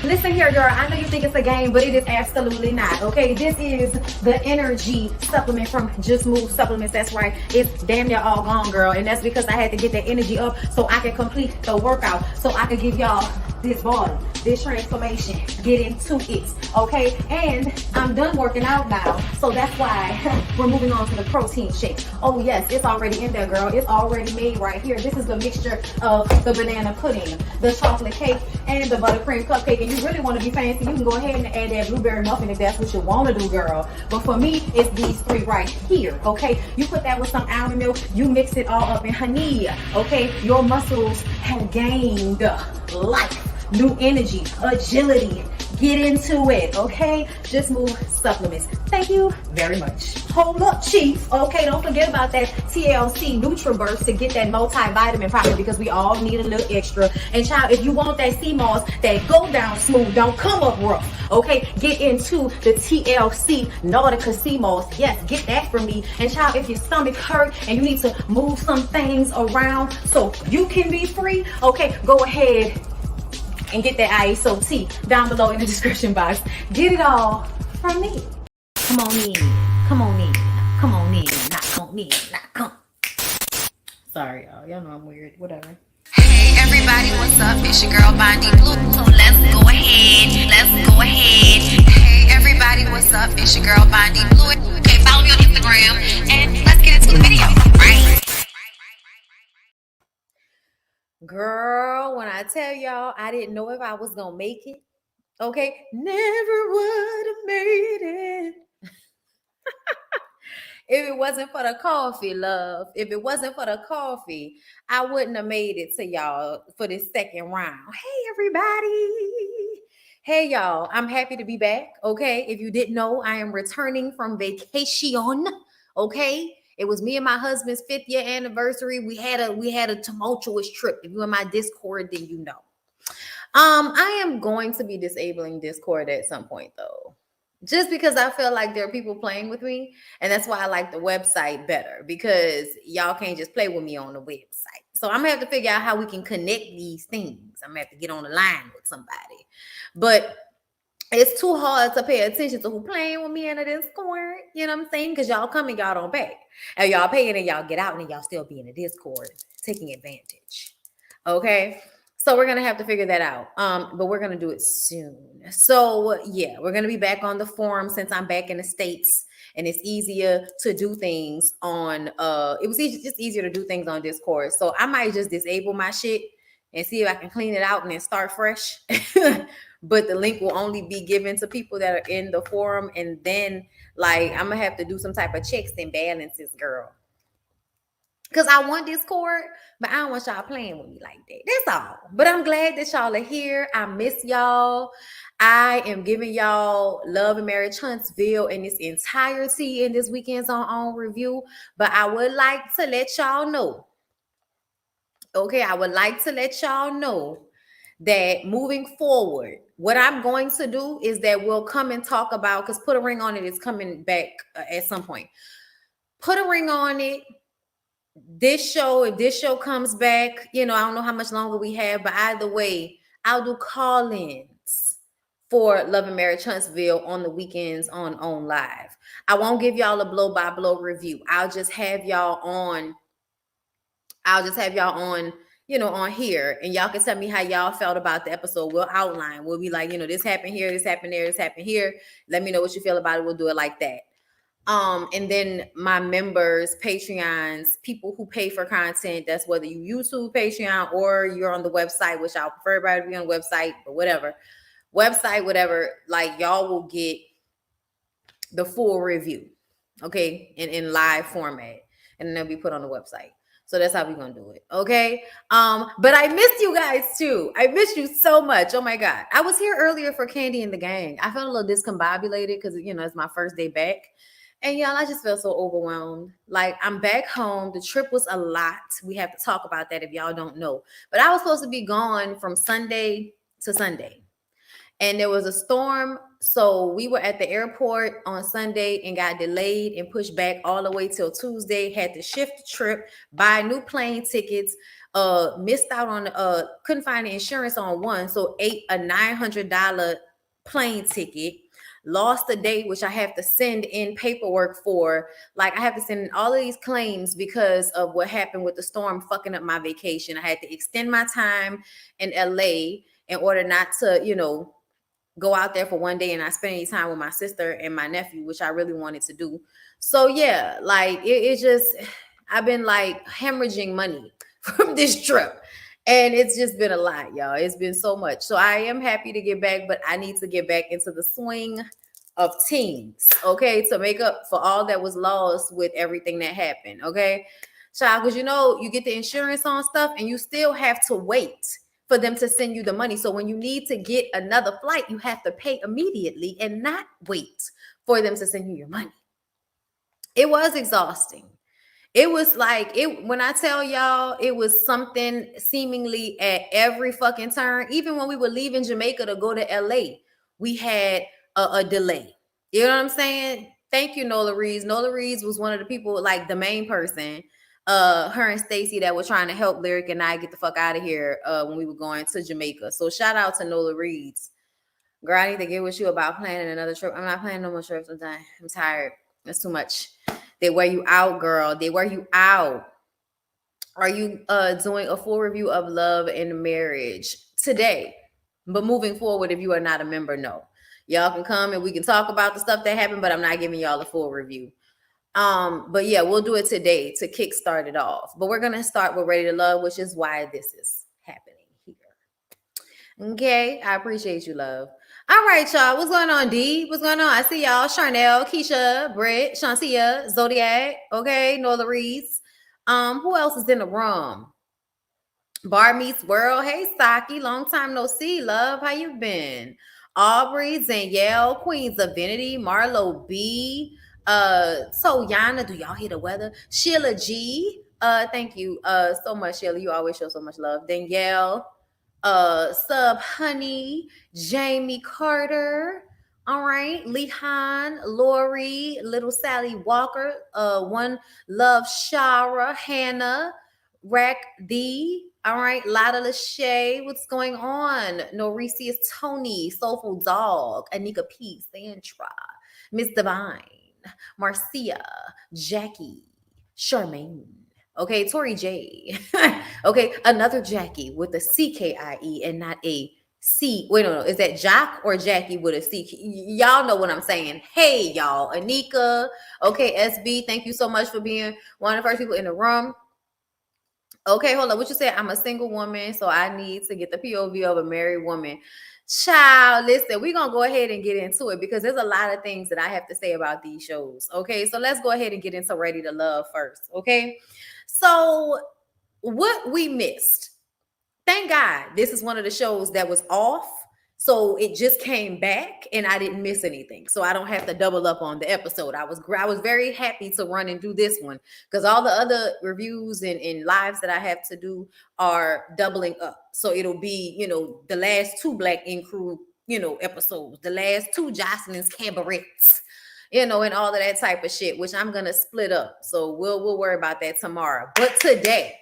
Listen here, girl. I know you think it's a game, but it is absolutely not. Okay, this is the energy supplement from Just Move Supplements. That's right. It's damn near all gone, girl, and that's because I had to get that energy up so I can complete the workout, so I can give y'all this body, this transformation, get into it, okay? And I'm done working out now, so that's why we're moving on to the protein shake. Oh yes, it's already in there, girl. It's already made right here. This is the mixture of the banana pudding, the chocolate cake, and the buttercream cupcake. And you really want to be fancy, you can go ahead and add that blueberry muffin if that's what you want to do, girl. But for me, it's these three right here, okay? You put that with some almond milk, you mix it all up in honey, okay? Your muscles have gained life, new energy, agility. Get into it, okay? Just Move Supplements. Thank you very much. Hold up, Chief. Okay, don't forget about that TLC NutriBurst to get that multivitamin powder, because we all need a little extra. And child, if you want that sea moss that go down smooth, don't come up rough, okay? Get into the TLC Nautica sea moss. Yes, get that from me. And child, if your stomach hurt and you need to move some things around so you can be free, okay, go ahead and get that ISO tea down below in the description box. Get it all from me. Come on in, come on in, come on in, not on in, not come. Sorry, y'all know I'm weird, whatever. Hey everybody, what's up? It's your girl BondyBlue. So let's go ahead. Hey everybody, what's up? It's your girl BondyBlue. Okay, follow me on Instagram and let's get into the video, right? Girl, when I tell y'all I didn't know if I was gonna make it, okay, never would have made it. If it wasn't for the coffee, love, if it wasn't for the coffee, I wouldn't have made it to y'all for this second round. Hey everybody. Hey y'all, I'm happy to be back, okay? If you didn't know, I am returning from vacation, okay? It was me and my husband's 5th year anniversary. We had a tumultuous trip. If you're in my Discord, then you know. I am going to be disabling Discord at some point though, just because I feel like there are people playing with me, and that's why I like the website better, because y'all can't just play with me on the website. So I'm gonna have to figure out how we can connect these things. I'm gonna have to get on the line with somebody, but it's too hard to pay attention to who playing with me in the Discord. You know what I'm saying? Because y'all come and y'all don't pay. And y'all paying and y'all get out and y'all still be in the Discord taking advantage. Okay? So we're going to have to figure that out. But we're going to do it soon. So yeah, we're going to be back on the forum since I'm back in the States. And it's easier to do things on, it was just easier to do things on Discord. So I might just disable my shit and see if I can clean it out and then start fresh. But the link will only be given to people that are in the forum. And then like, I'm gonna have to do some type of checks and balances, girl. Because I want Discord, but I don't want y'all playing with me like that. That's all. But I'm glad that y'all are here. I miss y'all. I am giving y'all Love and Marriage Huntsville in its entirety in this weekend's on review. But I would like to let y'all know. Okay, I would like to let y'all know that moving forward, what I'm going to do is that we'll come and talk about, because Put a Ring on It is coming back at some point. Put a Ring on It. This show, if this show comes back, you know, I don't know how much longer we have, but either way, I'll do call-ins for Love and Marriage Huntsville on the weekends on live. I won't give y'all a blow-by-blow review. I'll just have y'all on, you know, on here, and y'all can tell me how y'all felt about the episode. We'll outline. We'll be like, you know, this happened here, this happened there, this happened here. Let me know what you feel about it. We'll do it like that. And then my members, Patreons, people who pay for content, that's whether you YouTube, Patreon, or you're on the website, which I'll prefer everybody to be on the website, but whatever. Website, whatever, like y'all will get the full review, okay, in live format, and then they'll be put on the website. So that's how we're gonna do it, okay? But I missed you guys too. I missed you so much. Oh my God. I was here earlier for Candy and the Gang. I felt a little discombobulated because, you know, it's my first day back. And y'all, I just felt so overwhelmed. Like, I'm back home. The trip was a lot. We have to talk about that if y'all don't know. But I was supposed to be gone from Sunday to Sunday. And there was a storm. So we were at the airport on Sunday and got delayed and pushed back all the way till Tuesday. Had to shift the trip, buy new plane tickets, missed out on couldn't find the insurance on one, so ate a $900 plane ticket, lost a day which I have to send in paperwork for. Like I have to send in all of these claims because of what happened with the storm fucking up my vacation. I had to extend my time in LA in order not to, go out there for one day and not spend any time with my sister and my nephew, which I really wanted to do. So yeah, like it's just I've been like hemorrhaging money from this trip. And it's just been a lot, y'all. It's been so much. So I am happy to get back, but I need to get back into the swing of things, okay, to make up for all that was lost with everything that happened, okay? Child, because you get the insurance on stuff and you still have to wait for them to send you the money. So when you need to get another flight, you have to pay immediately and not wait for them to send you your money. It was exhausting. It was like it when I tell y'all, it was something seemingly at every fucking turn. Even when we were leaving Jamaica to go to LA, we had a delay. You know what I'm saying? Thank you, Nola Reeves. Nola Reeves was one of the people, like the main person, her and Stacy, that were trying to help Lyric and I get the fuck out of here when we were going to Jamaica. So shout out to Nola Reeves. Girl, I need to get with you about planning another trip. I'm not planning no more trips. I'm tired. That's too much. They wear you out, girl. They wear you out. Are you doing a full review of Love and Marriage today? But moving forward, if you are not a member, no. Y'all can come and we can talk about the stuff that happened, but I'm not giving y'all a full review. But yeah, we'll do it today to kickstart it off. But we're gonna start with Ready to Love, which is why this is happening here. Okay, I appreciate you, love. All right, y'all. What's going on, D? What's going on? I see y'all. Charnel, Keisha, Britt, Shantia, Zodiac. Okay, Nola Reese. Who else is in the room? Bar Meets World. Hey, Saki. Long time no see, love. How you been? Aubrey, Danielle, Queens of Vanity, Marlo B. So Yana, do y'all hear the weather? Sheila G. Thank you so much, Sheila. You always show so much love. Danielle, Sub Honey, Jamie Carter. All right, Lehan, Lori, Little Sally Walker, One Love Shara, Hannah, Rack D. All right, Lotta Lachey, what's going on? Norisius Tony, Soulful Dog, Anika P, Santra, Miss Divine, Marcia, Jackie, Charmaine. Okay, Tori J. Okay, another Jackie with a CKIE and not a C. Wait, no. Is that Jock or Jackie with a C? Y'all know what I'm saying. Hey, y'all. Anika. Okay, SB. Thank you so much for being one of the first people in the room. Okay, hold on. What you said? I'm a single woman, so I need to get the POV of a married woman. Child, listen, we're going to go ahead and get into it because there's a lot of things that I have to say about these shows. Okay, so let's go ahead and get into Ready to Love first. Okay, so what we missed. Thank God this is one of the shows that was off. So it just came back and I didn't miss anything. So I don't have to double up on the episode. I was very happy to run and do this one because all the other reviews and lives that I have to do are doubling up. So it'll be, the last two Black Ink Crew, episodes, the last two Jocelyn's cabarets, and all of that type of shit, which I'm going to split up. So we'll worry about that tomorrow. But today,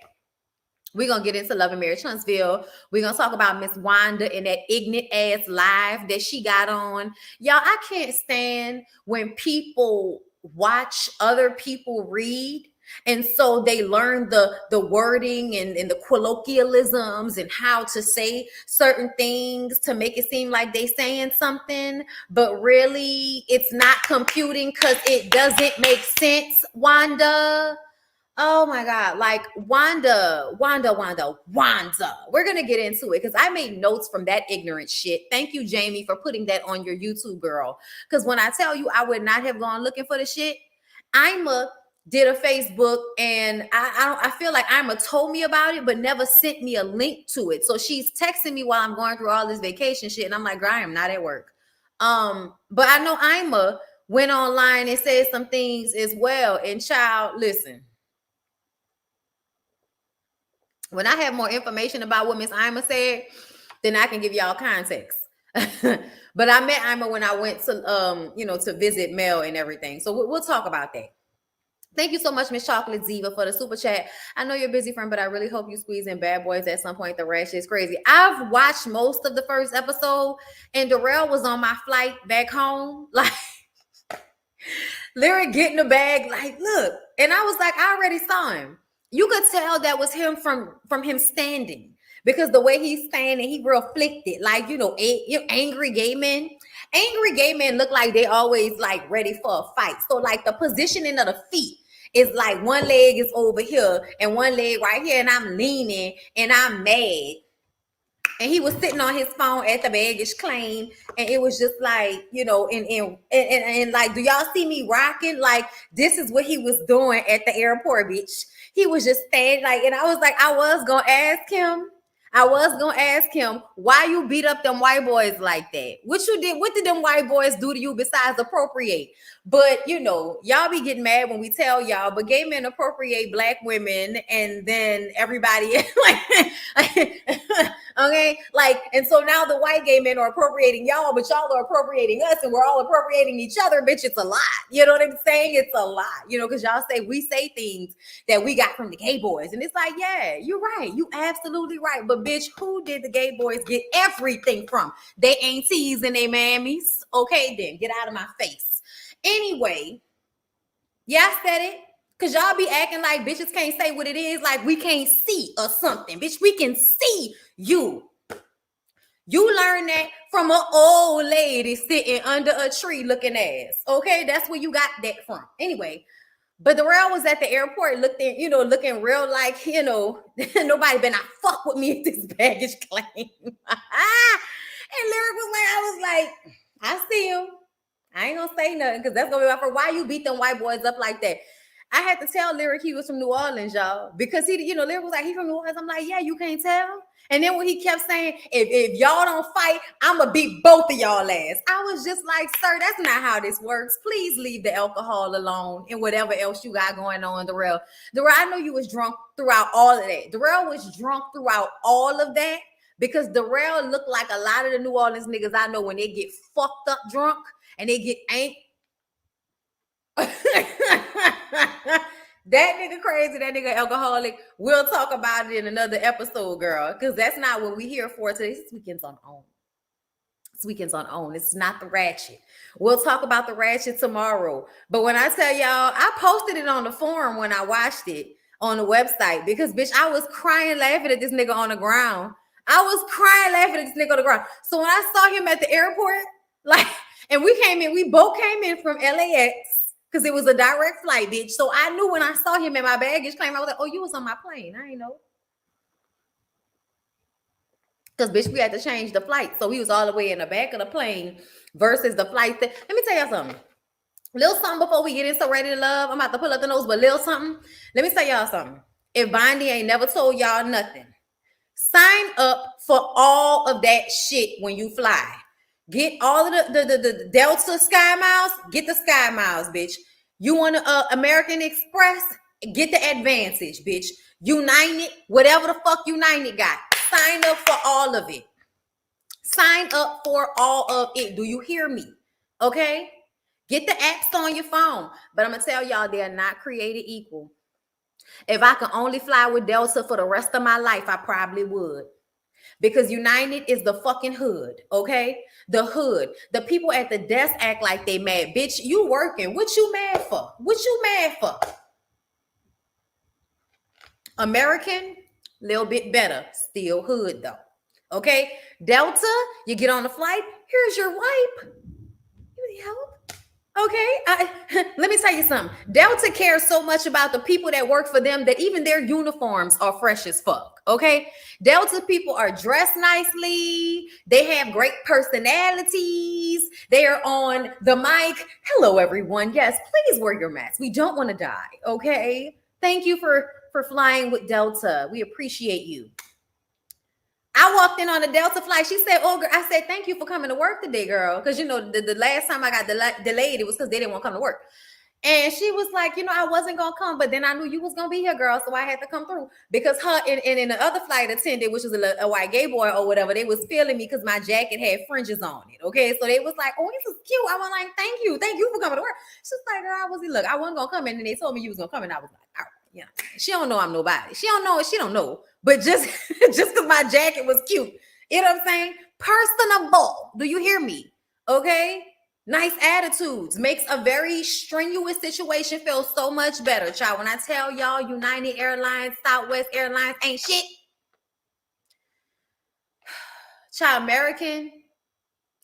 we're going to get into Love and Marriage Huntsville. We're going to talk about Miss Wanda and that ignorant ass live that she got on. Y'all, I can't stand when people watch other people read. And so they learn the wording and the colloquialisms and how to say certain things to make it seem like they saying something. But really, it's not computing because it doesn't make sense, Wanda. Oh my God. Like Wanda. We're going to get into it because I made notes from that ignorant shit. Thank you, Jamie, for putting that on your YouTube, girl. Because when I tell you I would not have gone looking for the shit, Ima did a Facebook and I feel like Ima told me about it, but never sent me a link to it. So she's texting me while I'm going through all this vacation shit. And I'm like, girl, I am not at work. But I know Ima went online and said some things as well. And child, listen. When I have more information about what Miss Ima said, then I can give y'all context. But I met Ima when I went to, to visit Mel and everything. So we'll talk about that. Thank you so much, Miss Chocolate Ziva, for the super chat. I know you're a busy friend, but I really hope you squeeze in Bad Boys at some point. The rash is crazy. I've watched most of the first episode, and Darrell was on my flight back home. Like, Lyric getting the bag, like, look. And I was like, I already saw him. You could tell that was him from him standing. Because the way he's standing, he real afflicted. Like, angry gay men. Angry gay men look like they always like ready for a fight. So like the positioning of the feet is like one leg is over here and one leg right here, and I'm leaning and I'm mad. And he was sitting on his phone at the baggage claim, and it was just like, and like, do y'all see me rocking? Like, this is what he was doing at the airport, bitch. He was just standing like, and I was like, I was gonna ask him why you beat up them white boys like that. What you did? What did them white boys do to you besides appropriate? But y'all be getting mad when we tell y'all. But gay men appropriate black women, and then everybody like, okay, like, and so now the white gay men are appropriating y'all, but y'all are appropriating us, and we're all appropriating each other. Bitch, it's a lot. You know what I'm saying? It's a lot. Because y'all say we say things that we got from the gay boys, and it's like, yeah, you're right. You absolutely right. But bitch, who did the gay boys get everything from? They aunties and they mammies. Okay, then get out of my face. Anyway, yeah, I said it. Cause y'all be acting like bitches can't say what it is, like we can't see or something. Bitch, we can see you. You learn that from an old lady sitting under a tree looking ass. Okay, that's where you got that from. Anyway, but Darrell was at the airport looking real like, nobody better not fuck with me at this baggage claim. And Lyric was like, I was like, I see him. I ain't gonna say nothing because that's gonna be my first. Why you beat them white boys up like that? I had to tell Lyric he was from New Orleans, y'all, because Lyric was like, he from New Orleans. I'm like, yeah, you can't tell. And then when he kept saying, if y'all don't fight, I'm gonna beat both of y'all ass. I was just like, sir, that's not how this works. Please leave the alcohol alone and whatever else you got going on, Darrell. Darrell, I know you was drunk throughout all of that. Darrell was drunk throughout all of that because Darrell looked like a lot of the New Orleans niggas I know when they get fucked up drunk and they get angry. That nigga crazy, that nigga alcoholic. We'll talk about it in another episode, girl, because that's not what we here for today. This weekend's on OWN. This weekend's on OWN. It's not the ratchet. We'll talk about the ratchet tomorrow. But when I tell y'all, I posted it on the forum when I watched it on the website because, bitch, I was crying laughing at this nigga on the ground. I was crying laughing at this nigga on the ground. So when I saw him at the airport, like, and we both came in from LAX, because it was a direct flight, bitch. So I knew when I saw him in my baggage claim, I was like, oh, you was on my plane. I ain't know. Because, bitch, we had to change the flight. So he was all the way in the back of the plane versus the flight. Let me tell y'all something. Little something before we get in So Ready to Love. I'm about to pull up the nose, but little something. Let me tell y'all something. If Bondy ain't never told y'all nothing, sign up for all of that shit when you fly. Get all of the Delta Sky Miles. Get the Sky Miles, bitch. You want American Express? Get the Advantage, bitch. United, whatever the fuck United got. Sign up for all of it. Sign up for all of it. Do you hear me? Okay? Get the apps on your phone. But I'm going to tell y'all, they are not created equal. If I could only fly with Delta for the rest of my life, I probably would. Because United is the fucking hood, okay? The hood. The people at the desk act like they mad. Bitch, you working. What you mad for? What you mad for? American, little bit better. Still hood, though. Okay? Delta, you get on the flight. Here's your wipe. You need help? Okay, let me tell you something. Delta cares so much about the people that work for them that even their uniforms are fresh as fuck. Okay, Delta people are dressed nicely. They have great personalities. They are on the mic. Hello, everyone. Yes, please wear your mask. We don't want to die. Okay, thank you for flying with Delta. We appreciate you. I walked in on a Delta flight. She said, oh, girl. I said, thank you for coming to work today, girl. Because, the last time I got delayed, it was because they didn't want to come to work. And she was like, I wasn't gonna come, but then I knew you was gonna be here, girl, so I had to come through. Because her and the other flight attendant, which was a white gay boy or whatever, they was feeling me because my jacket had fringes on it. Okay, so they was like, "Oh, this is cute." I was like, thank you for coming to work." She's like, "Girl, look, I wasn't gonna come," and then they told me you was gonna come, and I was like, "All right, She don't know I'm nobody. She don't know. She don't know. But just just because my jacket was cute, you know what I'm saying? Personable. Do you hear me? Okay." Nice attitudes makes a very strenuous situation feel so much better, child. When I tell y'all United Airlines, Southwest Airlines ain't shit. Child,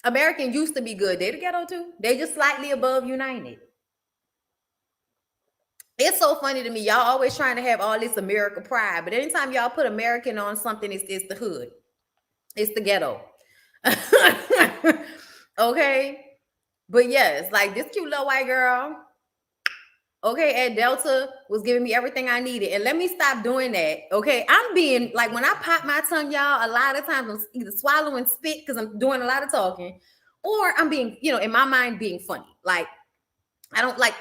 American used to be good. They the ghetto too. They just slightly above United. It's so funny to me. Y'all always trying to have all this America pride, but anytime y'all put American on something, it's the hood. It's the ghetto. Okay. But yes, like this cute little white girl, okay, at Delta was giving me everything I needed. And let me stop doing that. Okay. I'm being like, when I pop my tongue, y'all, a lot of times I'm either swallowing spit because I'm doing a lot of talking, or I'm being, in my mind, being funny. Like, I don't like,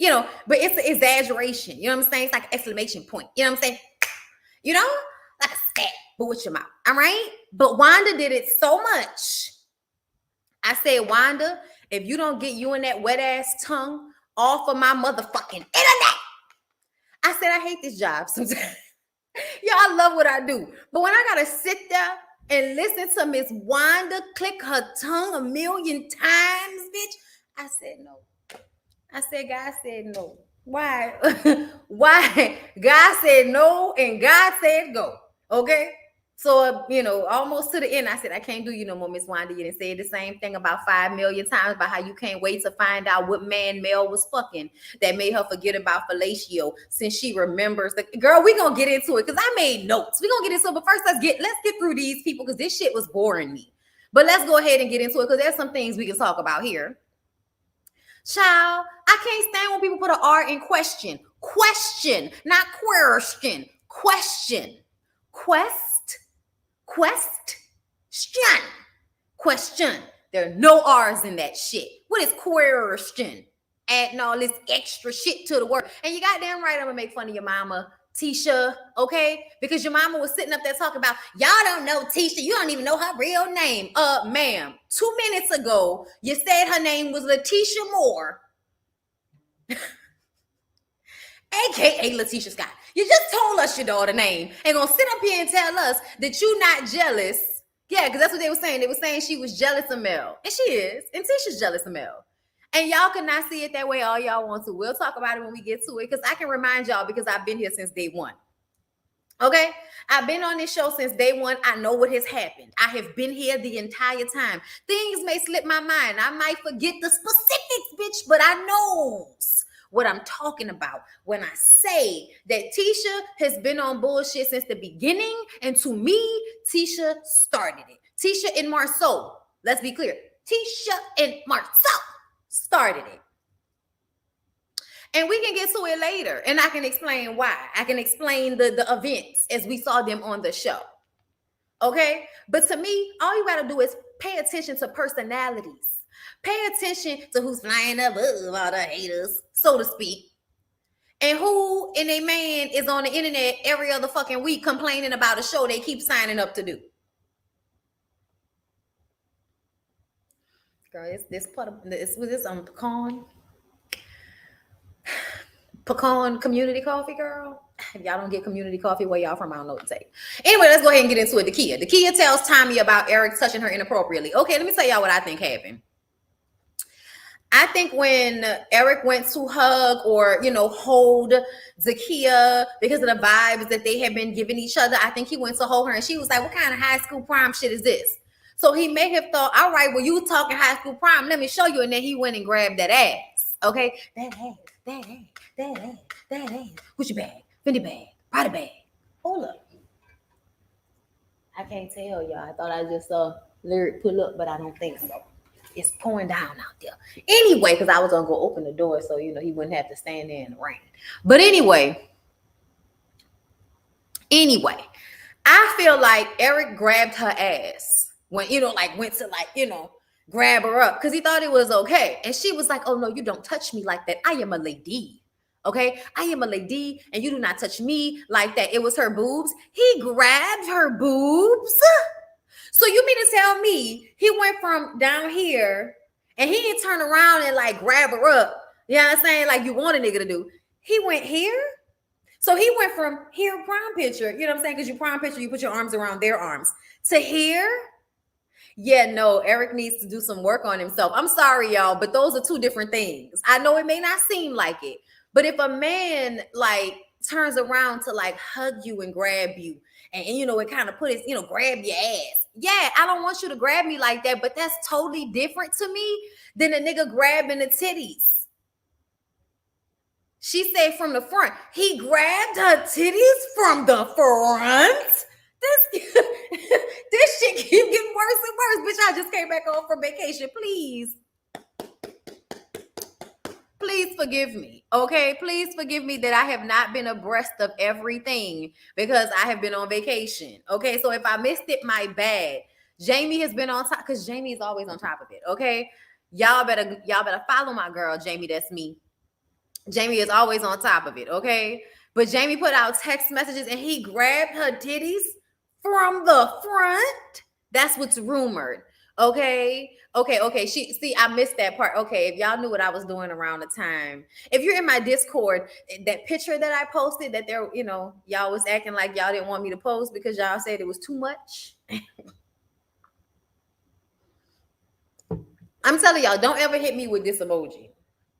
but it's an exaggeration. You know what I'm saying? It's like an exclamation point. You know what I'm saying? Like a stat, but with your mouth. All right. But Wanda did it so much. I said, Wanda, if you don't get you and that wet ass tongue off of my motherfucking internet. I said, I hate this job sometimes. I love what I do. But when I gotta sit there and listen to Miss Wanda click her tongue a million times, bitch, I said no. I said, God said no. Why? Why? God said no and God said go. Okay? So, almost to the end, I said, I can't do you no more, Miss Wanda. You didn't say the same thing about 5 million times about how you can't wait to find out what man Mel was fucking that made her forget about fellatio since she remembers. Girl, we going to get into it because I made notes. We going to get into it. But first, let's get through these people because this shit was boring me. But let's go ahead and get into it because there's some things we can talk about here. Child, I can't stand when people put an R in question. Question, not question. Question. Question. There are no R's in that shit. What is question? Adding all this extra shit to the word. And you goddamn right, I'm gonna make fun of your mama, Tisha, okay? Because your mama was sitting up there talking about, y'all don't know Tisha. You don't even know her real name. Ma'am, 2 minutes ago, you said her name was Letitia Moore, aka Letitia Scott. You just told us your daughter's name and gonna sit up here and tell us that you not jealous. Yeah, because that's what they were saying. They were saying she was jealous of Mel. And she is. And Tisha's jealous of Mel. And y'all cannot see it that way all y'all want to. We'll talk about it when we get to it because I can remind y'all because I've been here since day one. Okay? I've been on this show since day one. I know what has happened. I have been here the entire time. Things may slip my mind. I might forget the specifics, bitch, but I knows what I'm talking about when I say that Tisha has been on bullshit since the beginning. And to me, Tisha started it. Tisha and Marceau, let's be clear. Tisha and Marceau started it. And we can get to it later. And I can explain why. I can explain the events as we saw them on the show. Okay? But to me, all you got to do is pay attention to personalities. Pay attention to who's flying above all the haters, so to speak. And who in a man is on the internet every other fucking week complaining about a show they keep signing up to do. Girl, it's this pecan community coffee, girl. If y'all don't get community coffee, where y'all from? I don't know what to say. Anyway, let's go ahead and get into it. Dakia tells Tommy about Eric touching her inappropriately. Okay, let me tell y'all what I think happened. I think when Eric went to hug or, hold Zakia because of the vibes that they had been giving each other, I think he went to hold her and she was like, what kind of high school prom shit is this? So he may have thought, all right, well, you talking high school prom, let me show you. And then he went and grabbed that ass. Okay? That ass. Gucci bag, Fendi bag, Prada bag. Hold up. I can't tell y'all. I thought I just saw Lyric pull up, but I don't think so. It's pouring down out there. Anyway, because I was going to go open the door so, he wouldn't have to stand there in the rain. But anyway, I feel like Eric grabbed her ass when, went to grab her up because he thought it was okay. And she was like, oh no, you don't touch me like that. I am a lady. Okay, I am a lady and you do not touch me like that. It was her boobs. He grabbed her boobs. So you mean to tell me he went from down here and he didn't turn around and like grab her up? You know what I'm saying? Like you want a nigga to do. He went here. So he went from here, prom picture, you know what I'm saying? Because you prom picture, you put your arms around their arms, to here. Yeah, no, Eric needs to do some work on himself. I'm sorry, y'all, but those are two different things. I know it may not seem like it, but if a man like turns around to like hug you and grab you, and you know, it kind of put his, you know, grab your ass. Yeah, I don't want you to grab me like that, but that's totally different to me than a nigga grabbing the titties. She said from the front. He grabbed her titties from the front. This shit keep getting worse and worse. Bitch, I just came back home from vacation. Please forgive me. Okay, please forgive me that I have not been abreast of everything because I have been on vacation. Okay, so if I missed it, my bad. Jamie has been on top because Jamie is always on top of it. Okay, y'all better follow my girl, Jamie. That's me. Jamie is always on top of it, okay? But Jamie put out text messages and he grabbed her titties from the front. That's what's rumored, okay? Okay. I missed that part. Okay, if y'all knew what I was doing around the time. If you're in my Discord, that picture that I posted that there, you know, y'all was acting like y'all didn't want me to post because y'all said it was too much. I'm telling y'all, don't ever hit me with this emoji.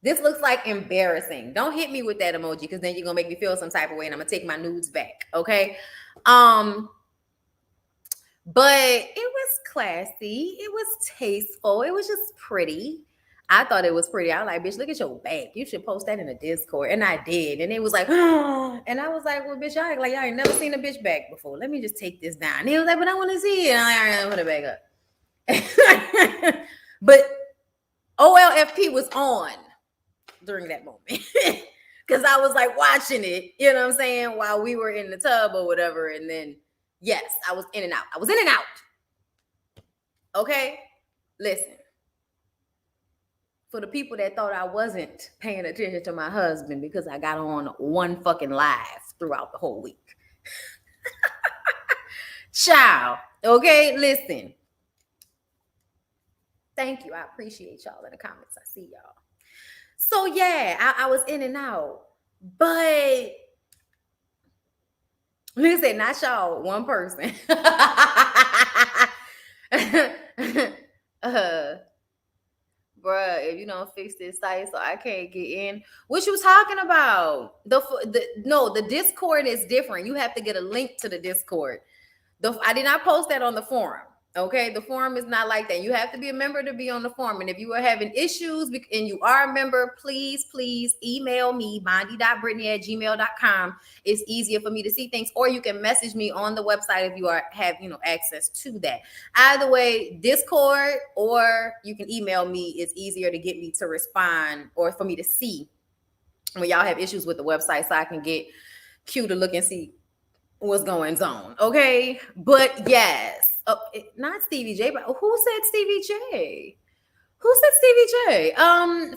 This looks like embarrassing. Don't hit me with that emoji because then you're gonna make me feel some type of way and I'm gonna take my nudes back. Okay. But it was classy, it was tasteful, it was just pretty. I thought it was pretty. I was like, bitch, look at your back. You should post that in the Discord. And I did. And it was like, and I was like, well, bitch, y'all act like y'all ain't never seen a bitch back before. Let me just take this down. And he was like, but I want to see it. And I'm like, all right, put it back up. But OLFP was on during that moment because I was like watching it, you know what I'm saying, while we were in the tub or whatever. And then, yes, I was in and out. Okay, listen. For the people that thought I wasn't paying attention to my husband because I got on one fucking live throughout the whole week. Child, okay, listen. Thank you. I appreciate y'all in the comments. I see y'all. So yeah, I was in and out. But listen, not y'all, one person. Bruh, if you don't fix this site so I can't get in. What you talking about? The Discord is different. You have to get a link to the Discord. I did not post that on the forum. Okay, the forum is not like that. You have to be a member to be on the forum. And if you are having issues and you are a member, please email me, bondy.brittany@gmail.com. It's easier for me to see things, or you can message me on the website if you have access to that. Either way, Discord or you can email me. It's easier to get me to respond or for me to see when y'all have issues with the website so I can get Q to look and see what's going on. Okay, but yes. Not Stevie J, but who said Stevie J?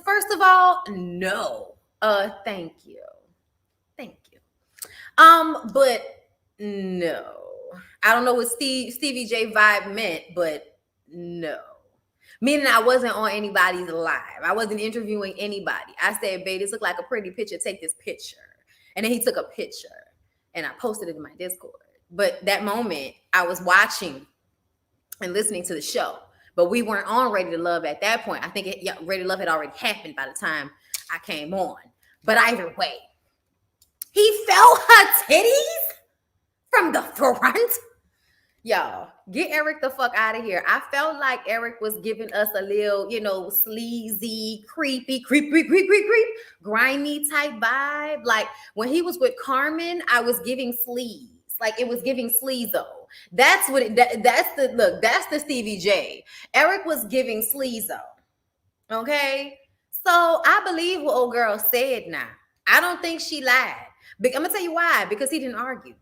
First of all, no. Thank you. But no. I don't know what Stevie J vibe meant, but no. Meaning I wasn't on anybody's live. I wasn't interviewing anybody. I said, babe, this look like a pretty picture. Take this picture. And then he took a picture and I posted it in my Discord. But that moment, I was watching and listening to the show, but we weren't on Ready to Love at that point. I think Ready to Love had already happened by the time I came on. But either way, he felt her titties from the front. Y'all, get Eric the fuck out of here. I felt like Eric was giving us a little, sleazy, creepy, grimy type vibe. Like when he was with Carmen, I was giving sleaze. Like it was giving sleazo. That's the Stevie J. Eric was giving sleazo. Okay? So I believe what old girl said now. I don't think she lied. I'm gonna tell you why. Because he didn't argue.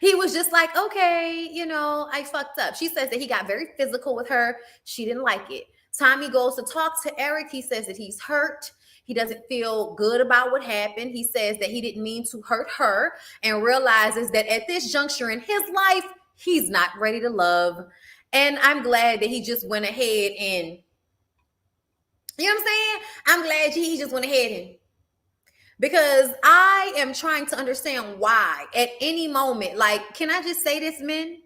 He was just like, okay, I fucked up. She says that he got very physical with her. She didn't like it. Tommy goes to talk to Eric. He says that he's hurt. He doesn't feel good about what happened. He says that he didn't mean to hurt her and realizes that at this juncture in his life, he's not ready to love. And I'm glad that he just went ahead and, you know what I'm saying? I'm glad he just went ahead and, because I am trying to understand why at any moment, like, can I just say this, men?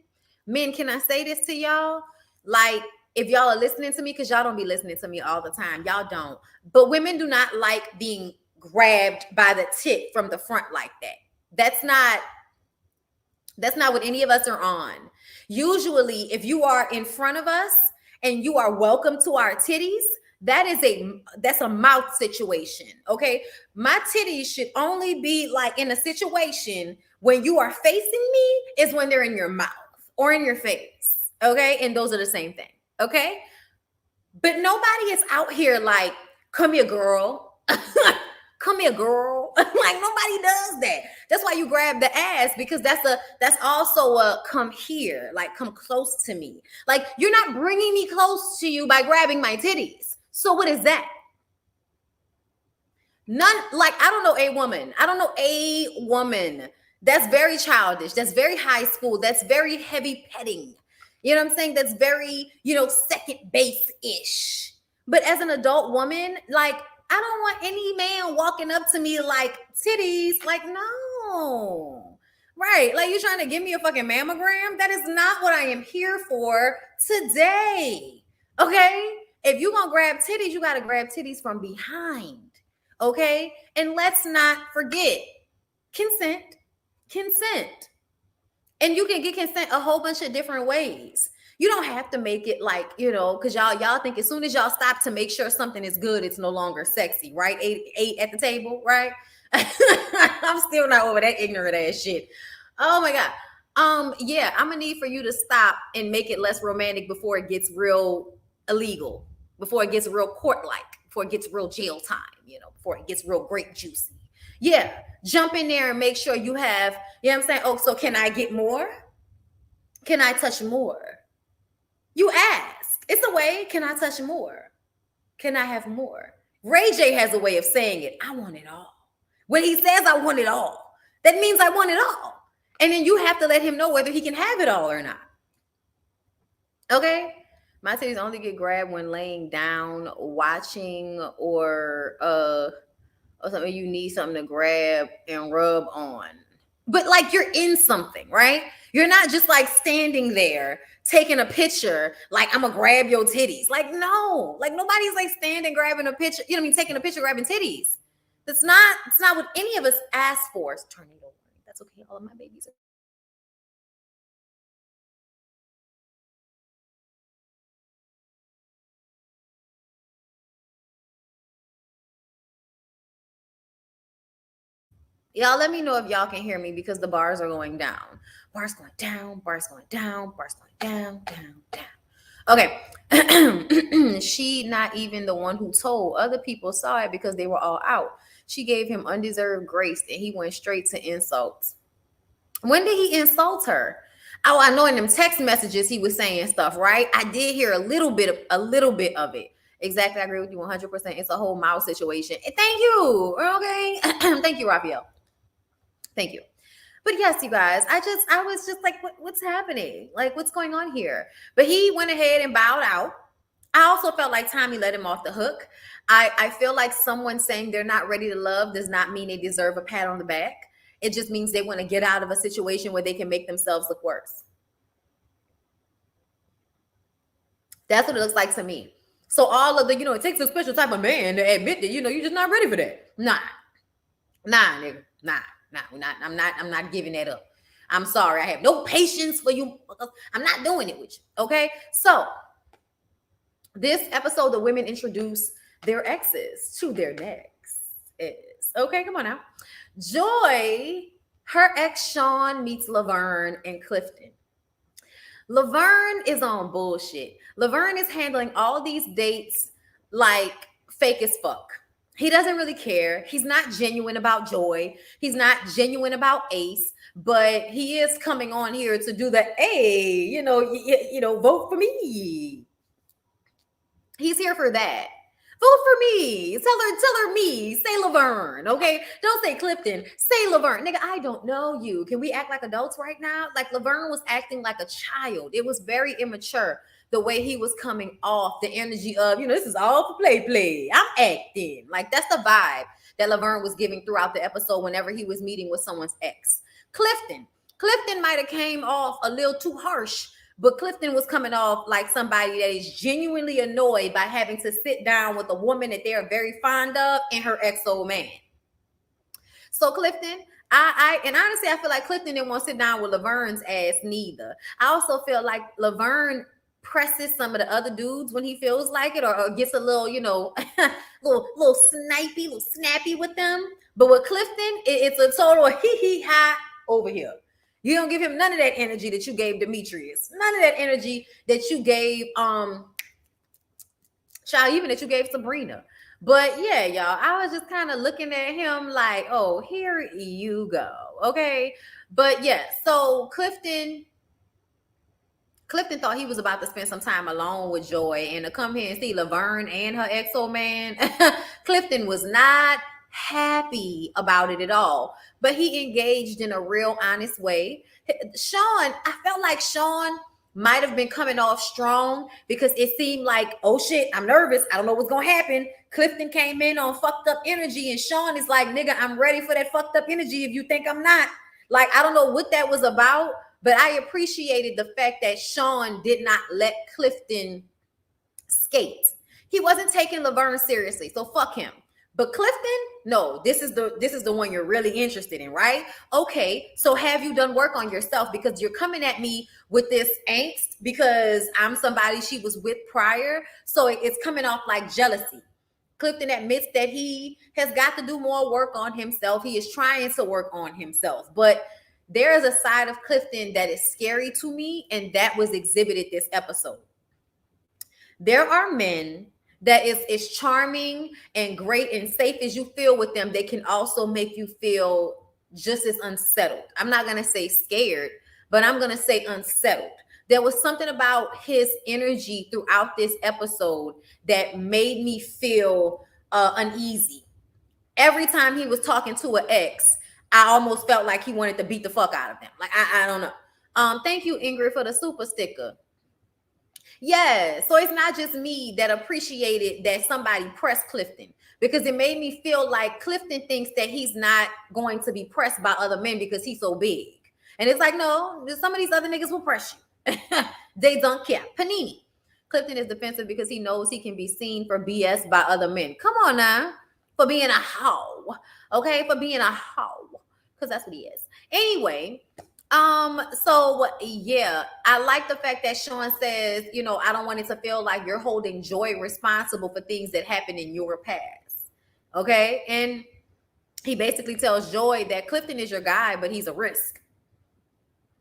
Men, can I say this to y'all? Like, if y'all are listening to me, because y'all don't be listening to me all the time. Y'all don't. But women do not like being grabbed by the tit from the front like that. That's not what any of us are on. Usually, if you are in front of us and you are welcome to our titties, that's a mouth situation. Okay. My titties should only be like in a situation when you are facing me is when they're in your mouth or in your face. Okay. And those are the same thing. Okay. But nobody is out here like, come here, girl. Come here, girl. Like, nobody does that. That's why you grab the ass, because that's also a come here, like, come close to me. Like, you're not bringing me close to you by grabbing my titties. So what is that? None, like, I don't know a woman that's very childish, that's very high school, that's very heavy petting. You know what I'm saying? That's very, second base-ish. But as an adult woman, like, I don't want any man walking up to me like, titties. Like, no. Right. Like, you're trying to give me a fucking mammogram? That is not what I am here for today. Okay? If you're going to grab titties, you got to grab titties from behind. Okay? And let's not forget consent. Consent. And you can get consent a whole bunch of different ways. You don't have to make it like, because y'all think as soon as y'all stop to make sure something is good, it's no longer sexy, right? Eight at the table, right? I'm still not over that ignorant ass shit. Oh my God. Yeah, I'm gonna need for you to stop and make it less romantic before it gets real illegal, before it gets real court-like, before it gets real jail time, before it gets real grape juicy. Yeah, jump in there and make sure you have, you know what I'm saying? Oh, so can I get more? Can I touch more? You ask. It's a way. Can I touch more? Can I have more? Ray J has a way of saying it. I want it all. When he says I want it all, that means I want it all. And then you have to let him know whether he can have it all or not. Okay? My titties only get grabbed when laying down, watching, or something you need something to grab and rub on. But like, you're in something, right? You're not just like standing there taking a picture like, I'm gonna grab your titties. Like, no, like, nobody's like standing grabbing a picture, taking a picture grabbing titties. It's not what any of us asked for. It's tornado. That's okay. All of my babies are. Y'all let me know if y'all can hear me, because the bars are going down. Bars going down, bars going down, bars going down, down, down. Okay. She not even the one who told. Other people saw it because they were all out. She gave him undeserved grace and he went straight to insults. When did he insult her? Oh, I know in them text messages he was saying stuff, right? I did hear a little bit of it. Exactly. I agree with you 100%. It's a whole mouth situation. Thank you. Okay. Thank you, Raphael. Thank you. But yes, you guys, I was just like, what's happening? Like, what's going on here? But he went ahead and bowed out. I also felt like Tommy let him off the hook. I feel like someone saying they're not ready to love does not mean they deserve a pat on the back. It just means they want to get out of a situation where they can make themselves look worse. That's what it looks like to me. So all of the, it takes a special type of man to admit that, you're just not ready for that. Nah, nigga. Nah. I'm not giving that up. I'm sorry. I have no patience for you. I'm not doing it with you. Okay. So this episode, the women introduce their exes to their next ex. Okay. Come on now. Joy, her ex Sean meets Laverne and Clifton. Laverne is on bullshit. Laverne is handling all these dates like fake as fuck. He doesn't really care. He's not genuine about Joy. He's not genuine about Ace, but he is coming on here to do the, hey, vote for me. He's here for that. Vote for me. Tell her me. Say Laverne, okay? Don't say Clifton. Say Laverne. Nigga, I don't know you. Can we act like adults right now? Like Laverne was acting like a child. It was very immature the way he was coming off, the energy of, this is all for play. I'm acting. Like that's the vibe that Laverne was giving throughout the episode whenever he was meeting with someone's ex. Clifton might have came off a little too harsh, but Clifton was coming off like somebody that is genuinely annoyed by having to sit down with a woman that they're very fond of and her ex-old man. So Clifton, and honestly, I feel like Clifton didn't want to sit down with Laverne's ass neither. I also feel like Laverne presses some of the other dudes when he feels like it, or gets a little, little snappy with them. But with Clifton, it's a total hee ha over here. You don't give him none of that energy that you gave Demetrius. None of that energy that you gave child, even that you gave Sabrina. But yeah, y'all, I was just kind of looking at him like, oh, here you go. Okay. But yeah, so Clifton thought he was about to spend some time alone with Joy, and to come here and see Laverne and her ex-old man, Clifton was not happy about it at all. But he engaged in a real honest way. Sean, I felt like Sean might have been coming off strong because it seemed like, oh shit, I'm nervous. I don't know what's going to happen. Clifton came in on fucked up energy, and Sean is like, nigga, I'm ready for that fucked up energy if you think I'm not. Like, I don't know what that was about, but I appreciated the fact that Sean did not let Clifton skate. He wasn't taking Laverne seriously, so fuck him. But Clifton, no, this is the one you're really interested in, right? Okay, so have you done work on yourself? Because you're coming at me with this angst because I'm somebody she was with prior. So it's coming off like jealousy. Clifton admits that he has got to do more work on himself. He is trying to work on himself. But there is a side of Clifton that is scary to me, and that was exhibited this episode. There are men that is charming and great and safe as you feel with them, they can also make you feel just as unsettled. I'm not going to say scared, but I'm going to say unsettled. There was something about his energy throughout this episode that made me feel uneasy. Every time he was talking to an ex, I almost felt like he wanted to beat the fuck out of them. Like, I don't know. Thank you, Ingrid, for the super sticker. Yeah, so it's not just me that appreciated that somebody pressed Clifton, because it made me feel like Clifton thinks that he's not going to be pressed by other men because he's so big. And it's like, no, some of these other niggas will press you. They don't care. Panini. Clifton is defensive because he knows he can be seen for BS by other men. Come on now. For being a hoe. Okay? For being a hoe. Because that's what he is. Anyway, so yeah, I like the fact that Sean says, I don't want it to feel like you're holding Joy responsible for things that happened in your past. Okay. And he basically tells Joy that Clifton is your guy, but he's a risk.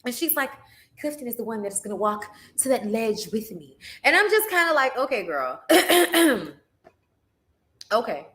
And she's like, Clifton is the one that's going to walk to that ledge with me. And I'm just kind of like, okay, girl. Okay.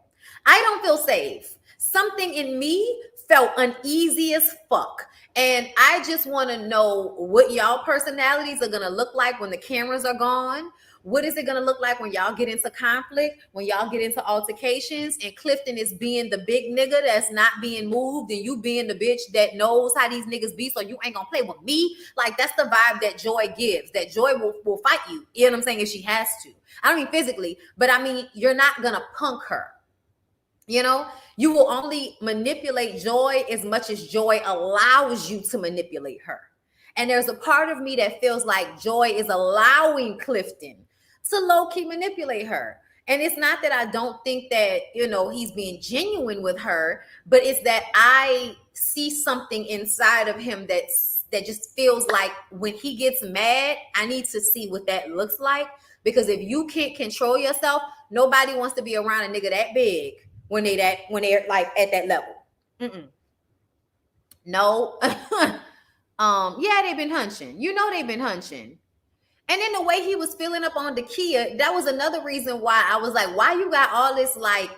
I don't feel safe. Something in me felt uneasy as fuck. And I just want to know what y'all personalities are going to look like when the cameras are gone. What is it going to look like when y'all get into conflict, when y'all get into altercations, and Clifton is being the big nigga that's not being moved, and you being the bitch that knows how these niggas be, so you ain't going to play with me? Like, that's the vibe that Joy gives, that Joy will fight you. You know what I'm saying? If she has to. I don't mean physically, but I mean, you're not going to punk her. You will only manipulate Joy as much as Joy allows you to manipulate her. And there's a part of me that feels like Joy is allowing Clifton to low-key manipulate her. And it's not that I don't think that, he's being genuine with her, but it's that I see something inside of him that just feels like when he gets mad, I need to see what that looks like. Because if you can't control yourself, nobody wants to be around a nigga that big when they're like at that level. No. Yeah, they've been hunching. They've been hunching. And then the way he was filling up on Dakia, that was another reason why I was like, why you got all this like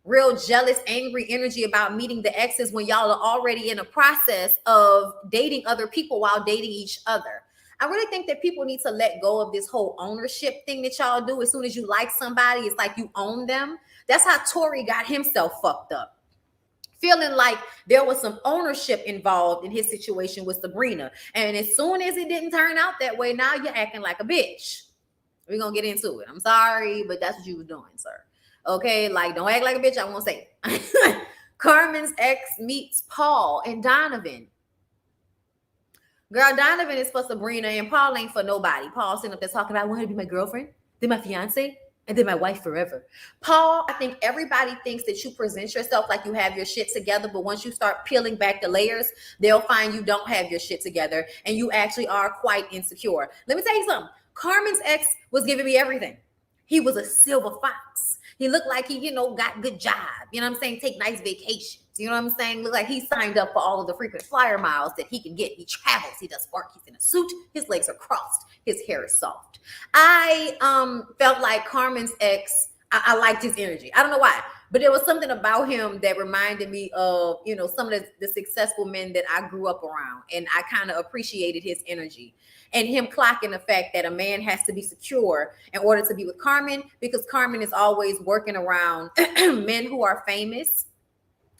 real jealous, angry energy about meeting the exes when y'all are already in a process of dating other people while dating each other. I really think that people need to let go of this whole ownership thing that y'all do. As soon as you like somebody, it's like you own them. That's how Tory got himself fucked up, feeling like there was some ownership involved in his situation with Sabrina. And as soon as it didn't turn out that way, now you're acting like a bitch. We're gonna get into it. I'm sorry, but that's what you was doing, sir. Okay, like don't act like a bitch. I won't say. Carmen's ex meets Paul and Donovan. Girl, Donovan is for Sabrina and Paul ain't for nobody. Paul sitting up there talking about I want her to be my girlfriend, then my fiance, and then my wife forever. Paul, I think everybody thinks that you present yourself like you have your shit together, but once you start peeling back the layers, they'll find you don't have your shit together and you actually are quite insecure. Let me tell you something. Carmen's ex was giving me everything. He was a silver fox. He looked like he, got good job. You know what I'm saying? Take nice vacations. You know what I'm saying? Look like he signed up for all of the frequent flyer miles that he can get. He travels. He does work. He's in a suit. His legs are crossed. His hair is soft. I felt like Carmen's ex, I liked his energy. I don't know why, but there was something about him that reminded me of, some of the successful men that I grew up around. And I kind of appreciated his energy. And him clocking the fact that a man has to be secure in order to be with Carmen, because Carmen is always working around men who are famous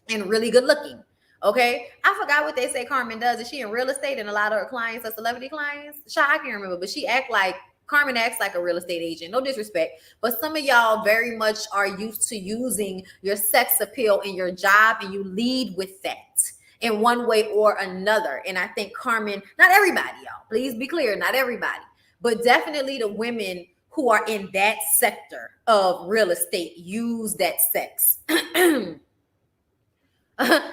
and really good looking. Okay. I forgot what they say Carmen does. Is she in real estate and a lot of her clients are celebrity clients? I can't remember, but Carmen acts like a real estate agent. No disrespect, but some of y'all very much are used to using your sex appeal in your job and you lead with that in one way or another. And I think Carmen, not everybody, y'all, please be clear, not everybody, but definitely the women who are in that sector of real estate use that sex.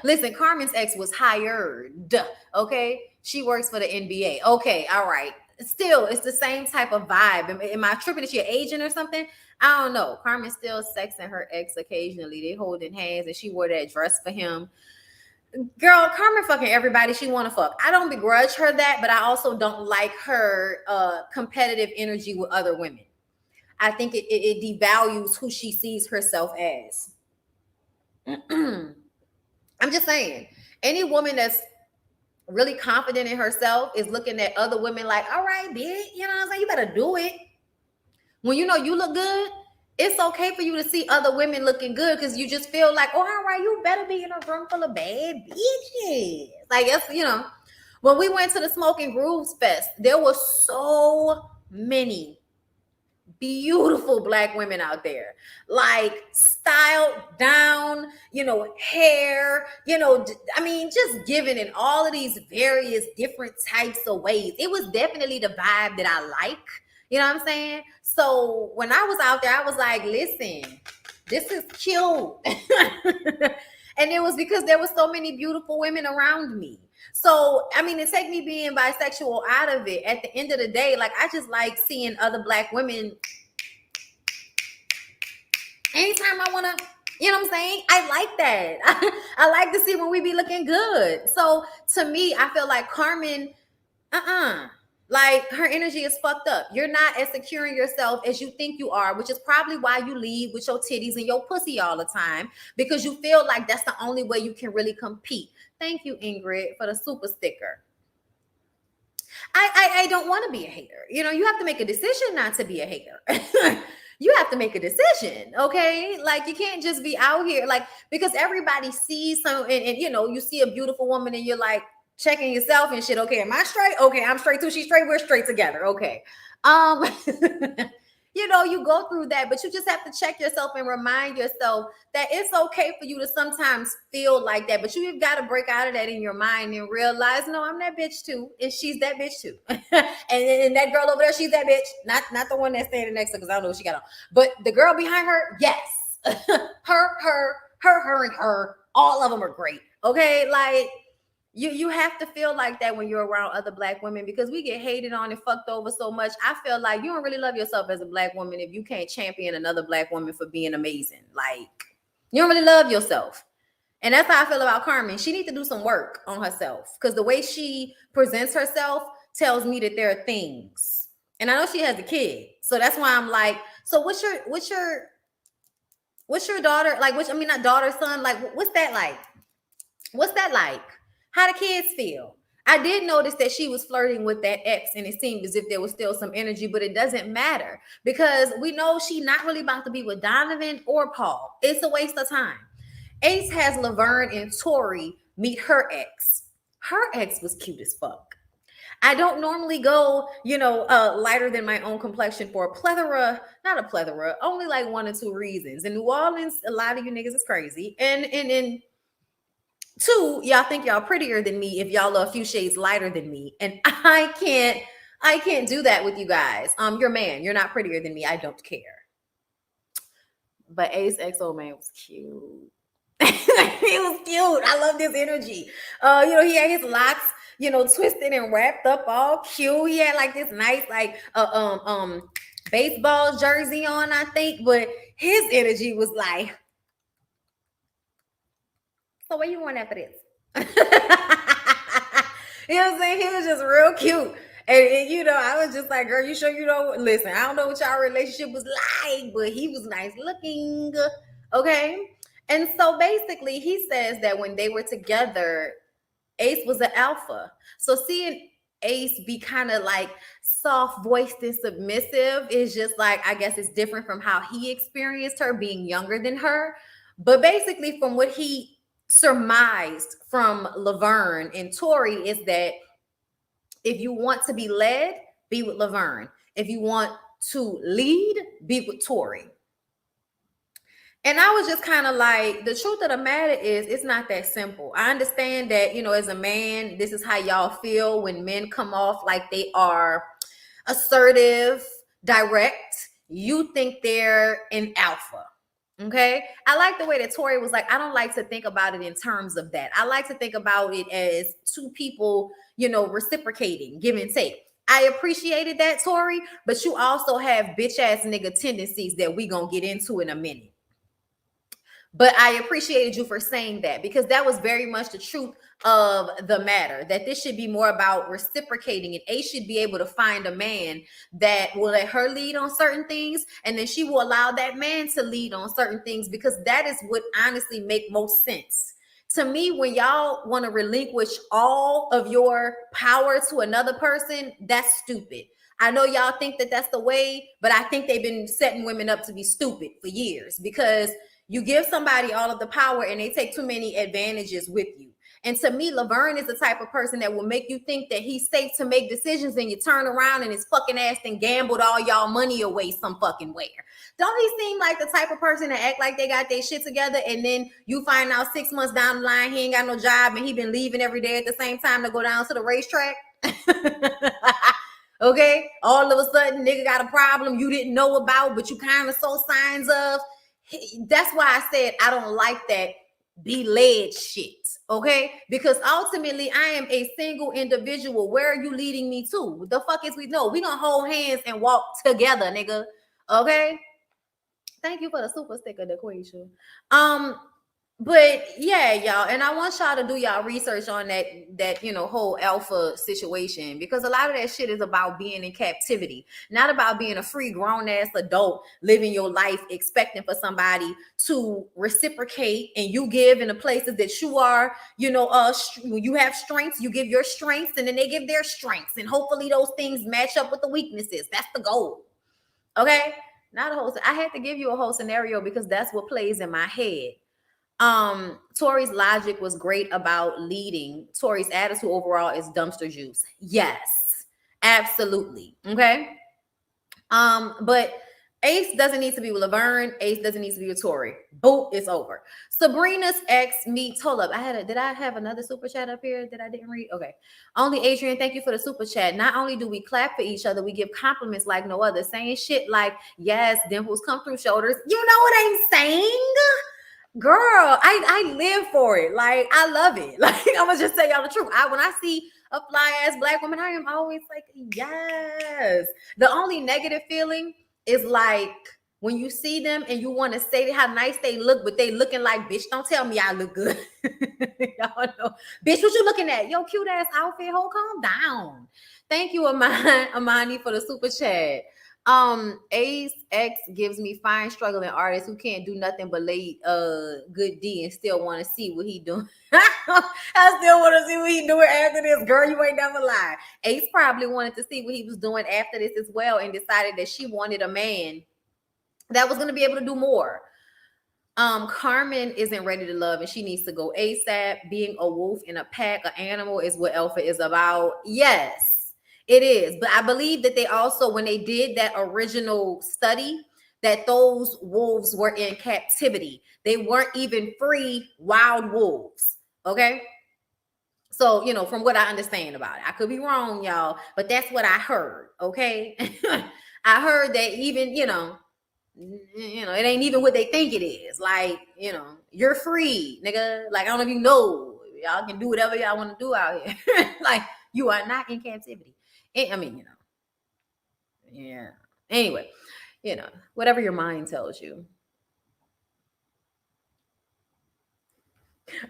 Listen, Carmen's ex was hired. Okay. She works for the NBA. Okay. All right. Still, it's the same type of vibe. Am I tripping? Is she an agent or something? I don't know. Carmen's still sexing her ex occasionally. They holding hands and she wore that dress for him. Girl, Carmen fucking everybody she want to fuck. I don't begrudge her that, but I also don't like her competitive energy with other women. I think it devalues who she sees herself as. I'm just saying, any woman that's really confident in herself is looking at other women like, all right, bitch, you know what I'm saying? You better do it. When you know you look good, it's okay for you to see other women looking good because you just feel like, oh, all right, you better be in a room full of bad bitches. Like, that's, when we went to the Smoking Grooves Fest, there were so many beautiful Black women out there, like styled down, hair, just giving in all of these various different types of ways. It was definitely the vibe that I like. You know what I'm saying? So when I was out there, I was like, listen, this is cute. And it was because there were so many beautiful women around me. So, to take me being bisexual out of it, at the end of the day, like, I just like seeing other Black women. Anytime I want to, you know what I'm saying? I like that. I like to see when we be looking good. So to me, I feel like Carmen, like her energy is fucked up. You're not as secure in yourself as you think you are, which is probably why you lead with your titties and your pussy all the time, because you feel like that's the only way you can really compete. Thank you, Ingrid, for the super sticker. I don't want to be a hater. You have to make a decision not to be a hater. You have to make a decision, okay? Like, you can't just be out here, like, because everybody sees some, and you see a beautiful woman and you're like checking yourself and shit. Okay, am I straight? Okay, I'm straight too. She's straight. We're straight together. Okay. You go through that, but you just have to check yourself and remind yourself that it's okay for you to sometimes feel like that, but you've got to break out of that in your mind and realize, no, I'm that bitch too, and she's that bitch too. and that girl over there, she's that bitch, not the one that's standing next to her, because I don't know what she got on, but the girl behind her, yes. her, and her, all of them are great. Okay, like, you have to feel like that when you're around other Black women, because we get hated on and fucked over so much. I feel like you don't really love yourself as a Black woman if you can't champion another Black woman for being amazing. Like, you don't really love yourself. And that's how I feel about Carmen. She needs to do some work on herself, because the way she presents herself tells me that there are things. And I know she has a kid. So that's why I'm like, so what's your What's your daughter like? Which I mean, not daughter, son. Like, what's that like? What's that like? How the kids feel? I did notice that she was flirting with that ex, and it seemed as if there was still some energy, but it doesn't matter because we know she's not really about to be with Donovan or Paul. It's a waste of time. Ace has Laverne and Tori meet her ex. Her ex was cute as fuck. I don't normally go, lighter than my own complexion for a plethora, not a plethora, only like one or two reasons. In New Orleans, a lot of you niggas is crazy. And two, y'all think y'all prettier than me if y'all are a few shades lighter than me. And I can't do that with you guys. You're a man, you're not prettier than me. I don't care. But Ace XO man was cute. He was cute. I love this energy. He had his locks, twisted and wrapped up, all cute. He had like this nice, like, baseball jersey on, I think. But his energy was like, so where you going after this? You know what I'm saying? He was just real cute. And I was just like, girl, you sure you don't listen? I don't know what y'all relationship was like, but he was nice looking. Okay. And so basically, he says that when they were together, Ace was an alpha. So seeing Ace be kind of like soft voiced and submissive is just like, I guess it's different from how he experienced her being younger than her. But basically, from what he surmised from Laverne and Tori is that if you want to be led, be with Laverne. If you want to lead, be with Tori. And I was just kind of like, the truth of the matter is, it's not that simple. I understand that, as a man, this is how y'all feel when men come off like they are assertive, direct. You think they're an alpha. Okay. I like the way that Tori was like, I don't like to think about it in terms of that. I like to think about it as two people, reciprocating, give and take. I appreciated that, Tori, but you also have bitch ass nigga tendencies that we gonna get into in a minute. But I appreciated you for saying that because that was very much the truth of the matter, that this should be more about reciprocating, and Ace should be able to find a man that will let her lead on certain things, and then she will allow that man to lead on certain things, because that is what honestly make most sense. To me, when y'all want to relinquish all of your power to another person, that's stupid. I know y'all think that that's the way, but I think they've been setting women up to be stupid for years, because you give somebody all of the power and they take too many advantages with you. And to me, Laverne is the type of person that will make you think that he's safe to make decisions, and you turn around and his fucking ass and gambled all y'all money away some fucking where. Don't he seem like the type of person that act like they got their shit together, and then you find out 6 months down the line he ain't got no job and he been leaving every day at the same time to go down to the racetrack? Okay, all of a sudden nigga got a problem you didn't know about, but you kind of saw signs of. That's why I said I don't like that be led shit, okay? Because ultimately I am a single individual. Where are you leading me to? The fuck is we know? We gonna hold hands and walk together, nigga. Okay? Thank you for the super sticker, Dequasia. But yeah, y'all, and I want y'all to do y'all research on that whole alpha situation, because a lot of that shit is about being in captivity, not about being a free grown ass adult living your life expecting for somebody to reciprocate, and you give in the places that you are, you have strengths, you give your strengths, and then they give their strengths, and hopefully those things match up with the weaknesses. That's the goal. Okay? Not a whole, I had to give you a whole scenario because that's what plays in my head. Tori's logic was great about leading. Tori's attitude overall is dumpster juice. Yes, absolutely. Okay. But Ace doesn't need to be with Laverne. Ace doesn't need to be with Tori. Boop, it's over. Sabrina's ex meets. Hold up. Did I have another super chat up here that I didn't read? Okay. Only Adrian, thank you for the super chat. Not only do we clap for each other, we give compliments like no other. Saying shit like, yes, dimples come through shoulders. You know what I'm saying? Girl, I live for it. Like, I love it. Like, I'm gonna just tell y'all the truth. When I see a fly ass black woman, I am always like, yes. The only negative feeling is like when you see them and you want to say how nice they look, but they looking like, bitch, don't tell me I look good. Y'all know, bitch, what you looking at? Yo, cute ass outfit. Calm down. Thank you, Amani, for the super chat. Ace X gives me fine struggling artists who can't do nothing but lay good D and still want to see what he doing. I still want to see what he doing after this. Girl, you ain't never lie. Ace probably wanted to see what he was doing after this as well and decided that she wanted a man that was going to be able to do more. Carmen isn't ready to love and she needs to go ASAP. Being a wolf in a pack, an animal is what Alpha is about. Yes, it is. But I believe that they also, when they did that original study, that those wolves were in captivity. They weren't even free wild wolves. Okay. So, from what I understand about it, I could be wrong, y'all, but that's what I heard. Okay. I heard that even, it ain't even what they think it is. Like, you're free, nigga. Like, I don't know if you know, y'all can do whatever y'all want to do out here. Like, you are not in captivity. I mean, yeah. Anyway, whatever your mind tells you.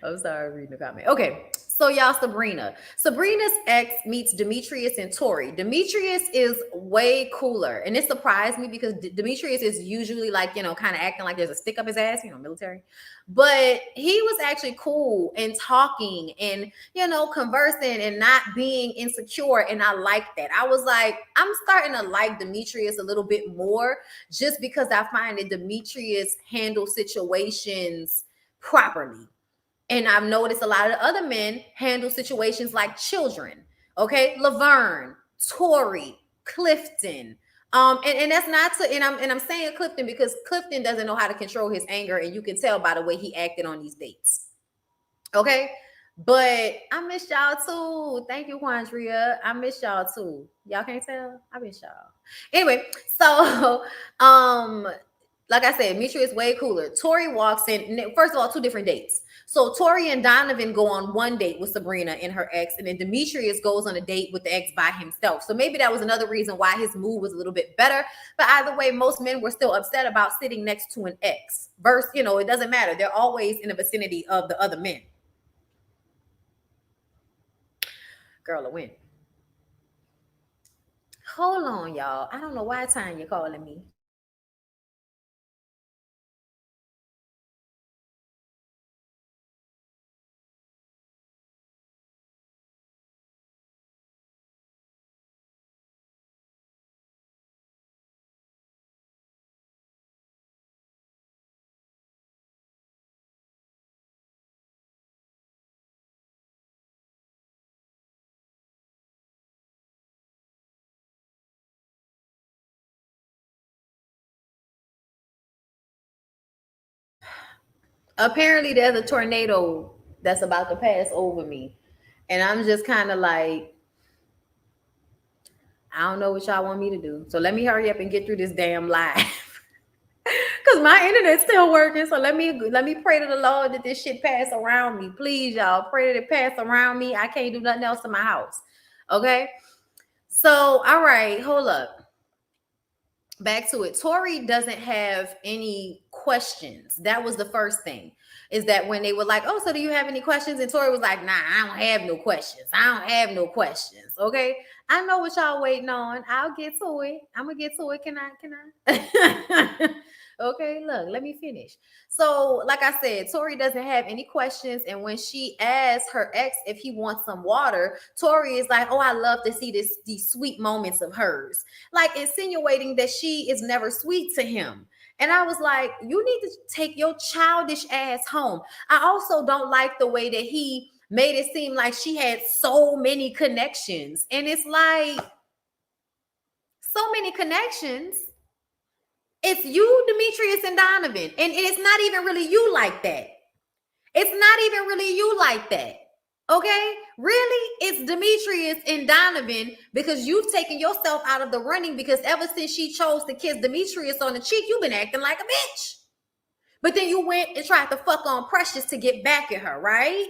I'm sorry, reading the comment. Okay, so y'all, Sabrina's ex meets Demetrius and Tori. Demetrius is way cooler, and it surprised me because Demetrius is usually like, kind of acting like there's a stick up his ass, military. But he was actually cool and talking and, conversing and not being insecure, and I like that. I was like, I'm starting to like Demetrius a little bit more just because I find that Demetrius handles situations properly. And I've noticed a lot of the other men handle situations like children. Okay, Laverne, Tori, Clifton. And that's not to, and I'm saying Clifton because Clifton doesn't know how to control his anger, and you can tell by the way he acted on these dates. Okay, but I miss y'all too. Thank you, Quandria. I miss y'all too. Y'all can't tell? I miss y'all. Anyway, so like I said, Mitra is way cooler. Tori walks in. First of all, 2 different dates. So Tori and Donovan go on one date with Sabrina and her ex, and then Demetrius goes on a date with the ex by himself. So maybe that was another reason why his mood was a little bit better. But either way, most men were still upset about sitting next to an ex. Verse, it doesn't matter. They're always in the vicinity of the other men. Girl, a win. Hold on, y'all. I don't know why time you're calling me. Apparently there's a tornado that's about to pass over me, and I'm just kind of like, I don't know what y'all want me to do, so let me hurry up and get through this damn live because my internet's still working. So let me pray to the Lord that this shit pass around me, please, y'all. Pray that it pass around me. I can't do nothing else in my house. Okay, so all right, hold up. Back to it. Tori doesn't have any questions. That was the first thing, is that when they were like, oh, so do you have any questions? And Tori was like, nah, I don't have no questions. I don't have no questions. Okay. I know what y'all waiting on. I'll get to it. I'm gonna get to it. Can I? Okay, look, let me finish. So, like I said, Tori doesn't have any questions. And when she asks her ex if he wants some water, Tori is like, oh, I love to see these sweet moments of hers, like insinuating that she is never sweet to him. And I was like, you need to take your childish ass home. I also don't like the way that he made it seem like she had so many connections. And it's like, so many connections. It's you, Demetrius, and Donovan. And it's not even really you like that. It's not even really you like that. Okay? Really? It's Demetrius and Donovan because you've taken yourself out of the running, because ever since she chose to kiss Demetrius on the cheek, you've been acting like a bitch. But then you went and tried to fuck on Precious to get back at her, right?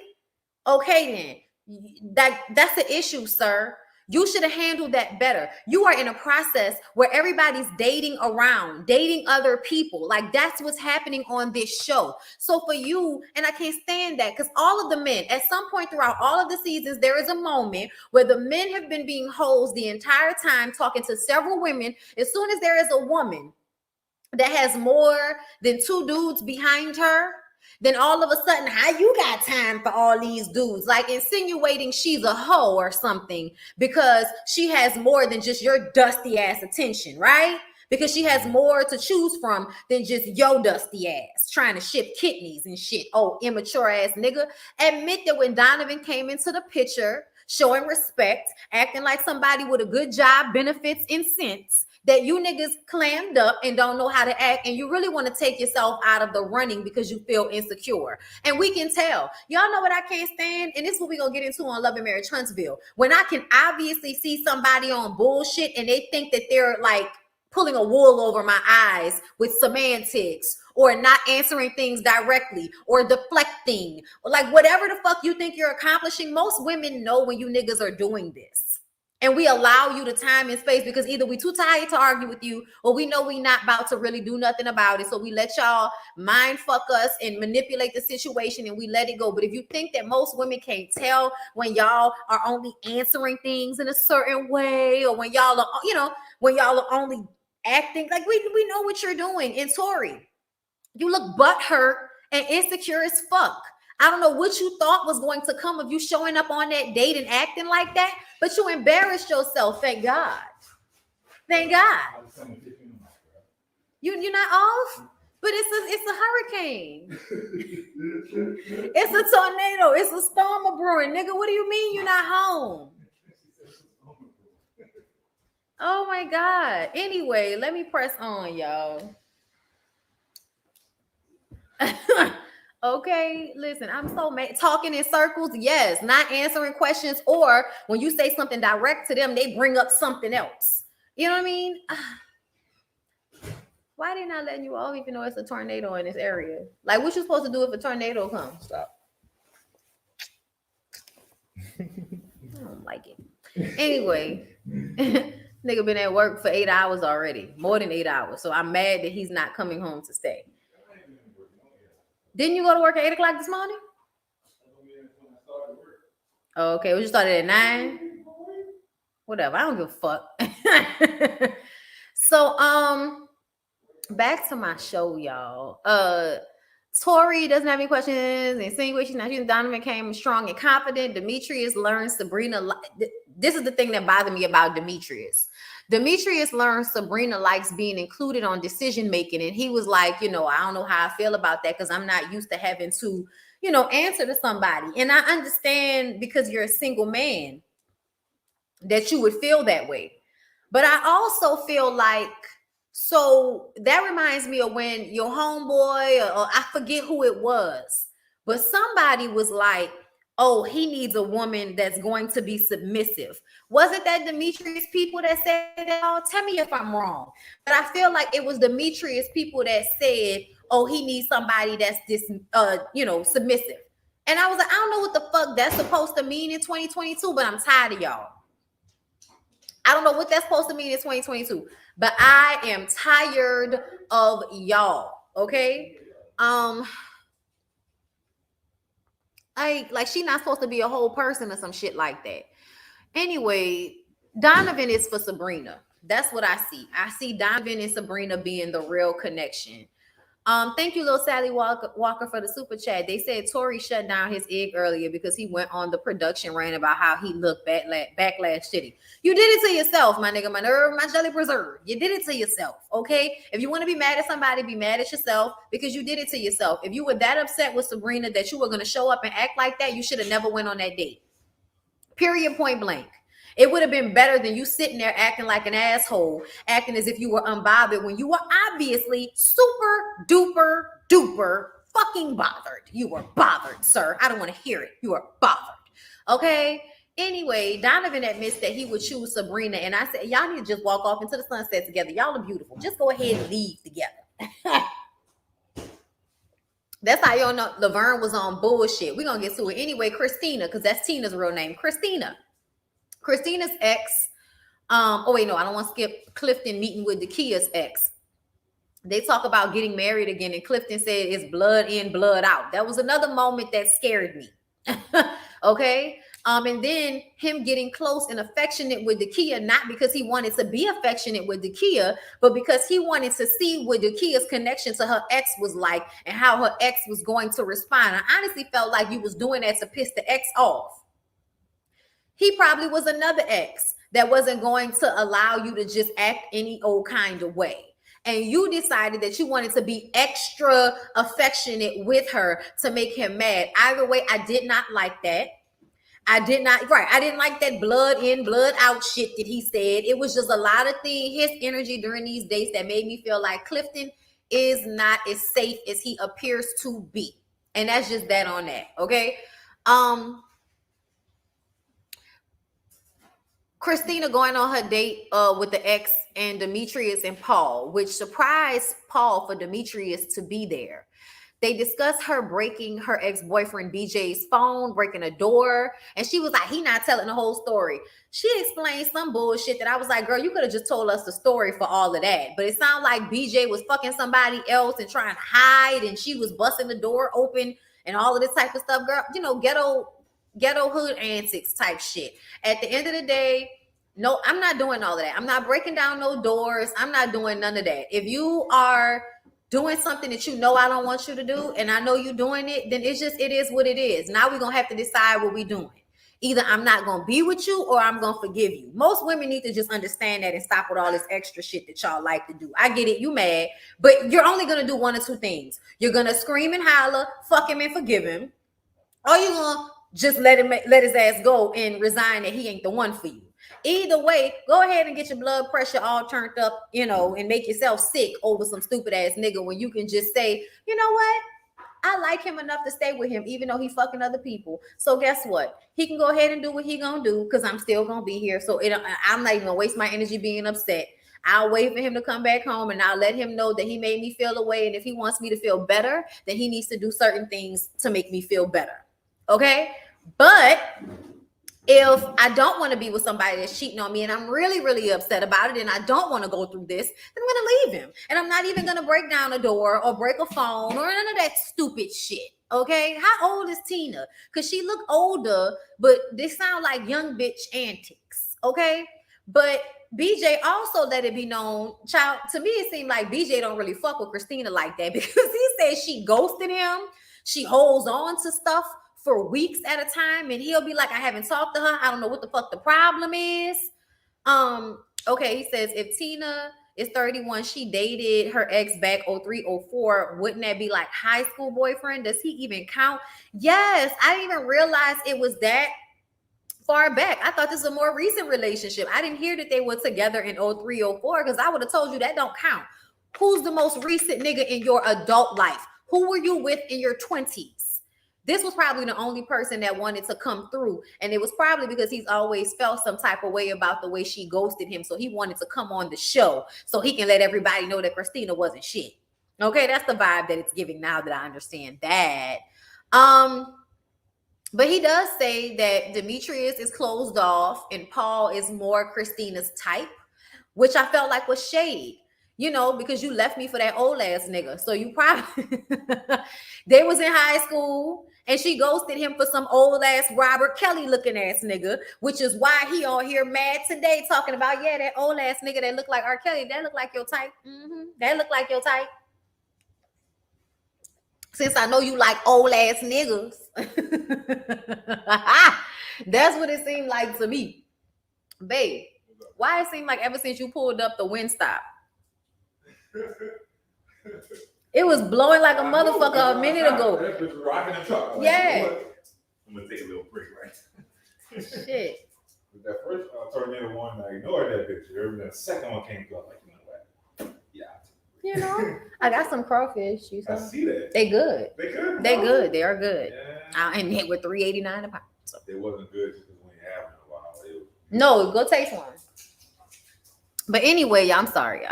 Okay, then. That's the issue, sir. You should have handled that better. You are in a process where everybody's dating around, dating other people. Like that's what's happening on this show. So for you, and I can't stand that because all of the men, at some point throughout all of the seasons, there is a moment where the men have been being hoes the entire time, talking to several women. As soon as there is a woman that has more than two dudes behind her, then all of a sudden, how you got time for all these dudes? Like insinuating she's a hoe or something because she has more than just your dusty ass attention, right? Because she has more to choose from than just your dusty ass trying to ship kidneys and shit. Oh, immature ass nigga. Admit that when Donovan came into the picture, showing respect, acting like somebody with a good job, benefits, and sense, that you niggas clammed up and don't know how to act, and you really want to take yourself out of the running because you feel insecure. And we can tell. Y'all know what I can't stand? And this is what we're going to get into on Love and Marriage Huntsville. When I can obviously see somebody on bullshit and they think that they're like pulling a wool over my eyes with semantics or not answering things directly or deflecting or like whatever the fuck you think you're accomplishing. Most women know when you niggas are doing this. And we allow you the time and space because either we too tired to argue with you or we know we not about to really do nothing about it. So we let y'all mind fuck us and manipulate the situation and we let it go. But if you think that most women can't tell when y'all are only answering things in a certain way or when y'all are, when y'all are only acting like we know what you're doing. And Tori, you look butthurt and insecure as fuck. I don't know what you thought was going to come of you showing up on that date and acting like that, but you embarrassed yourself. Thank God. Thank God. You're not off, but it's a hurricane. It's a tornado. It's a storm of brewing, nigga. What do you mean you're not home? Oh my God. Anyway, let me press on, y'all. Okay, listen, I'm so mad. Talking in circles, yes, not answering questions, or when you say something direct to them, they bring up something else. You know what I mean? Why they not letting you off even though it's a tornado in this area? Like, what you supposed to do if a tornado comes? Stop. I don't like it. Anyway, nigga been at work for 8 hours already, more than 8 hours. So I'm mad that he's not coming home to stay. Didn't you go to work at 8 o'clock this morning? Oh, okay, we just started at 9. Whatever, I don't give a fuck. So, back to my show, y'all. Tori doesn't have any questions. Insinuations. Now Donovan came strong and confident. Demetrius learned Sabrina. This is the thing that bothered me about Demetrius. Demetrius learned Sabrina likes being included on decision making, and he was like, I don't know how I feel about that because I'm not used to having to, answer to somebody. And I understand because you're a single man that you would feel that way. But I also feel like, so that reminds me of when your homeboy, or I forget who it was, but somebody was like, oh, he needs a woman that's going to be submissive. Wasn't that Demetrius people that said that? Oh, tell me if I'm wrong. But I feel like it was Demetrius people that said, oh, he needs somebody that's this, submissive. And I was like, I don't know what the fuck that's supposed to mean in 2022, but I'm tired of y'all. I don't know what that's supposed to mean in 2022, but I am tired of y'all. Okay. Like she's not supposed to be a whole person or some shit like that. Anyway, Donovan is for Sabrina. That's what I see. I see Donovan and Sabrina being the real connection. Thank you, little Sally Walker, for the super chat. They said Tori shut down his egg earlier because he went on the production rant about how he looked backlash shitty. You did it to yourself, my nigga, my nerve, my jelly preserve. You did it to yourself, okay? If you want to be mad at somebody, be mad at yourself because you did it to yourself. If you were that upset with Sabrina that you were going to show up and act like that, you should have never went on that date. Period, point blank. It would have been better than you sitting there acting like an asshole, acting as if you were unbothered when you were obviously super duper duper fucking bothered. You were bothered, sir. I don't want to hear it. You are bothered. Okay? Anyway, Donovan admits that he would choose Sabrina. And I said, y'all need to just walk off into the sunset together. Y'all are beautiful. Just go ahead and leave together. That's how y'all know Laverne was on bullshit. We're going to get to it anyway. Christina, because that's Tina's real name. Christina. Christina's ex. Oh wait, no, I don't want to skip Clifton meeting with Dakia's ex. They talk about getting married again, and Clifton said it's blood in, blood out. That was another moment that scared me. Okay. And then him getting close and affectionate with Dakia, not because he wanted to be affectionate with Dakia, but because he wanted to see what Dakia's connection to her ex was like and how her ex was going to respond. I honestly felt like you was doing that to piss the ex off. He probably was another ex that wasn't going to allow you to just act any old kind of way. And you decided that you wanted to be extra affectionate with her to make him mad. Either way, I did not like that. I did not, right. I didn't like that blood in, blood out shit that he said. It was just a lot of things, his energy during these days that made me feel like Clifton is not as safe as he appears to be. And that's just that on that. Okay. Christina going on her date with the ex and Demetrius and Paul, which surprised Paul for Demetrius to be there. They discussed her breaking her ex-boyfriend BJ's phone, breaking a door, and she was like, he not telling the whole story. She explained some bullshit that I was like, girl, you could have just told us the story for all of that. But it sounded like BJ was fucking somebody else and trying to hide, and she was busting the door open and all of this type of stuff. Girl, you know, ghetto hood antics type shit. At the end of the day, no, I'm not doing all of that. I'm not breaking down no doors. I'm not doing none of that. If you are doing something that you know I don't want you to do, and I know you're doing it, then it is what it is. Now we're going to have to decide what we're doing. Either I'm not going to be with you or I'm going to forgive you. Most women need to just understand that and stop with all this extra shit that y'all like to do. I get it. You mad, but you're only going to do one or two things. You're going to scream and holler, fuck him and forgive him, or you're going to just let his ass go and resign that he ain't the one for you. Either way, go ahead and get your blood pressure all turned up, you know, and make yourself sick over some stupid ass nigga when you can just say, you know what? I like him enough to stay with him, even though he fucking other people. So guess what? He can go ahead and do what he gonna do because I'm still gonna be here. So I'm not even gonna waste my energy being upset. I'll wait for him to come back home and I'll let him know that he made me feel away. And if he wants me to feel better, then he needs to do certain things to make me feel better. Okay? But if I don't want to be with somebody that's cheating on me and I'm really, really upset about it and I don't want to go through this, then I'm going to leave him. And I'm not even going to break down a door or break a phone or none of that stupid shit. Okay? How old is Tina? Because she look older, but they sound like young bitch antics. Okay? But BJ also let it be known, child, to me it seemed like BJ don't really fuck with Christina like that because he said she ghosted him. She holds on to stuff for weeks at a time, and he'll be like, I haven't talked to her. I don't know what the fuck the problem is. Okay, he says if Tina is 31, she dated her ex back 03, 04. Wouldn't that be like high school boyfriend? Does he even count? Yes, I didn't even realize it was that far back. I thought this was a more recent relationship. I didn't hear that they were together in 03, 04 because I would have told you that don't count. Who's the most recent nigga in your adult life? Who were you with in your 20s? This was probably the only person that wanted to come through. And it was probably because he's always felt some type of way about the way she ghosted him. So he wanted to come on the show so he can let everybody know that Christina wasn't shit. Okay, that's the vibe that it's giving now that I understand that. But he does say that Demetrius is closed off and Paul is more Christina's type, which I felt like was shade. You know, because you left me for that old ass nigga. So you probably, they was in high school and she ghosted him for some old ass Robert Kelly looking ass nigga, which is why he on here mad today talking about, yeah, that old ass nigga that look like R. Kelly, that look like your type. That look like your type. Since I know you like old ass niggas. That's what it seemed like to me. Babe, why it seemed like ever since you pulled up the wind stop, it was blowing like a motherfucker a minute ago. That bitch was rocking the truck. Yeah. I'm gonna take a little break, right? Shit. That first tornado one, I ignored that picture. And the second one came through. I was like, you know what? Yeah. You know, I got some crawfish. You I see that. They good. They good. They good. They are good. Yeah. And they were $3.89 a pound. So. It wasn't good just because we ain't having it in a while. No, go taste one. But anyway, I'm sorry.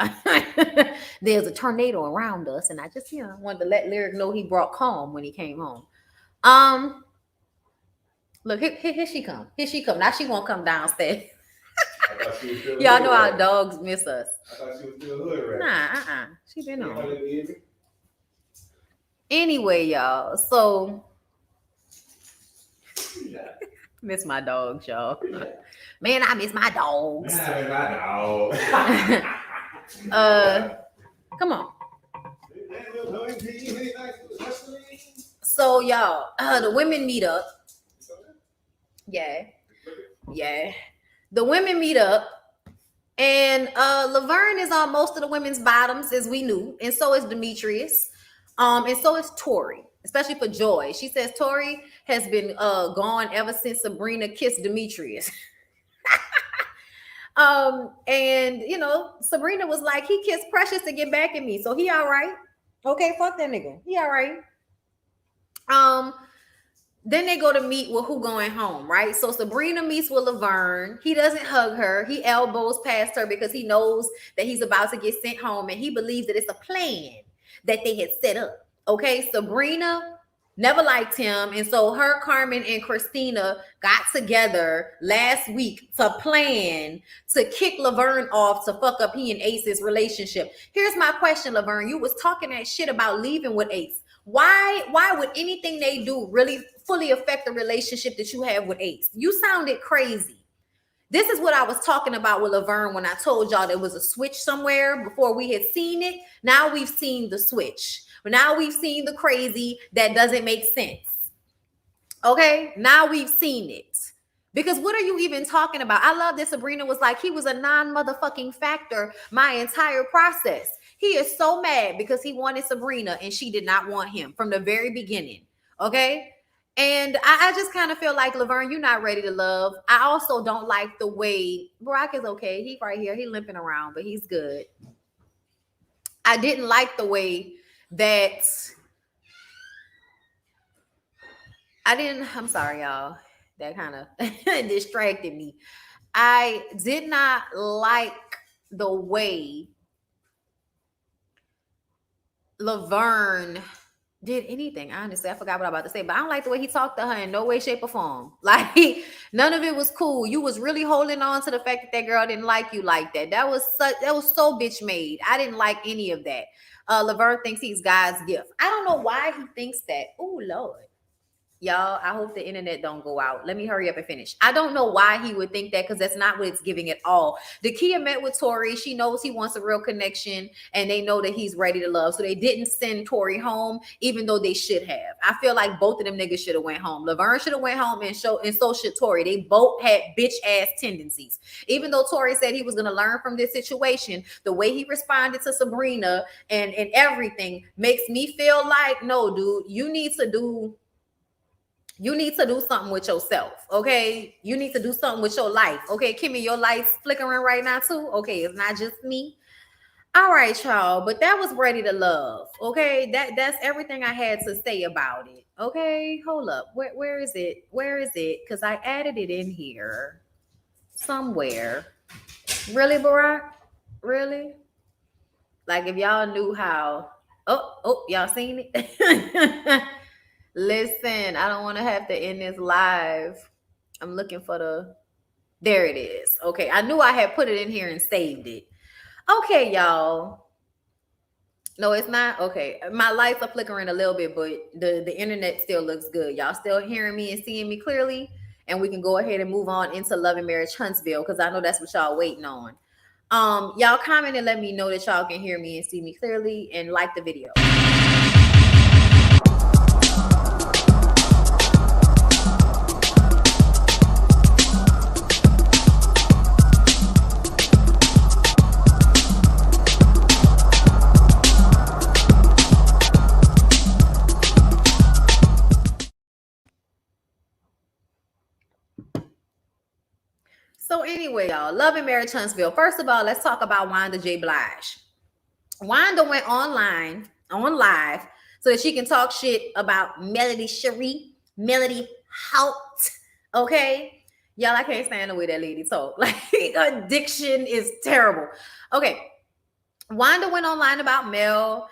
There's a tornado around us, and I just, wanted to let Lyric know he brought calm when he came home. Look, here she come. Here she come. Now she won't come downstairs. I thought she was still Y'all hood know our rat. dogs miss us. I thought she was still hood rat. Nah, she been Yeah, on. honey, baby. Anyway, y'all. So Yeah. miss my dogs, y'all. Yeah. Man, I miss my dogs. Man, my dog. Come on. So y'all, the women meet up. Yeah. The women meet up, and Laverne is on most of the women's bottoms, as we knew, and so is Demetrius, and so is Tori, especially for Joy. She says Tori has been gone ever since Sabrina kissed Demetrius. And you know, Sabrina was like, he kissed Precious to get back at me, so he all right. Okay, fuck that nigga. He all right. Then they go to meet with who going home, right? So Sabrina meets with Laverne. He doesn't hug her. He elbows past her because he knows that he's about to get sent home, and he believes that it's a plan that they had set up. Okay, Sabrina never liked him, and so her, Carmen, and Christina got together last week to plan to kick Laverne off to fuck up he and Ace's relationship. Here's my question, Laverne. You was talking that shit about leaving with Ace. Why would anything they do really fully affect the relationship that you have with Ace? You sounded crazy. This is what I was talking about with Laverne when I told y'all there was a switch somewhere before we had seen it. Now we've seen the switch. But now we've seen the crazy that doesn't make sense. Okay? Now we've seen it. Because what are you even talking about? I love that Sabrina was like, he was a non-motherfucking factor my entire process. He is so mad because he wanted Sabrina and she did not want him from the very beginning. Okay? And I just kind of feel like, Laverne, you're not ready to love. I also don't like the way Barack is okay. He's right here. He's limping around, but he's good. I didn't like the way that I'm sorry, y'all. That kind of distracted me. I did not like the way Laverne did anything. Honestly, I forgot what I'm about to say, but I don't like the way he talked to her in no way, shape, or form. Like, none of it was cool. You was really holding on to the fact that that girl didn't like you like that. That was so bitch made. I didn't like any of that. Laverne thinks he's God's gift. I don't know why he thinks that. Oh Lord. Y'all, I hope the internet don't go out. Let me hurry up and finish. I don't know why he would think that, because that's not what it's giving at all. Dakia met with Tori. She knows he wants a real connection, and they know that he's ready to love. So they didn't send Tori home, even though they should have. I feel like both of them niggas should have went home. Laverne should have went home, and so should Tori. They both had bitch ass tendencies. Even though Tori said he was going to learn from this situation, the way he responded to Sabrina and everything makes me feel like, no, dude, you need to do something with yourself, okay? You need to do something with your life, okay? Kimmy, your light's flickering right now too, okay? It's not just me. All right, y'all, but that was Ready to Love, okay? That's everything I had to say about it, okay? Hold up, where is it? Where is it? Because I added it in here somewhere. Really, Barack? Really? Like, if y'all knew how... Oh, y'all seen it? Listen, I don't want to have to end this live. I'm looking for there it is. Okay, I knew I had put it in here and saved it. Okay, y'all. No, it's not. Okay, my lights are flickering a little bit, but the internet still looks good. Y'all still hearing me and seeing me clearly? And we can go ahead and move on into Love and Marriage Huntsville, because I know that's what y'all waiting on. Y'all comment and let me know that y'all can hear me and see me clearly, and like the video. So anyway, y'all, Love and Marriage Huntsville. First of all, let's talk about Wanda J. Blige. Wanda went on live, so that she can talk shit about Melody Cherie, Melody Hout. Okay? Y'all, I can't stand the way that lady talk. Like, her diction is terrible. Okay. Wanda went online about Mel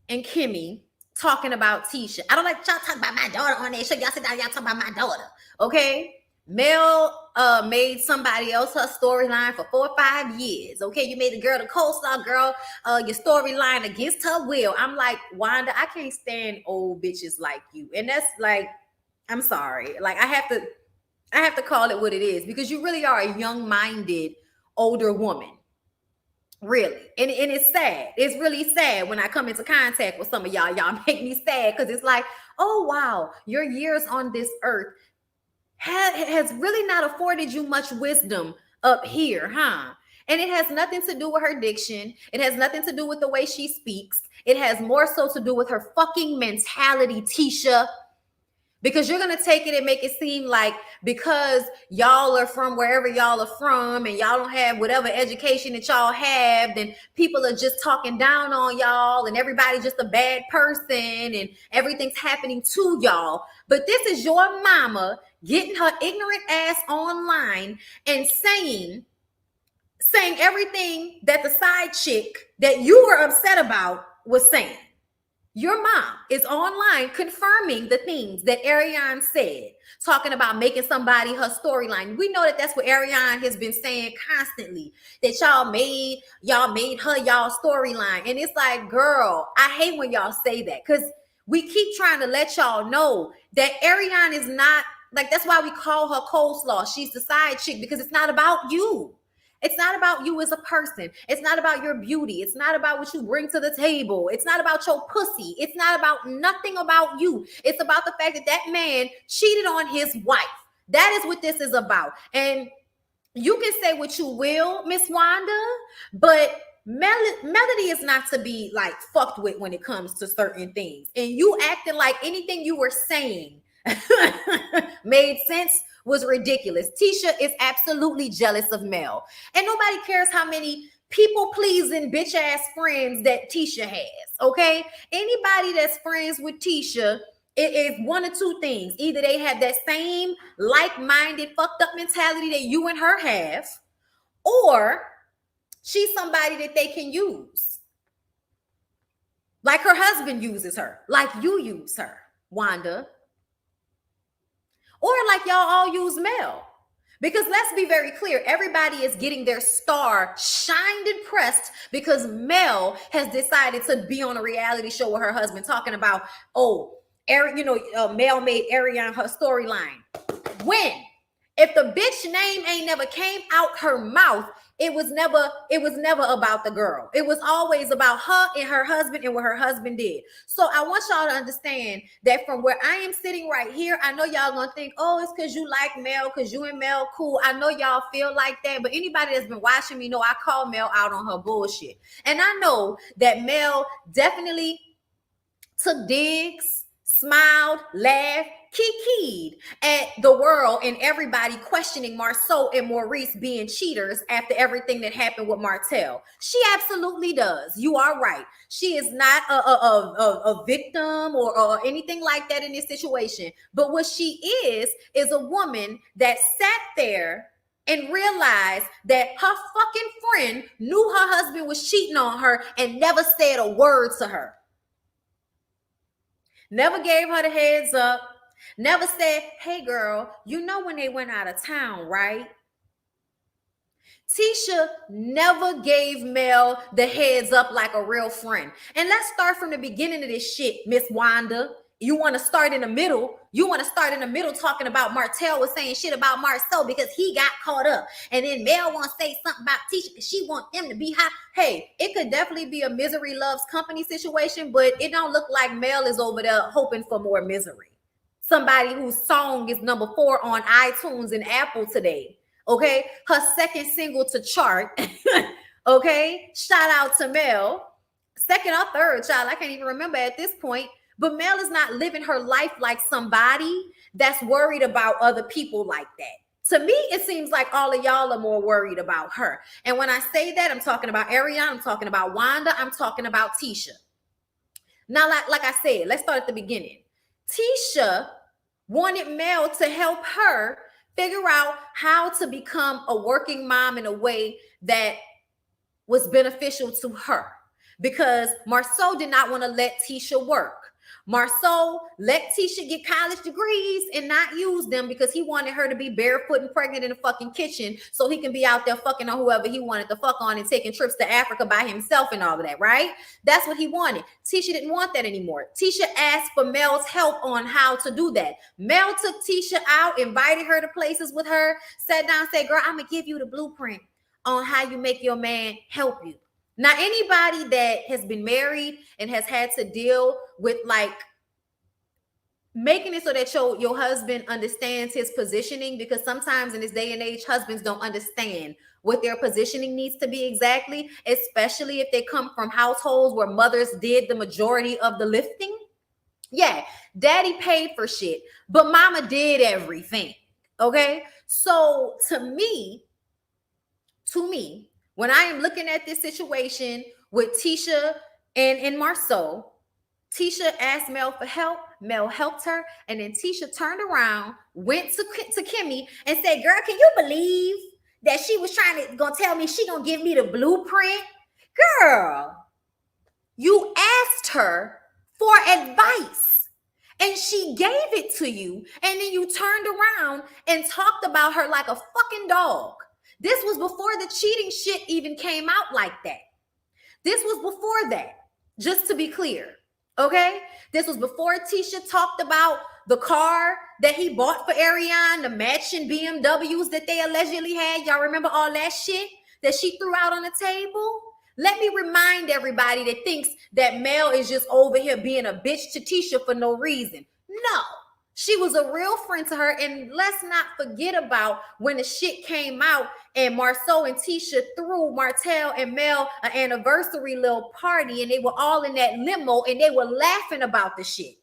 and Kimmy, talking about Tisha. I don't like y'all talking about my daughter on that show. Y'all sit down, y'all talking about my daughter. Okay? Mel made somebody else her storyline for 4 or 5 years. Okay, you made the girl the co-star girl, your storyline against her will. I'm like, Wanda, I can't stand old bitches like you. And that's like, I'm sorry. Like I have to call it what it is, because you really are a young-minded older woman. Really. And it's sad. It's really sad when I come into contact with some of y'all. Y'all make me sad, because it's like, oh wow, your years on this earth has really not afforded you much wisdom up here, huh? And it has nothing to do with her diction. It has nothing to do with the way she speaks. It has more so to do with her fucking mentality, Tisha. Because you're going to take it and make it seem like because y'all are from wherever y'all are from and y'all don't have whatever education that y'all have, then people are just talking down on y'all and everybody's just a bad person and everything's happening to y'all. But this is your mama getting her ignorant ass online and saying everything that the side chick that you were upset about was saying. Your mom is online confirming the things that Ariane said, talking about making somebody her storyline. We know that that's what Ariane has been saying constantly, that y'all made her y'all storyline. And it's like, girl, I hate when y'all say that, because we keep trying to let y'all know that Ariane is not, like, that's why we call her coleslaw. She's the side chick, because it's not about you. It's not about you as a person. It's not about your beauty. It's not about what you bring to the table. It's not about your pussy. It's not about nothing about you. It's about the fact that that man cheated on his wife. That is what this is about. And you can say what you will, Miss Wanda, but Melody is not to be like fucked with when it comes to certain things. And you acting like anything you were saying made sense was ridiculous. Tisha is absolutely jealous of Mel. And nobody cares how many people-pleasing bitch-ass friends that Tisha has, okay? Anybody that's friends with Tisha, it is one of two things. Either they have that same like-minded, fucked up mentality that you and her have, or she's somebody that they can use. Like her husband uses her, like you use her, Wanda. Or like y'all all use Mel. Because let's be very clear, everybody is getting their star shined and pressed because Mel has decided to be on a reality show with her husband talking about, Mel made Ariane her storyline. When? If the bitch name ain't never came out her mouth, it was never about the girl. It was always about her and her husband and what her husband did. So I want y'all to understand that from where I am sitting right here, I know y'all gonna think, oh, it's because you like Mel, because you and Mel cool. I know y'all feel like that, but anybody that's been watching me know I call Mel out on her bullshit. And I know that Mel definitely took digs, smiled, laughed, kikied at the world and everybody questioning Marceau and Maurice being cheaters after everything that happened with Martell. She absolutely does. You are right. She is not a victim or anything like that in this situation. But what she is a woman that sat there and realized that her fucking friend knew her husband was cheating on her and never said a word to her. Never gave her the heads up. Never said, hey girl, you know when they went out of town, right? Tisha never gave Mel the heads up like a real friend. And let's start from the beginning of this shit, Miss Wanda. You want to start in the middle. You want to start in the middle talking about Martell was saying shit about Marceau because he got caught up. And then Mel want to say something about Tisha because she want them to be hot. Hey, it could definitely be a misery loves company situation, but it don't look like Mel is over there hoping for more misery. Somebody whose song is number 4 on iTunes and Apple today. Okay. Her second single to chart. Okay. Shout out to Mel. Second or third, child. I can't even remember at this point. But Mel is not living her life like somebody that's worried about other people like that. To me, it seems like all of y'all are more worried about her. And when I say that, I'm talking about Ariane, I'm talking about Wanda, I'm talking about Tisha. Now, like I said, let's start at the beginning. Tisha wanted Mel to help her figure out how to become a working mom in a way that was beneficial to her. Because Marceau did not want to let Tisha work. Marceau let Tisha get college degrees and not use them because he wanted her to be barefoot and pregnant in the fucking kitchen so he can be out there fucking on whoever he wanted to fuck on and taking trips to Africa by himself and all of that, right? That's what he wanted. Tisha didn't want that anymore. Tisha asked for Mel's help on how to do that. Mel took Tisha out, invited her to places with her, sat down and said, girl, I'm going to give you the blueprint on how you make your man help you. Now, anybody that has been married and has had to deal with like making it so that your husband understands his positioning, because sometimes in this day and age, husbands don't understand what their positioning needs to be exactly, especially if they come from households where mothers did the majority of the lifting. Yeah, daddy paid for shit, but mama did everything. Okay, so to me, when I am looking at this situation with Tisha and Marceau, Tisha asked Mel for help. Mel helped her. And then Tisha turned around, went to Kimmy and said, girl, can you believe that she was gonna tell me she gonna give me the blueprint? Girl, you asked her for advice and she gave it to you. And then you turned around and talked about her like a fucking dog. This was before the cheating shit even came out like that. This was before that, just to be clear, okay? This was before Tisha talked about the car that he bought for Ariane, the matching BMWs that they allegedly had. Y'all remember all that shit that she threw out on the table? Let me remind everybody that thinks that Mel is just over here being a bitch to Tisha for no reason. No. She was a real friend to her. And let's not forget about when the shit came out and Marceau and Tisha threw Martell and Mel an anniversary little party and they were all in that limo and they were laughing about the shit.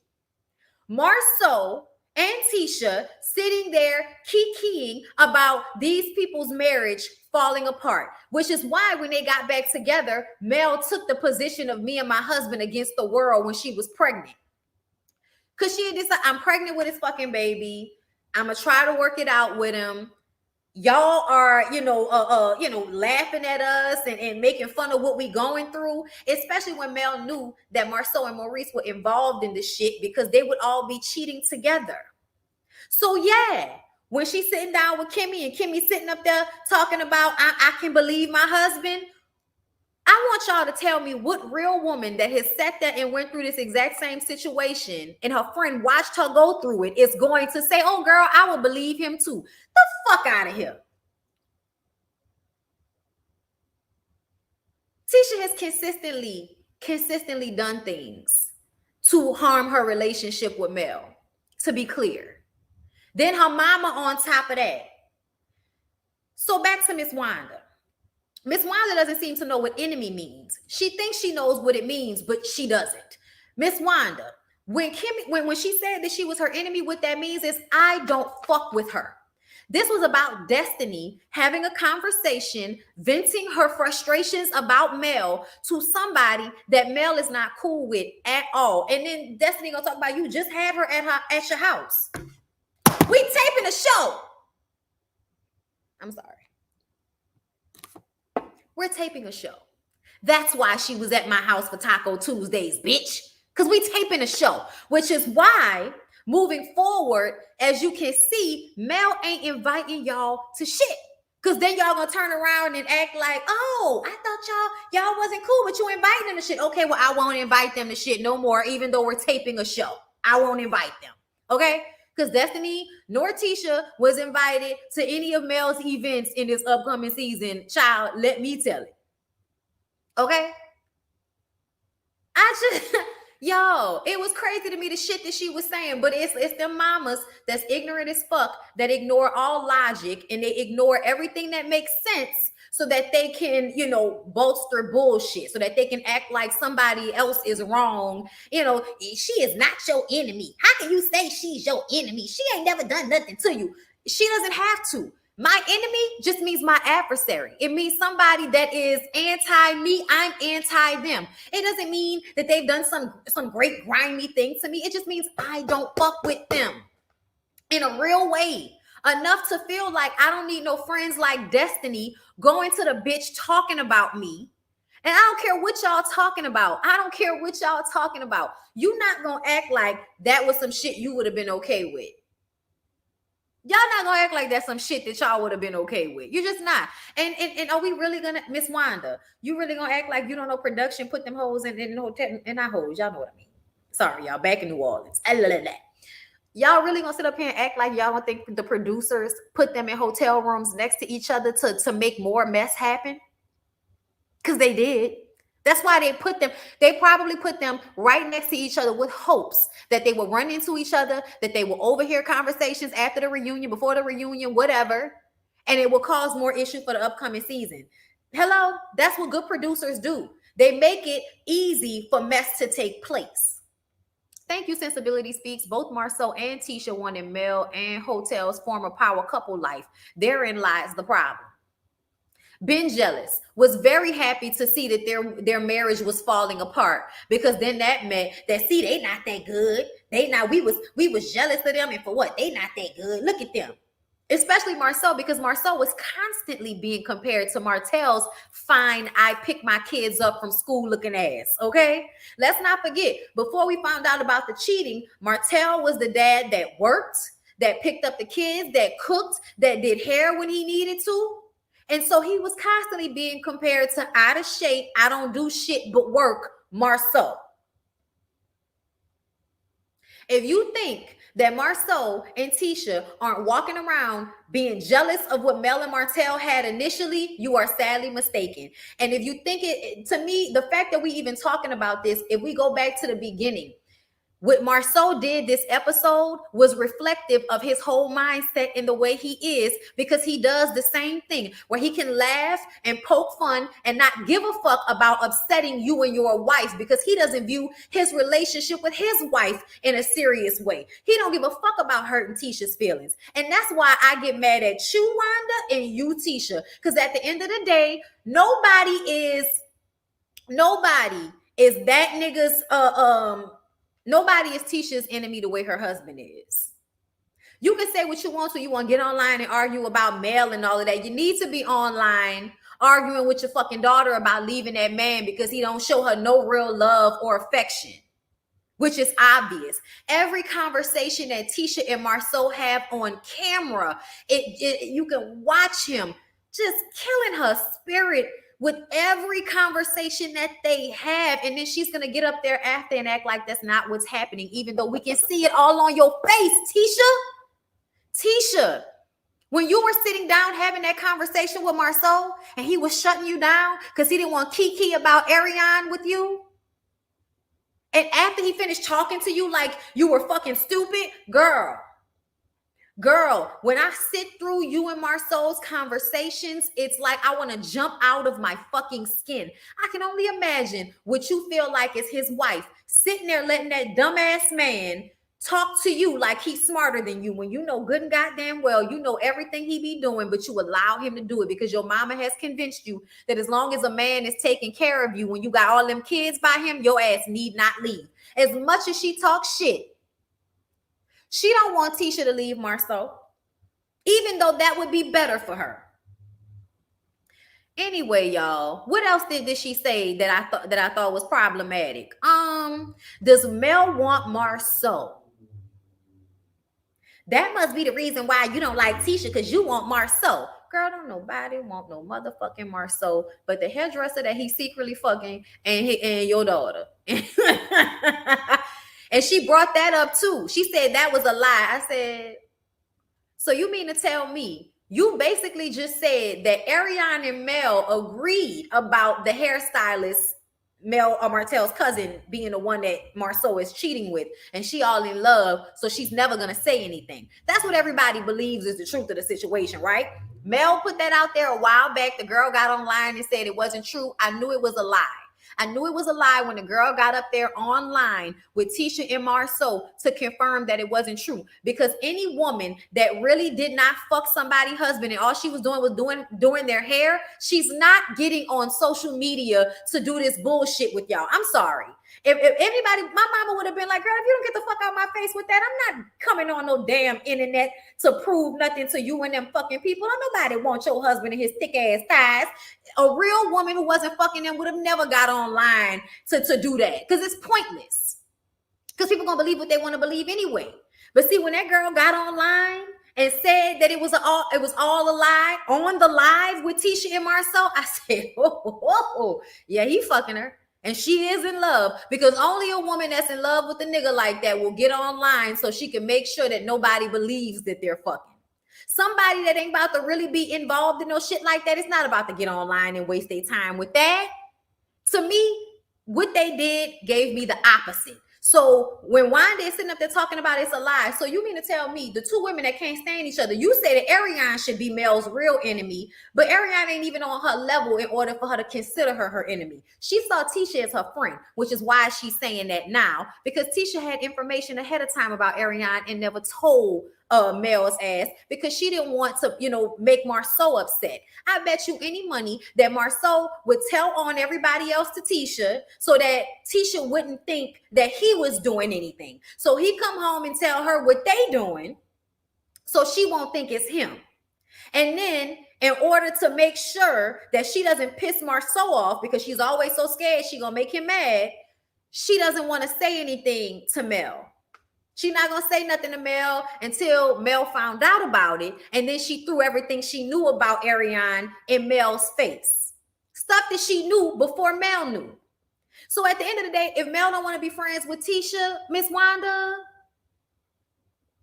Marceau and Tisha sitting there kikiing about these people's marriage falling apart, which is why when they got back together, Mel took the position of me and my husband against the world when she was pregnant. Because she decided, I'm pregnant with his fucking baby. I'm going to try to work it out with him. Y'all are, laughing at us and making fun of what we going through, especially when Mel knew that Marceau and Maurice were involved in this shit because they would all be cheating together. So, yeah, when she's sitting down with Kimmy and Kimmy sitting up there talking about, I can believe my husband, I want y'all to tell me what real woman that has sat there and went through this exact same situation and her friend watched her go through it is going to say, oh, girl, I will believe him too. The fuck out of here. Tisha has consistently done things to harm her relationship with Mel, to be clear. Then her mama on top of that. So back to Miss Wanda. Miss Wanda doesn't seem to know what enemy means. She thinks she knows what it means, but she doesn't. Miss Wanda, when she said that she was her enemy, what that means is I don't fuck with her. This was about Destiny having a conversation, venting her frustrations about Mel to somebody that Mel is not cool with at all. And then Destiny gonna talk about you just had her at your house. We taping a show. I'm sorry. We're taping a show. That's why she was at my house for Taco Tuesdays, bitch. Because we taping a show, which is why moving forward, as you can see, Mel ain't inviting y'all to shit. Because then y'all gonna turn around and act like, oh, I thought y'all wasn't cool, but you inviting them to shit. Okay, well, I won't invite them to shit no more, even though we're taping a show. I won't invite them. Okay? Because Destiny nor Tisha was invited to any of Mel's events in this upcoming season. Child, let me tell it. Okay? It was crazy to me the shit that she was saying, but it's them mamas that's ignorant as fuck that ignore all logic and they ignore everything that makes sense so that they can, bolster bullshit, so that they can act like somebody else is wrong. She is not your enemy. How can you say she's your enemy? She ain't never done nothing to you. She doesn't have to. My enemy just means my adversary. It means somebody that is anti-me. I'm anti-them. It doesn't mean that they've done some great grimy thing to me. It just means I don't fuck with them in a real way. Enough to feel like I don't need no friends like Destiny going to the bitch talking about me And I don't care what y'all talking about. I don't care what y'all talking about. You not gonna act like that was some shit you would have been okay with. Y'all not gonna act like that's some shit that y'all would have been okay with. You're just not. And are we really gonna, Miss Wanda? You really gonna act like you don't know production? Put them hoes in the hotel, and not hoes. Y'all know what I mean. Sorry, y'all. Back in New Orleans. Y'all really gonna sit up here and act like y'all don't think the producers put them in hotel rooms next to each other to make more mess happen? Because they did. That's why they probably put them right next to each other with hopes that they will run into each other, that they will overhear conversations after the reunion, before the reunion, whatever, and it will cause more issue for the upcoming season. Hello? That's what good producers do. They make it easy for mess to take place. Thank you, Sensibility Speaks. Both Marceau and Tisha wanted Mel and Hotel's former power couple life. Therein lies the problem. Been jealous, was very happy to see that their marriage was falling apart, because then that meant that, see, they not that good. We was jealous of them, and for what? They not that good. Look at them. Especially Marceau, because Marceau was constantly being compared to Martell's fine, I pick my kids up from school looking ass. Okay, let's not forget, before we found out about the cheating, Martell was the dad that worked, that picked up the kids, that cooked, that did hair when he needed to. And so he was constantly being compared to out of shape, I don't do shit but work, Marceau. If you think that Marceau and Tisha aren't walking around being jealous of what Mel and Martell had initially, you are sadly mistaken. And if you think to me, the fact that we even talking about this, if we go back to the beginning, what Marceau did this episode was reflective of his whole mindset and the way he is, because he does the same thing where he can laugh and poke fun and not give a fuck about upsetting you and your wife, because he doesn't view his relationship with his wife in a serious way. He don't give a fuck about hurting Tisha's feelings. And that's why I get mad at you, Wanda, and you, Tisha, because at the end of the day, nobody is that nigga's nobody is Tisha's enemy the way her husband is. You can say what you want to. You want to get online and argue about Mel and all of that. You need to be online arguing with your fucking daughter about leaving that man because he don't show her no real love or affection, which is obvious. Every conversation that Tisha and Marceau have on camera, you can watch him just killing her spirit with every conversation that they have. And then she's going to get up there after and act like that's not what's happening, even though we can see it all on your face, Tisha, when you were sitting down having that conversation with Marceau and he was shutting you down because he didn't want Kiki about Ariane with you, and after he finished talking to you like you were fucking stupid, Girl, when I sit through you and Marceau's conversations, it's like I want to jump out of my fucking skin. I can only imagine what you feel like as his wife, sitting there letting that dumbass man talk to you like he's smarter than you, when you know good and goddamn well you know everything he be doing, but you allow him to do it because your mama has convinced you that as long as a man is taking care of you when you got all them kids by him, your ass need not leave. As much as she talks shit, she don't want Tisha to leave Marceau, even though that would be better for her. Anyway, y'all, what else did she say that I thought was problematic? Does Mel want Marceau? That must be the reason why you don't like Tisha, because you want Marceau. Girl, don't nobody want no motherfucking Marceau but the hairdresser that he's secretly fucking and your daughter. And she brought that up too. She said that was a lie. I said, so you mean to tell me you basically just said that Ariane and Mel agreed about the hairstylist, Mel or Martell's cousin, being the one that Marceau is cheating with, and she all in love, so she's never going to say anything. That's what everybody believes is the truth of the situation, right? Mel put that out there a while back. The girl got online and said it wasn't true. I knew it was a lie. I knew it was a lie when the girl got up there online with Tisha and Marceau to confirm that it wasn't true. Because any woman that really did not fuck somebody's husband and all she was doing their hair, she's not getting on social media to do this bullshit with y'all. I'm sorry. If anybody, my mama would have been like, girl, if you don't get the fuck out my face with that, I'm not coming on no damn internet to prove nothing to you and them fucking people. Don't nobody want your husband and his thick ass thighs. A real woman who wasn't fucking them would have never got online to do that, because it's pointless. Because people gonna believe what they want to believe anyway. But see, when that girl got online and said that it was all a lie on the live with Tisha and Marcel, I said, oh, yeah, he fucking her. And she is in love, because only a woman that's in love with a nigga like that will get online so she can make sure that nobody believes that they're fucking. Somebody that ain't about to really be involved in no shit like that, it's not about to get online and waste their time with that. To me, what they did gave me the opposite. So when Wanda is sitting up there talking about it's a lie, so you mean to tell me the two women that can't stand each other, you say that Ariane should be Mel's real enemy, but Ariane ain't even on her level in order for her to consider her enemy. She saw Tisha as her friend, which is why she's saying that now, because Tisha had information ahead of time about Ariane and never told Mel's ass, because she didn't want to, make Marceau upset. I bet you any money that Marceau would tell on everybody else to Tisha so that Tisha wouldn't think that he was doing anything. So he come home and tell her what they doing so she won't think it's him. And then in order to make sure that she doesn't piss Marceau off, because she's always so scared she gonna make him mad, she doesn't want to say anything to Mel. She's not going to say nothing to Mel until Mel found out about it. And then she threw everything she knew about Ariane in Mel's face. Stuff that she knew before Mel knew. So at the end of the day, if Mel don't want to be friends with Tisha, Miss Wanda,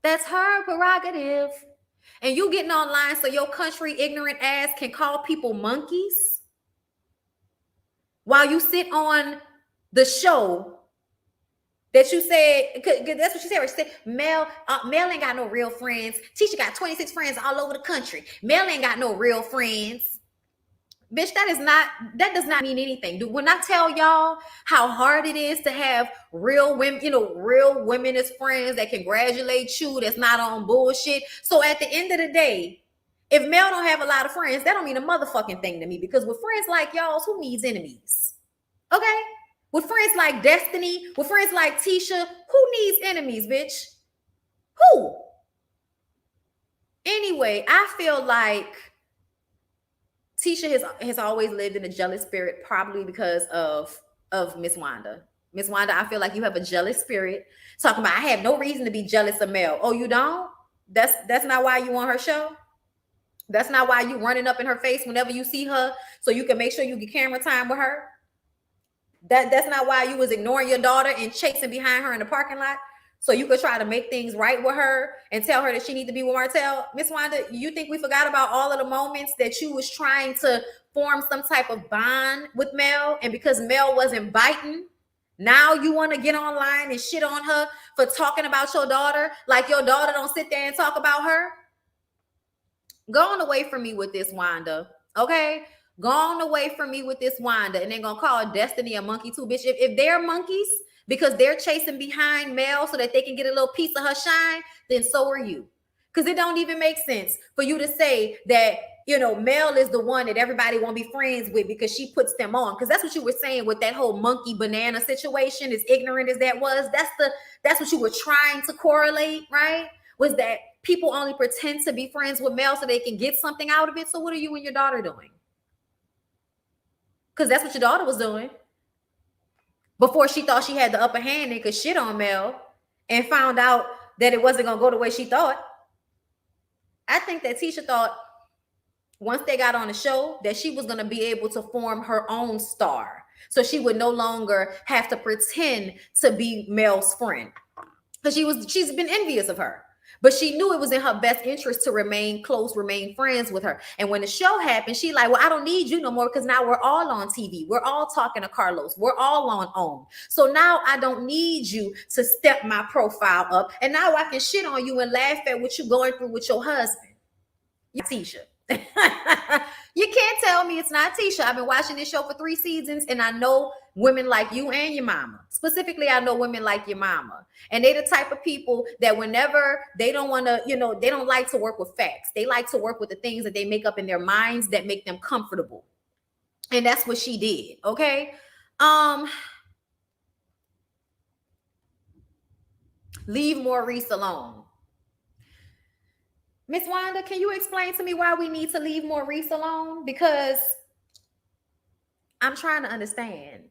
that's her prerogative. And you getting online so your country ignorant ass can call people monkeys while you sit on the show that you said, that's what she said. She said, Mel ain't got no real friends. Tisha got 26 friends all over the country. Mel ain't got no real friends. Bitch, that does not mean anything. When I tell y'all how hard it is to have real women, real women as friends that congratulate you, that's not on bullshit. So at the end of the day, if Mel don't have a lot of friends, that don't mean a motherfucking thing to me, because with friends like y'all, who needs enemies? Okay? With friends like Destiny, with friends like Tisha, who needs enemies, bitch? Who? Anyway, I feel like Tisha has always lived in a jealous spirit, probably because of Miss Wanda. Miss Wanda, I feel like you have a jealous spirit. Talking about, I have no reason to be jealous of Mel. Oh, you don't? That's not why you on her show? That's not why you running up in her face whenever you see her, so you can make sure you get camera time with her? That's not why you was ignoring your daughter and chasing behind her in the parking lot, so you could try to make things right with her and tell her that she need to be with Martell? Miss Wanda, you think we forgot about all of the moments that you was trying to form some type of bond with Mel, and because Mel wasn't biting, now you want to get online and shit on her for talking about your daughter like your daughter don't sit there and talk about her? Go on away from me with this, Wanda, okay? Go on away from me with this, Wanda. And they're going to call Destiny a monkey too, bitch. If they're monkeys because they're chasing behind Mel so that they can get a little piece of her shine, then so are you. Because it don't even make sense for you to say that, Mel is the one that everybody won't be friends with because she puts them on. Because that's what you were saying with that whole monkey banana situation, as ignorant as that was. That's what you were trying to correlate, right? Was that people only pretend to be friends with Mel so they can get something out of it. So what are you and your daughter doing? Because that's what your daughter was doing before she thought she had the upper hand and could shit on Mel and found out that it wasn't going to go the way she thought. I think that Tisha thought once they got on the show that she was going to be able to form her own star. So she would no longer have to pretend to be Mel's friend. Because she's been envious of her. But she knew it was in her best interest to remain close, remain friends with her. And when the show happened, she like, well, I don't need you no more because now we're all on TV. We're all talking to Carlos. We're all on OWN. So now I don't need you to step my profile up. And now I can shit on you and laugh at what you're going through with your husband. Tisha. You can't tell me it's not Tisha. I've been watching this show for 3 seasons and I know women like you and your mama. Specifically, I know women like your mama. And they the type of people that whenever they don't want to, they don't like to work with facts. They like to work with the things that they make up in their minds that make them comfortable. And that's what she did, okay? Leave Maurice alone. Miss Wanda, can you explain to me why we need to leave Maurice alone? Because I'm trying to understand.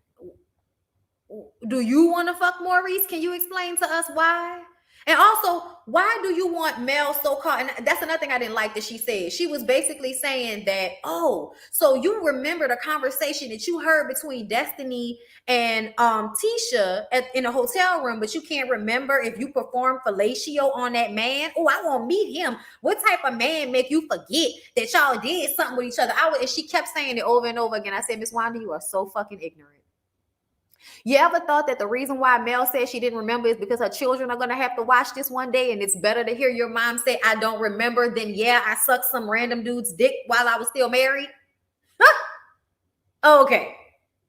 Do you want to fuck Maurice? Can you explain to us why? And also, why do you want Mel so called? And that's another thing I didn't like that she said. She was basically saying that, oh, so you remember the conversation that you heard between Destiny and Tisha in a hotel room, but you can't remember if you performed fellatio on that man. Oh, I want to meet him. What type of man make you forget that y'all did something with each other? And she kept saying it over and over again. I said, Miss Wanda, you are so fucking ignorant. You ever thought that the reason why Mel said she didn't remember is because her children are going to have to watch this one day, and it's better to hear your mom say, I don't remember, than, yeah, I sucked some random dude's dick while I was still married? Okay.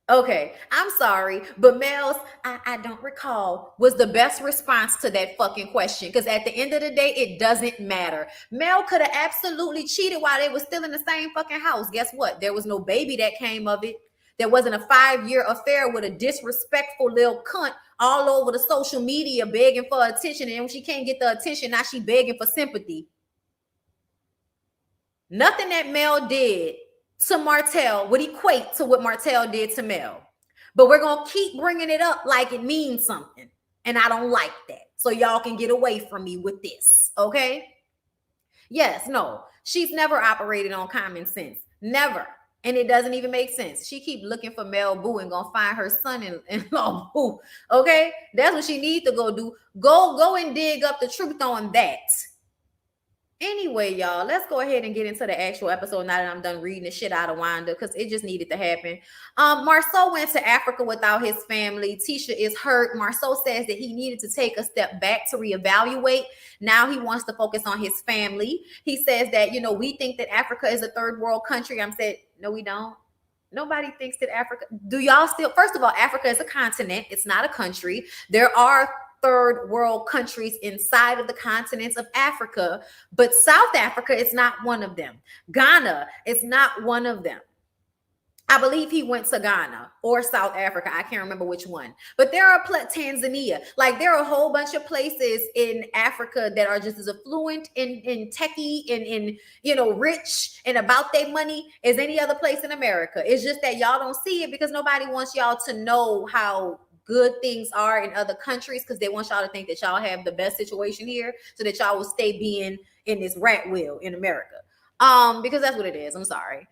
Okay. I'm sorry, but Mel's, I don't recall, was the best response to that fucking question, because at the end of the day, it doesn't matter. Mel could have absolutely cheated while they were still in the same fucking house. Guess what? There was no baby that came of it. There wasn't a 5-year affair with a disrespectful little cunt all over the social media begging for attention. And when she can't get the attention, now she begging for sympathy. Nothing that Mel did to Martell would equate to what Martell did to Mel. But we're going to keep bringing it up like it means something. And I don't like that. So y'all can get away from me with this. Okay? Yes, no. She's never operated on common sense. Never. And it doesn't even make sense. She keep looking for Mel Boo and gonna find her son-in-law Boo. Okay, that's what she needs to go do. Go and dig up the truth on that. Anyway, y'all, let's go ahead and get into the actual episode now that I'm done reading the shit out of Wanda, because it just needed to happen. Marceau went to Africa without his family. Tisha is hurt. Marceau says that he needed to take a step back to reevaluate. Now he wants to focus on his family. He says that, we think that Africa is a third world country. I'm saying, no, we don't. Nobody thinks that Africa, do y'all still, first of all, Africa is a continent. It's not a country. There are third world countries inside of the continents of Africa, but South Africa is not one of them. Ghana is not one of them. I believe he went to Ghana or South Africa. I can't remember which one. But there are Tanzania. Like, there are a whole bunch of places in Africa that are just as affluent in techie and rich and about their money as any other place in America. It's just that y'all don't see it because nobody wants y'all to know how good things are in other countries, because they want y'all to think that y'all have the best situation here so that y'all will stay being in this rat wheel in America. Because that's what it is. I'm sorry.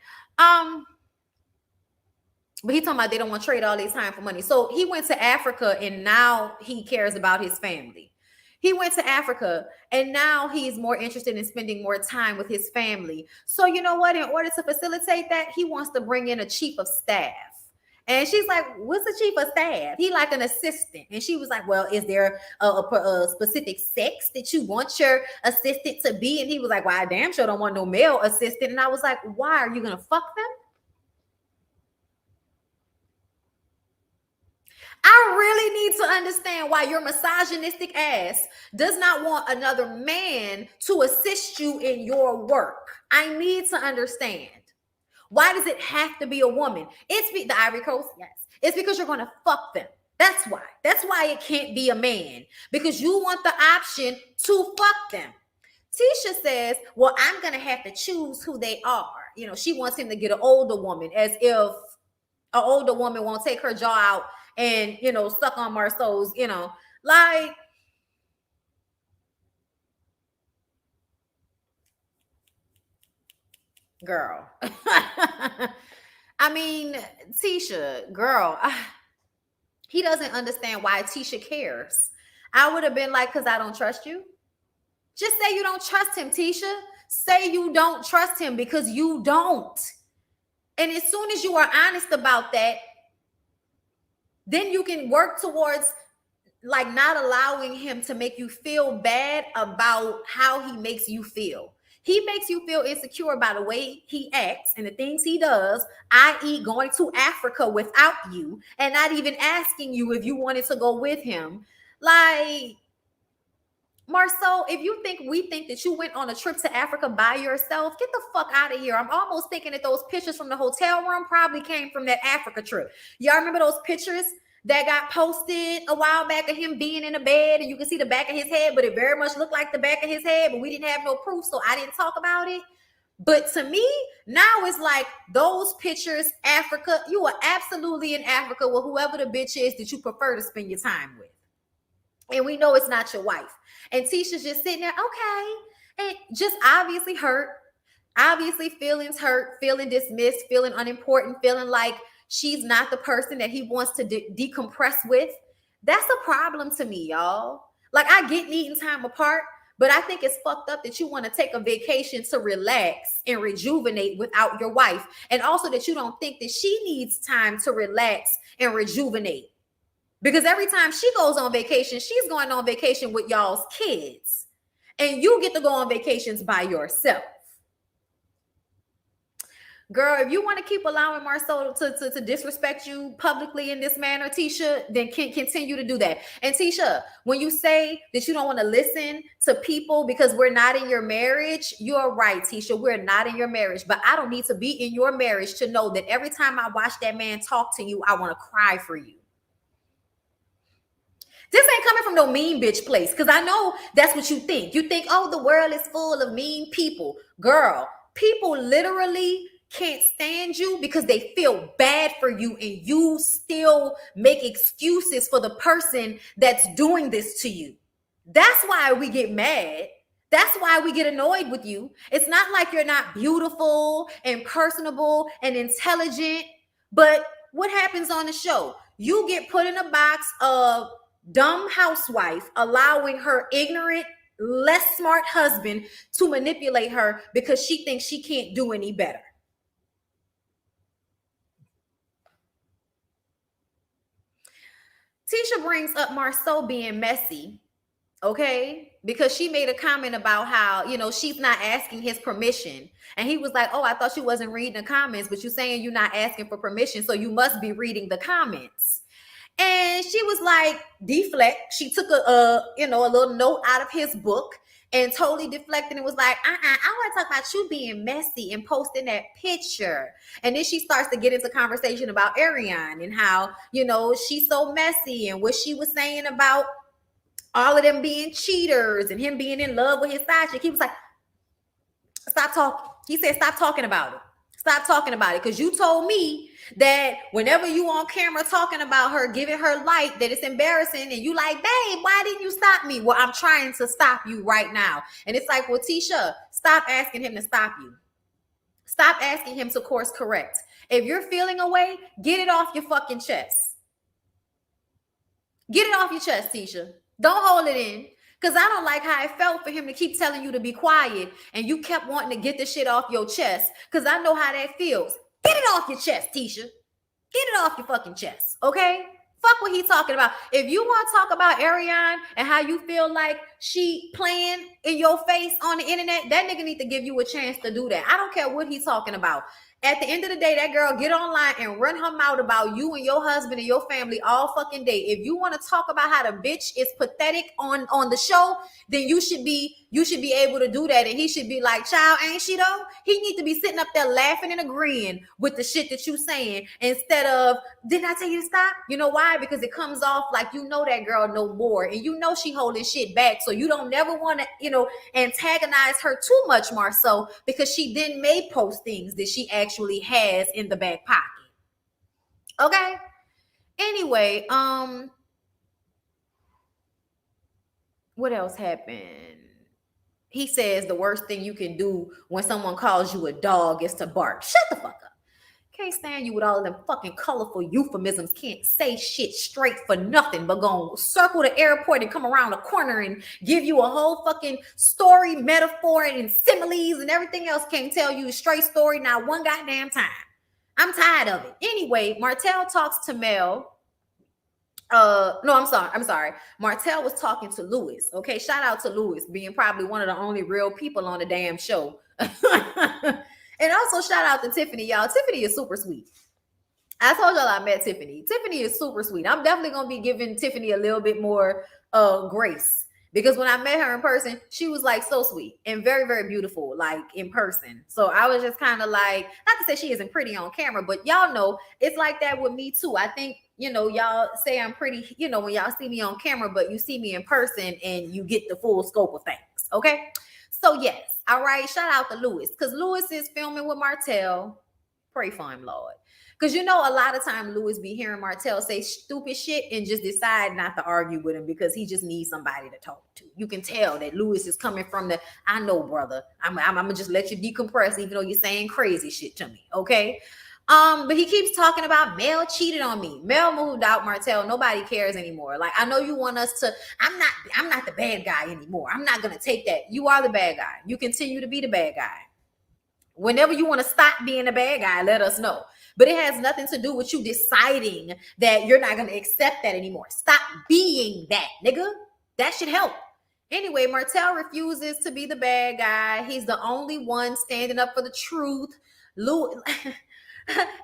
But he talking about they don't want to trade all this time for money. So he went to Africa and now he cares about his family. He went to Africa and now he's more interested in spending more time with his family. So you know what? In order to facilitate that, he wants to bring in a chief of staff. And she's like, what's a chief of staff? He like an assistant. And she was like, well, is there a specific sex that you want your assistant to be? And he was like, well, I damn sure don't want no male assistant. And I was like, why? Are you going to fuck them? I really need to understand why your misogynistic ass does not want another man to assist you in your work. I need to understand. Why does it have to be a woman? It's the Ivory Coast, yes. It's because you're going to fuck them. That's why. That's why it can't be a man. Because you want the option to fuck them. Tisha says, well, I'm going to have to choose who they are. She wants him to get an older woman, as if an older woman won't take her jaw out and, suck on Marceau's, like, girl. I mean, Tisha, girl, he doesn't understand why Tisha cares. I would have been like, because I don't trust you. Just say you don't trust him, Tisha. Say you don't trust him because you don't. And as soon as you are honest about that, then you can work towards like not allowing him to make you feel bad about how he makes you feel. He makes you feel insecure by the way he acts and the things he does, i.e. going to Africa without you and not even asking you if you wanted to go with him. Like, Marceau, if we think that you went on a trip to Africa by yourself, get the fuck out of here. I'm almost thinking that those pictures from the hotel room probably came from that Africa trip. Y'all remember those pictures that got posted a while back of him being in a bed and you can see the back of his head, but it very much looked like the back of his head, but we didn't have no proof, so I didn't talk about it. But to me, now it's like those pictures, Africa, you are absolutely in Africa with whoever the bitch is that you prefer to spend your time with. And we know it's not your wife. And Tisha's just sitting there, okay, and just obviously hurt, obviously feelings hurt, feeling dismissed, feeling unimportant, feeling like she's not the person that he wants to decompress with. That's a problem to me, y'all. Like, I get needing time apart, but I think it's fucked up that you want to take a vacation to relax and rejuvenate without your wife. And also that you don't think that she needs time to relax and rejuvenate. Because every time she goes on vacation, she's going on vacation with y'all's kids. And you get to go on vacations by yourself. Girl, if you want to keep allowing Marcel to disrespect you publicly in this manner, Tisha, then continue to do that. And Tisha, when you say that you don't want to listen to people because we're not in your marriage, you're right, Tisha. We're not in your marriage. But I don't need to be in your marriage to know that every time I watch that man talk to you, I want to cry for you. This ain't coming from no mean bitch place, because I know that's what you think. You think, oh, the world is full of mean people. Girl, people literally can't stand you because they feel bad for you, and you still make excuses for the person that's doing this to you. That's why we get mad. That's why we get annoyed with you. It's not like you're not beautiful and personable and intelligent, but what happens on the show? You get put in a box of dumb housewife, allowing her ignorant, less smart husband to manipulate her because she thinks she can't do any better. Tisha brings up Marceau being messy, okay? Because she made a comment about how, she's not asking his permission. And he was like, oh, I thought you wasn't reading the comments, but you're saying you're not asking for permission, so you must be reading the comments. And she was like, deflect. She took a little note out of his book and totally deflected and was like, I want to talk about you being messy and posting that picture. And then she starts to get into conversation about Ariane and how, she's so messy and what she was saying about all of them being cheaters and him being in love with his side chick. He was like, stop talking. He said, stop talking about it. Stop talking about it, because you told me that whenever you on camera talking about her, giving her light, that it's embarrassing, and you like, babe, why didn't you stop me? Well, I'm trying to stop you right now. And it's like, well, Tisha, stop asking him to stop you. Stop asking him to course correct. If you're feeling away, get it off your fucking chest. Get it off your chest, Tisha. Don't hold it in. Because I don't like how it felt for him to keep telling you to be quiet and you kept wanting to get the shit off your chest, because I know how that feels. Get it off your chest, Tisha. Get it off your fucking chest, okay? Fuck what he talking about. If you want to talk about Ariane and how you feel like she playing in your face on the internet, that nigga need to give you a chance to do that. I don't care what he's talking about. At the end of the day, that girl get online and run her mouth about you and your husband and your family all fucking day. If you want to talk about how the bitch is pathetic on the show, then you should be able to do that. And he should be like, child, ain't she though? He need to be sitting up there laughing and agreeing with the shit that you saying, instead of, didn't I tell you to stop? You know why? Because it comes off like you know that girl no more, and you know she holding shit back. So you don't never want to, antagonize her too much, Marceau, because she then may post things that she actually has in the back pocket. Okay. Anyway, what else happened? He says the worst thing you can do when someone calls you a dog is to bark. Shut the fuck up. Can't stand you with all of them fucking colorful euphemisms. Can't say shit straight for nothing, but gonna circle the airport and come around the corner and give you a whole fucking story, metaphor, and similes and everything else. Can't tell you a straight story not one goddamn time. I'm tired of it. Anyway, Martell talks to Mel. I'm sorry. Martell was talking to Louis. Okay, shout out to Louis, being probably one of the only real people on the damn show. And also shout out to Tiffany, y'all. Tiffany is super sweet. I told y'all I met Tiffany. Tiffany is super sweet. I'm definitely going to be giving Tiffany a little bit more grace, because when I met her in person, she was like so sweet and very, very beautiful, like in person. So I was just kind of like, not to say she isn't pretty on camera, but y'all know it's like that with me too. I think, y'all say I'm pretty, when y'all see me on camera, but you see me in person and you get the full scope of things. Okay. So yes. All right. Shout out to Lewis. Because Lewis is filming with Martell. Pray for him, Lord. Because a lot of time Lewis be hearing Martell say stupid shit and just decide not to argue with him because he just needs somebody to talk to. You can tell that Lewis is coming from I know, brother. I'm gonna just let you decompress, even though you're saying crazy shit to me. Okay. But he keeps talking about Mel cheated on me. Mel moved out, Martell. Nobody cares anymore. Like, I know you want us to, I'm not the bad guy anymore. I'm not gonna take that. You are the bad guy. You continue to be the bad guy. Whenever you want to stop being a bad guy, let us know. But it has nothing to do with you deciding that you're not going to accept that anymore. Stop being that, nigga. That should help. Anyway, Martell refuses to be the bad guy. He's the only one standing up for the truth.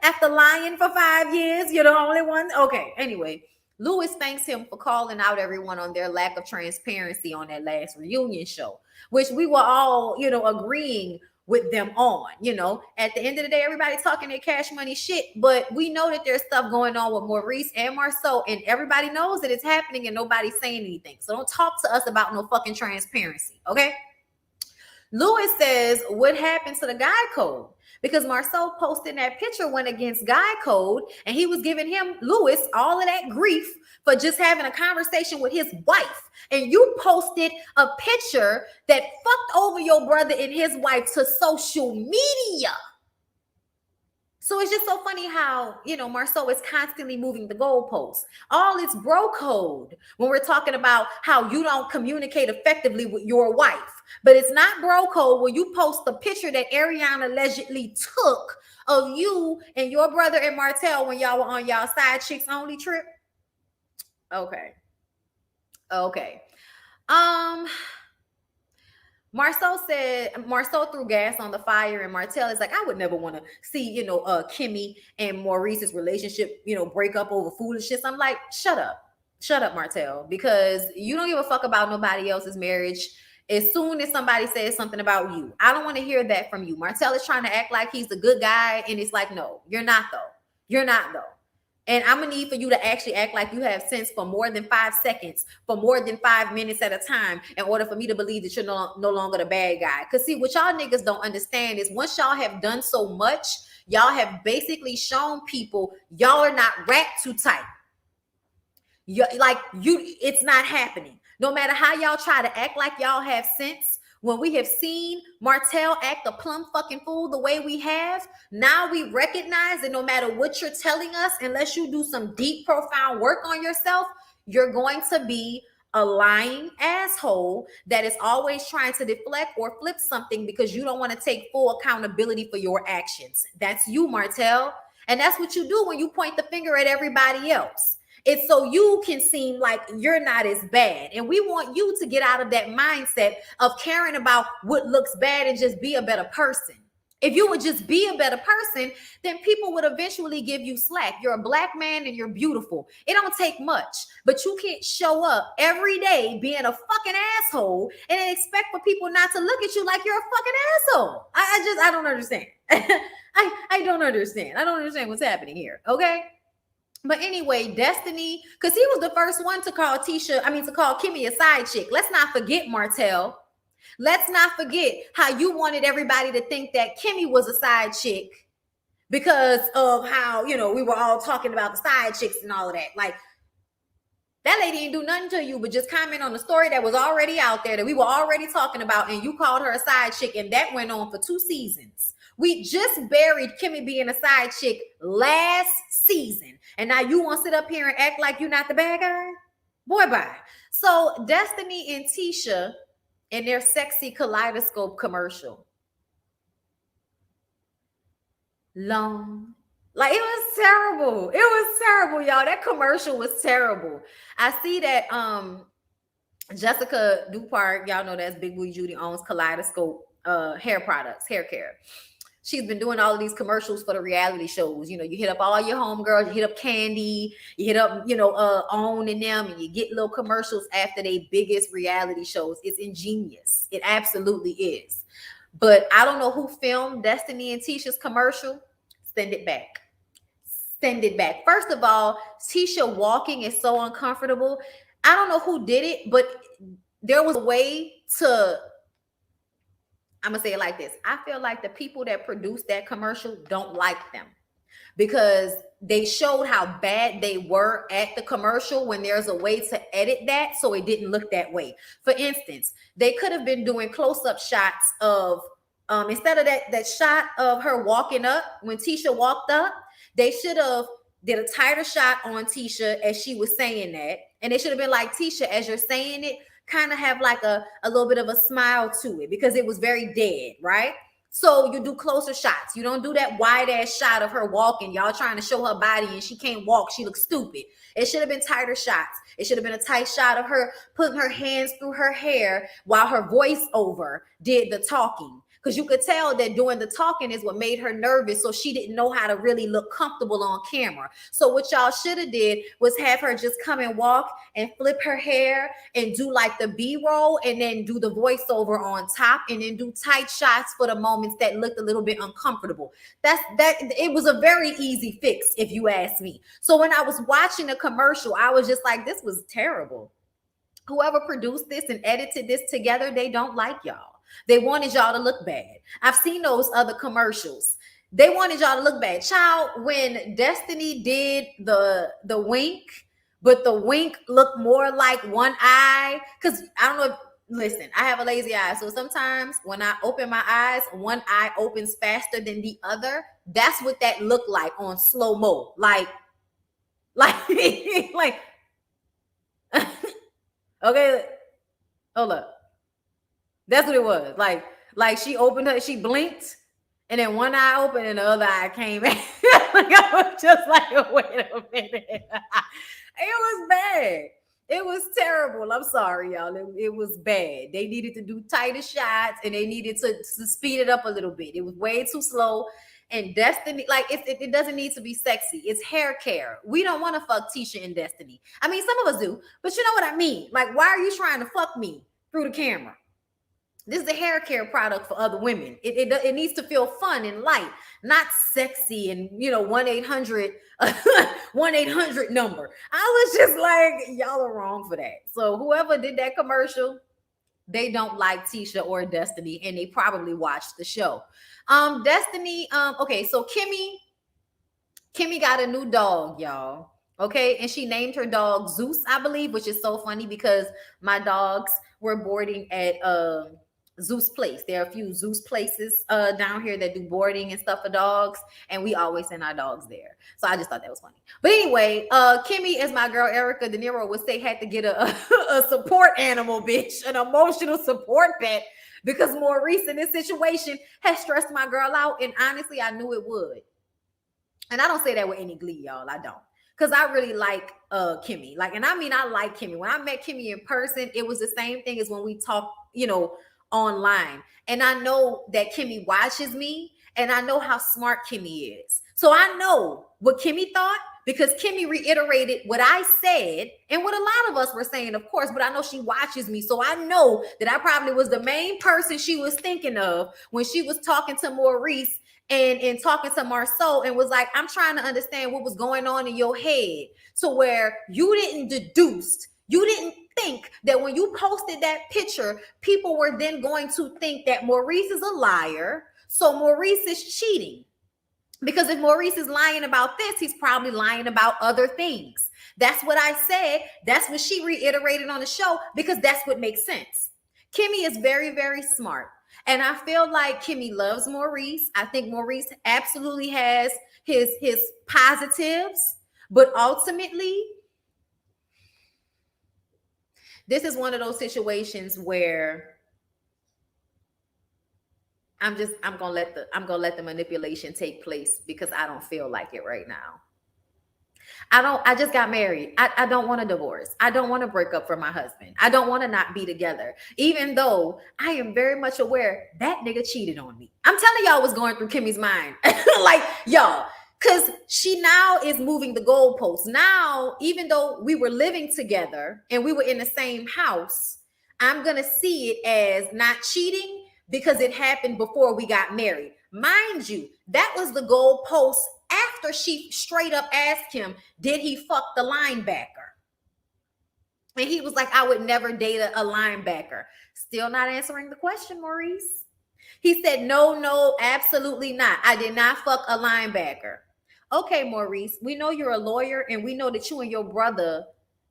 After lying for 5 years, you're the only one. Okay, anyway. Lewis thanks him for calling out everyone on their lack of transparency on that last reunion show, which we were all, agreeing with them on. At the end of the day, everybody talking their Cash Money shit, but we know that there's stuff going on with Maurice and Marceau, and everybody knows that it's happening and nobody's saying anything. So don't talk to us about no fucking transparency, okay? Lewis says, what happened to the guy code? Because Marceau posted that picture went against guy code, and he was giving him, Lewis, all of that grief for just having a conversation with his wife. And you posted a picture that fucked over your brother and his wife to social media. So it's just so funny how, Marceau is constantly moving the goalposts. All it's bro code when we're talking about how you don't communicate effectively with your wife. But it's not bro code when you post the picture that Ariana allegedly took of you and your brother and Martell when y'all were on y'all side chicks only trip. Okay. Marceau threw gas on the fire, and Martell is like, I would never want to see, Kimmy and Maurice's relationship, break up over foolishness. I'm like, shut up, Martell, because you don't give a fuck about nobody else's marriage. As soon as somebody says something about you, I don't want to hear that from you. Martell is trying to act like he's the good guy, and it's like, no, you're not though. And I'm going to need for you to actually act like you have sense for more than 5 seconds, for more than 5 minutes at a time, in order for me to believe that you're no longer the bad guy. Because see, what y'all niggas don't understand is once y'all have done so much, y'all have basically shown people y'all are not wrapped too tight. It's not happening. No matter how y'all try to act like y'all have sense, when we have seen Martell act a plumb fucking fool the way we have, now we recognize that no matter what you're telling us, unless you do some deep, profound work on yourself, you're going to be a lying asshole that is always trying to deflect or flip something because you don't want to take full accountability for your actions. That's you, Martell. And that's what you do when you point the finger at everybody else. It's so you can seem like you're not as bad. And we want you to get out of that mindset of caring about what looks bad and just be a better person. If you would just be a better person, then people would eventually give you slack. You're a black man and you're beautiful. It don't take much, but you can't show up every day being a fucking asshole and then expect for people not to look at you like you're a fucking asshole. I don't understand. I don't understand. I don't understand what's happening here. Okay. But anyway, Destiny, because he was the first one to call Kimmy a side chick. Let's not forget, Martell. Let's not forget how you wanted everybody to think that Kimmy was a side chick because of how, we were all talking about the side chicks and all of that. Like, that lady didn't do nothing to you but just comment on the story that was already out there that we were already talking about, and you called her a side chick, and that went on for 2 seasons. We just buried Kimmy being a side chick last season. And now you want to sit up here and act like you're not the bad guy? Boy, bye. So Destiny and Tisha in their sexy kaleidoscope commercial. Long. Like, it was terrible. It was terrible, y'all. That commercial was terrible. I see that Jessica Dupart, y'all know that's Big Booty Judy, owns Kaleidoscope hair products, hair care. She's been doing all of these commercials for the reality shows. You hit up all your homegirls, you hit up Candy, you hit up, OWN and them, and you get little commercials after their biggest reality shows. It's ingenious. It absolutely is. But I don't know who filmed Destiny and Tisha's commercial. Send it back. send it back. First of all, Tisha walking is so uncomfortable. I don't know who did it, but there was a way to, I'm gonna say it like this. I feel like the people that produced that commercial don't like them, because they showed how bad they were at the commercial when there's a way to edit that so it didn't look that way. For instance, they could have been doing close-up shots of instead of that shot of her walking up when Tisha walked up, they should have did a tighter shot on Tisha as she was saying that. And they should have been like, Tisha, as you're saying it, kind of have like a little bit of a smile to it, because it was very dead, right? So you do closer shots. You don't do that wide ass shot of her walking. Y'all trying to show her body and she can't walk. She looks stupid. It should have been tighter shots. It should have been a tight shot of her putting her hands through her hair while her voiceover did the talking. Because you could tell that doing the talking is what made her nervous, so she didn't know how to really look comfortable on camera. So what y'all should have did was have her just come and walk and flip her hair and do like the B-roll and then do the voiceover on top, and then do tight shots for the moments that looked a little bit uncomfortable. It was a very easy fix, if you ask me. So when I was watching the commercial, I was just like, this was terrible. Whoever produced this and edited this together, they don't like y'all. They wanted y'all to look bad. I've seen those other commercials. They wanted y'all to look bad. Child, when Destiny did the wink, but the wink looked more like one eye, because I don't know. Listen, I have a lazy eye. So sometimes when I open my eyes, one eye opens faster than the other. That's what that looked like on slow-mo. Like, okay, hold up. That's what it was. Like she opened her, she blinked, and then one eye opened and the other eye came in. I was just like, wait a minute. It was bad. It was terrible. I'm sorry, y'all. It was bad. They needed to do tighter shots, and they needed to speed it up a little bit. It was way too slow. And Destiny, like it doesn't need to be sexy. It's hair care. We don't want to fuck Tisha and Destiny. I mean, some of us do, but you know what I mean? Like, why are you trying to fuck me through the camera? This is a hair care product for other women. It needs to feel fun and light, not sexy and, 1-800 1-800 number. I was just like, y'all are wrong for that. So whoever did that commercial, they don't like Tisha or Destiny, and they probably watched the show. Destiny, okay, so Kimmy got a new dog, y'all. Okay, and she named her dog Zeus, I believe, which is so funny because my dogs were boarding at Zeus Place. There are a few Zeus places down here that do boarding and stuff for dogs, and we always send our dogs there. So I just thought that was funny. But anyway, Kimmy, as my girl Erica De Niro would say, had to get a support animal, bitch, an emotional support pet, because Maurice in this situation has stressed my girl out, and honestly, I knew it would. And I don't say that with any glee, y'all. I don't. Because I really like Kimmy. Like, and I mean, I like Kimmy. When I met Kimmy in person, it was the same thing as when we talk, online. And I know that Kimmy watches me, and I know how smart Kimmy is. So I know what Kimmy thought, because Kimmy reiterated what I said and what a lot of us were saying, of course, but I know she watches me. So I know that I probably was the main person she was thinking of when she was talking to Maurice and talking to Marceau, and was like, I'm trying to understand what was going on in your head. So where you didn't think that when you posted that picture, people were then going to think that Maurice is a liar. So Maurice is cheating. Because if Maurice is lying about this, he's probably lying about other things. That's what I said. That's what she reiterated on the show, because that's what makes sense. Kimmy is very, very smart. And I feel like Kimmy loves Maurice. I think Maurice absolutely has his positives, but ultimately, this is one of those situations where I'm gonna let the manipulation take place, because I don't feel like it right now. I just got married. I don't want a divorce. I don't want to break up from my husband. I don't want to not be together, even though I am very much aware that nigga cheated on me. I'm telling y'all what's going through Kimmy's mind. Like, y'all, because she now is moving the goalposts. Now, even though we were living together and we were in the same house, I'm going to see it as not cheating because it happened before we got married. Mind you, that was the goalpost after she straight up asked him, did he fuck the linebacker? And he was like, I would never date a linebacker. Still not answering the question, Maurice. He said, no, absolutely not. I did not fuck a linebacker. Okay, Maurice, we know you're a lawyer and we know that you and your brother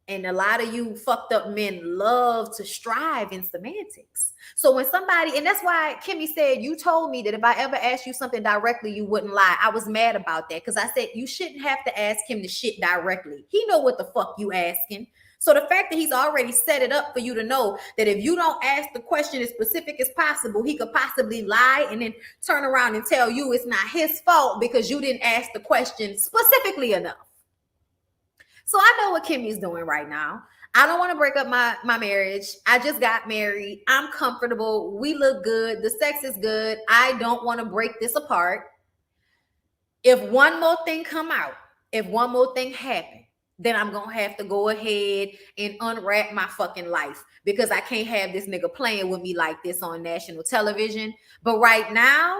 and a lot of you fucked up men love to strive in semantics. So when somebody, and that's why Kimmy said, you told me that if I ever asked you something directly, you wouldn't lie. I was mad about that because I said you shouldn't have to ask him the shit directly. He know what the fuck you asking. So the fact that he's already set it up for you to know that if you don't ask the question as specific as possible, he could possibly lie and then turn around and tell you it's not his fault because you didn't ask the question specifically enough. So I know what Kimmy's doing right now. I don't want to break up my marriage. I just got married. I'm comfortable. We look good. The sex is good. I don't want to break this apart. If one more thing come out, if one more thing happen, then I'm going to have to go ahead and unwrap my fucking life because I can't have this nigga playing with me like this on national television. But right now,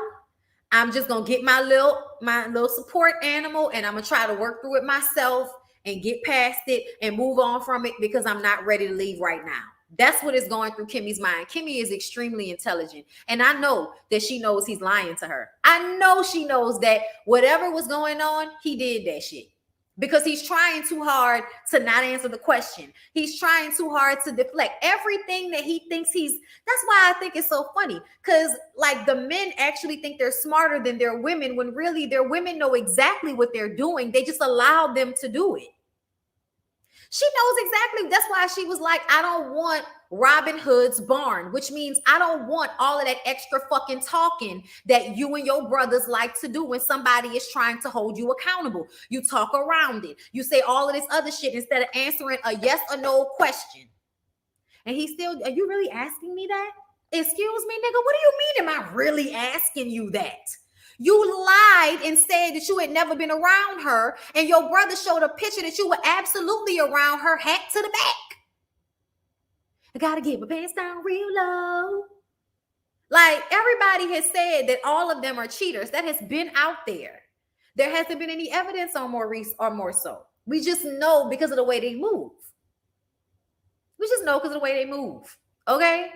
I'm just going to get my little support animal and I'm going to try to work through it myself and get past it and move on from it because I'm not ready to leave right now. That's what is going through Kimmy's mind. Kimmy is extremely intelligent. And I know that she knows he's lying to her. I know she knows that whatever was going on, he did that shit. Because he's trying too hard to not answer the question. He's trying too hard to deflect everything that he thinks that's why I think it's so funny. Because like the men actually think they're smarter than their women when really their women know exactly what they're doing. They just allow them to do it. She knows exactly. That's why she was like, I don't want Robin Hood's barn, which means I don't want all of that extra fucking talking that you and your brothers like to do when somebody is trying to hold you accountable. You talk around it. You say all of this other shit instead of answering a yes or no question. And he still, are you really asking me that? Excuse me, nigga, what do you mean am I really asking you that? You lied and said that you had never been around her, and your brother showed a picture that you were absolutely around her, hat to the back. I gotta get my pants down real low. Like everybody has said that all of them are cheaters. That has been out there. There hasn't been any evidence on Maurice or more so. We just know because of the way they move. We just know because of the way they move. Okay?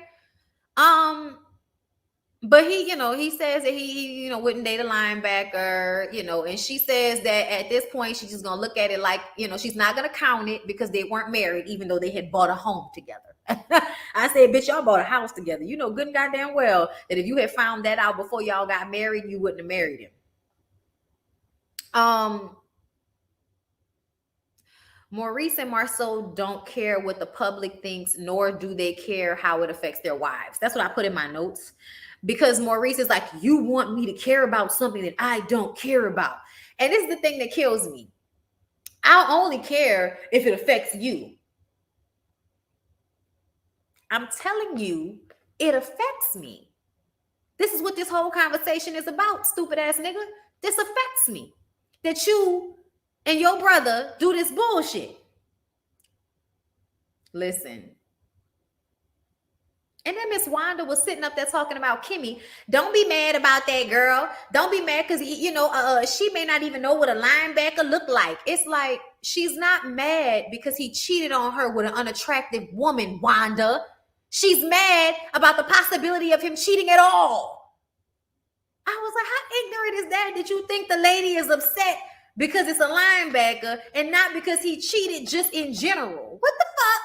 But he, he says that he wouldn't date a linebacker, and she says that at this point, she's just going to look at it like, she's not going to count it because they weren't married, even though they had bought a home together. I said, bitch, y'all bought a house together. You know good and goddamn well that if you had found that out before y'all got married, you wouldn't have married him. Maurice and Marceau don't care what the public thinks, nor do they care how it affects their wives. That's what I put in my notes. Because Maurice is like, you want me to care about something that I don't care about. And this is the thing that kills me. I'll only care if it affects you. I'm telling you, it affects me. This is what this whole conversation is about, stupid ass nigga. This affects me. That you and your brother do this bullshit. Listen. And then Miss Wanda was sitting up there talking about Kimmy. Don't be mad about that, girl. Don't be mad because, she may not even know what a linebacker look like. It's like she's not mad because he cheated on her with an unattractive woman, Wanda. She's mad about the possibility of him cheating at all. I was like, how ignorant is that you think the lady is upset because it's a linebacker and not because he cheated just in general? What the fuck?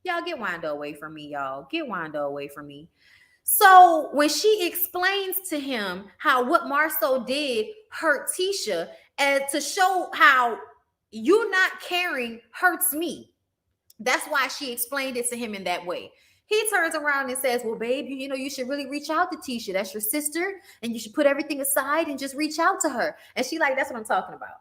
Y'all get Wanda away from me, y'all. Get Wanda away from me. So when she explains to him how what Marceau did hurt Tisha and to show how you not caring hurts me. That's why she explained it to him in that way. He turns around and says, well, babe, you should really reach out to Tisha. That's your sister. And you should put everything aside and just reach out to her. And she like, that's what I'm talking about.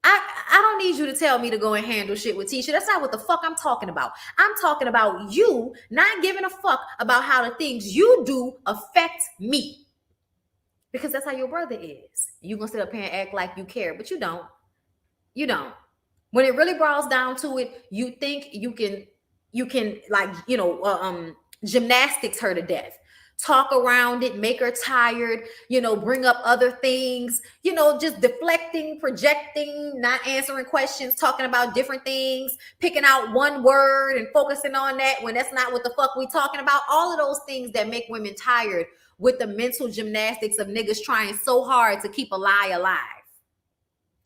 I don't need you to tell me to go and handle shit with Tisha. That's not what the fuck I'm talking about. I'm talking about you not giving a fuck about how the things you do affect me. Because that's how your brother is. You gonna sit up here and act like you care, but you don't. You don't. When it really boils down to it, you think you can like, gymnastics her to death. talk around it, make her tired, bring up other things, just deflecting, projecting, not answering questions, talking about different things, picking out one word and focusing on that when that's not what the fuck we talking about. All of those things that make women tired with the mental gymnastics of niggas trying so hard to keep a lie alive.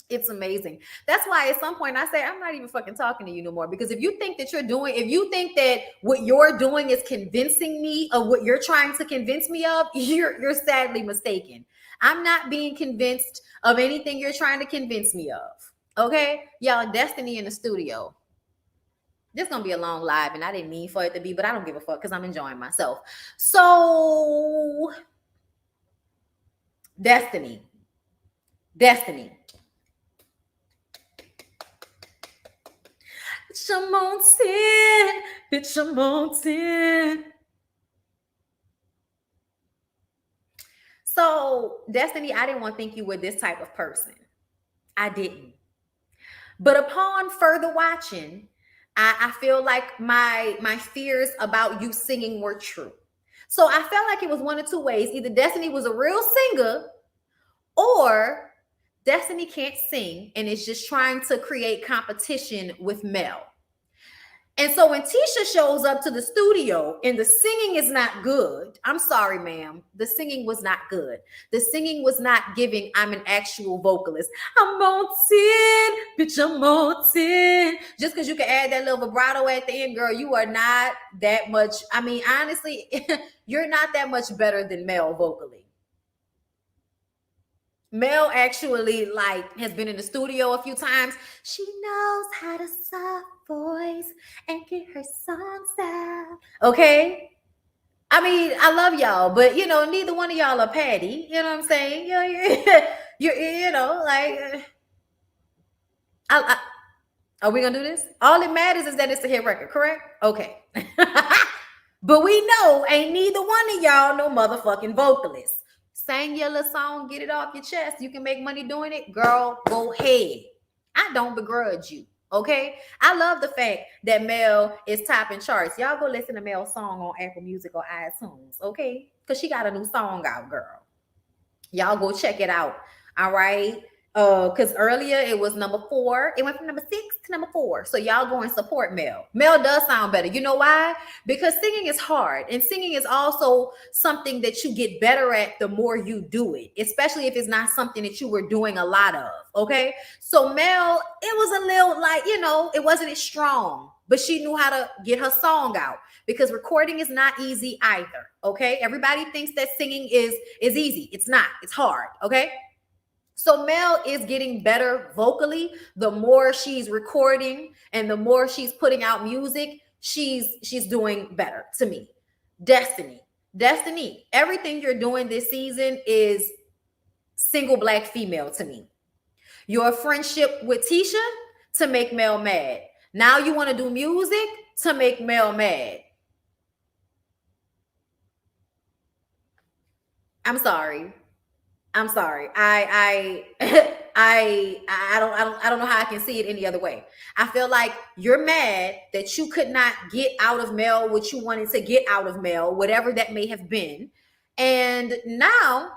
It's amazing. That's why at some point I say, I'm not even fucking talking to you no more. Because if you think that what you're doing is convincing me of what you're trying to convince me of, you're sadly mistaken. I'm not being convinced of anything you're trying to convince me of. Okay? Y'all, Destiny in the studio. This is going to be a long live, and I didn't mean for it to be, but I don't give a fuck because I'm enjoying myself. So, Destiny. Bitch, I'm on 10. Bitch, I'm on 10. So, Destiny, I didn't want to think you were this type of person. I didn't. But upon further watching, I feel like my fears about you singing were true. So I felt like it was one of two ways. Either Destiny was a real singer, or Destiny can't sing and is just trying to create competition with Mel. And so when Tisha shows up to the studio and the singing is not good, I'm sorry, ma'am, the singing was not good. The singing was not giving, I'm an actual vocalist. I'm on 10, bitch, I'm on 10. Just because you can add that little vibrato at the end, girl, you are not that much. I mean, honestly, you're not that much better than Mel vocally. Mel actually has been in the studio a few times. She knows how to soft voice and get her songs out. Okay? I mean, I love y'all, but neither one of y'all are Patty. You know what I'm saying? Are we gonna do this? All that matters is that it's a hit record, correct? Okay. But we know ain't neither one of y'all no motherfucking vocalist. Sang your little song, get it off your chest. You can make money doing it. Girl, go ahead. I don't begrudge you, okay? I love the fact that Mel is topping charts. Y'all go listen to Mel's song on Apple Music or iTunes, okay? Because she got a new song out, girl. Y'all go check it out, all right? Because earlier it was number 4. It went from number 6 to number 4. So y'all go and support Mel. Mel does sound better. You know why? Because singing is hard. And singing is also something that you get better at the more you do it. Especially if it's not something that you were doing a lot of. Okay? So Mel, it was a little it wasn't as strong. But she knew how to get her song out. Because recording is not easy either. Okay? Everybody thinks that singing is easy. It's not. It's hard. Okay? So Mel is getting better vocally. The more she's recording and the more she's putting out music, she's doing better to me. Destiny, everything you're doing this season is single black female to me. Your friendship with Tisha to make Mel mad. Now you want to do music to make Mel mad. I'm sorry. I don't know how I can see it any other way. I feel like you're mad that you could not get out of Mel what you wanted to get out of Mel, whatever that may have been. And now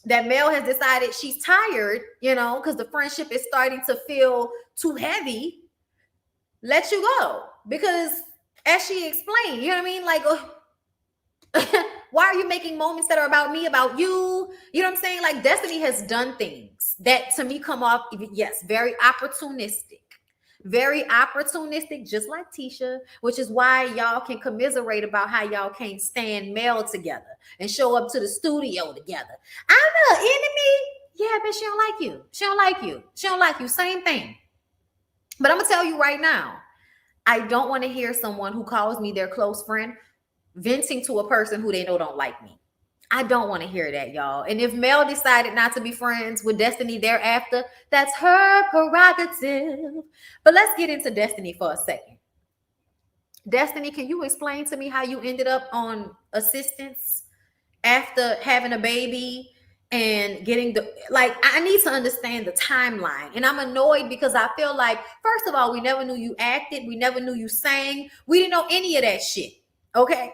that Mel has decided she's tired, because the friendship is starting to feel too heavy, let you go. Because as she explained, you know what I mean? Why are you making moments that are about me, about you? You know what I'm saying? Like, Destiny has done things that to me come off, yes, very opportunistic. Very opportunistic, just like Tisha, which is why y'all can commiserate about how y'all can't stand Mel together and show up to the studio together. I'm the enemy. Yeah, but she don't like you. She don't like you. Same thing. But I'm going to tell you right now, I don't want to hear someone who calls me their close friend venting to a person who they know don't like me. I don't want to hear that, y'all. And if Mel decided not to be friends with Destiny thereafter, that's her prerogative. But let's get into Destiny for a second. Destiny, can you explain to me how you ended up on assistance after having a baby and getting I need to understand the timeline. And I'm annoyed because I feel like, first of all, we never knew you acted. We never knew you sang. We didn't know any of that shit. Okay.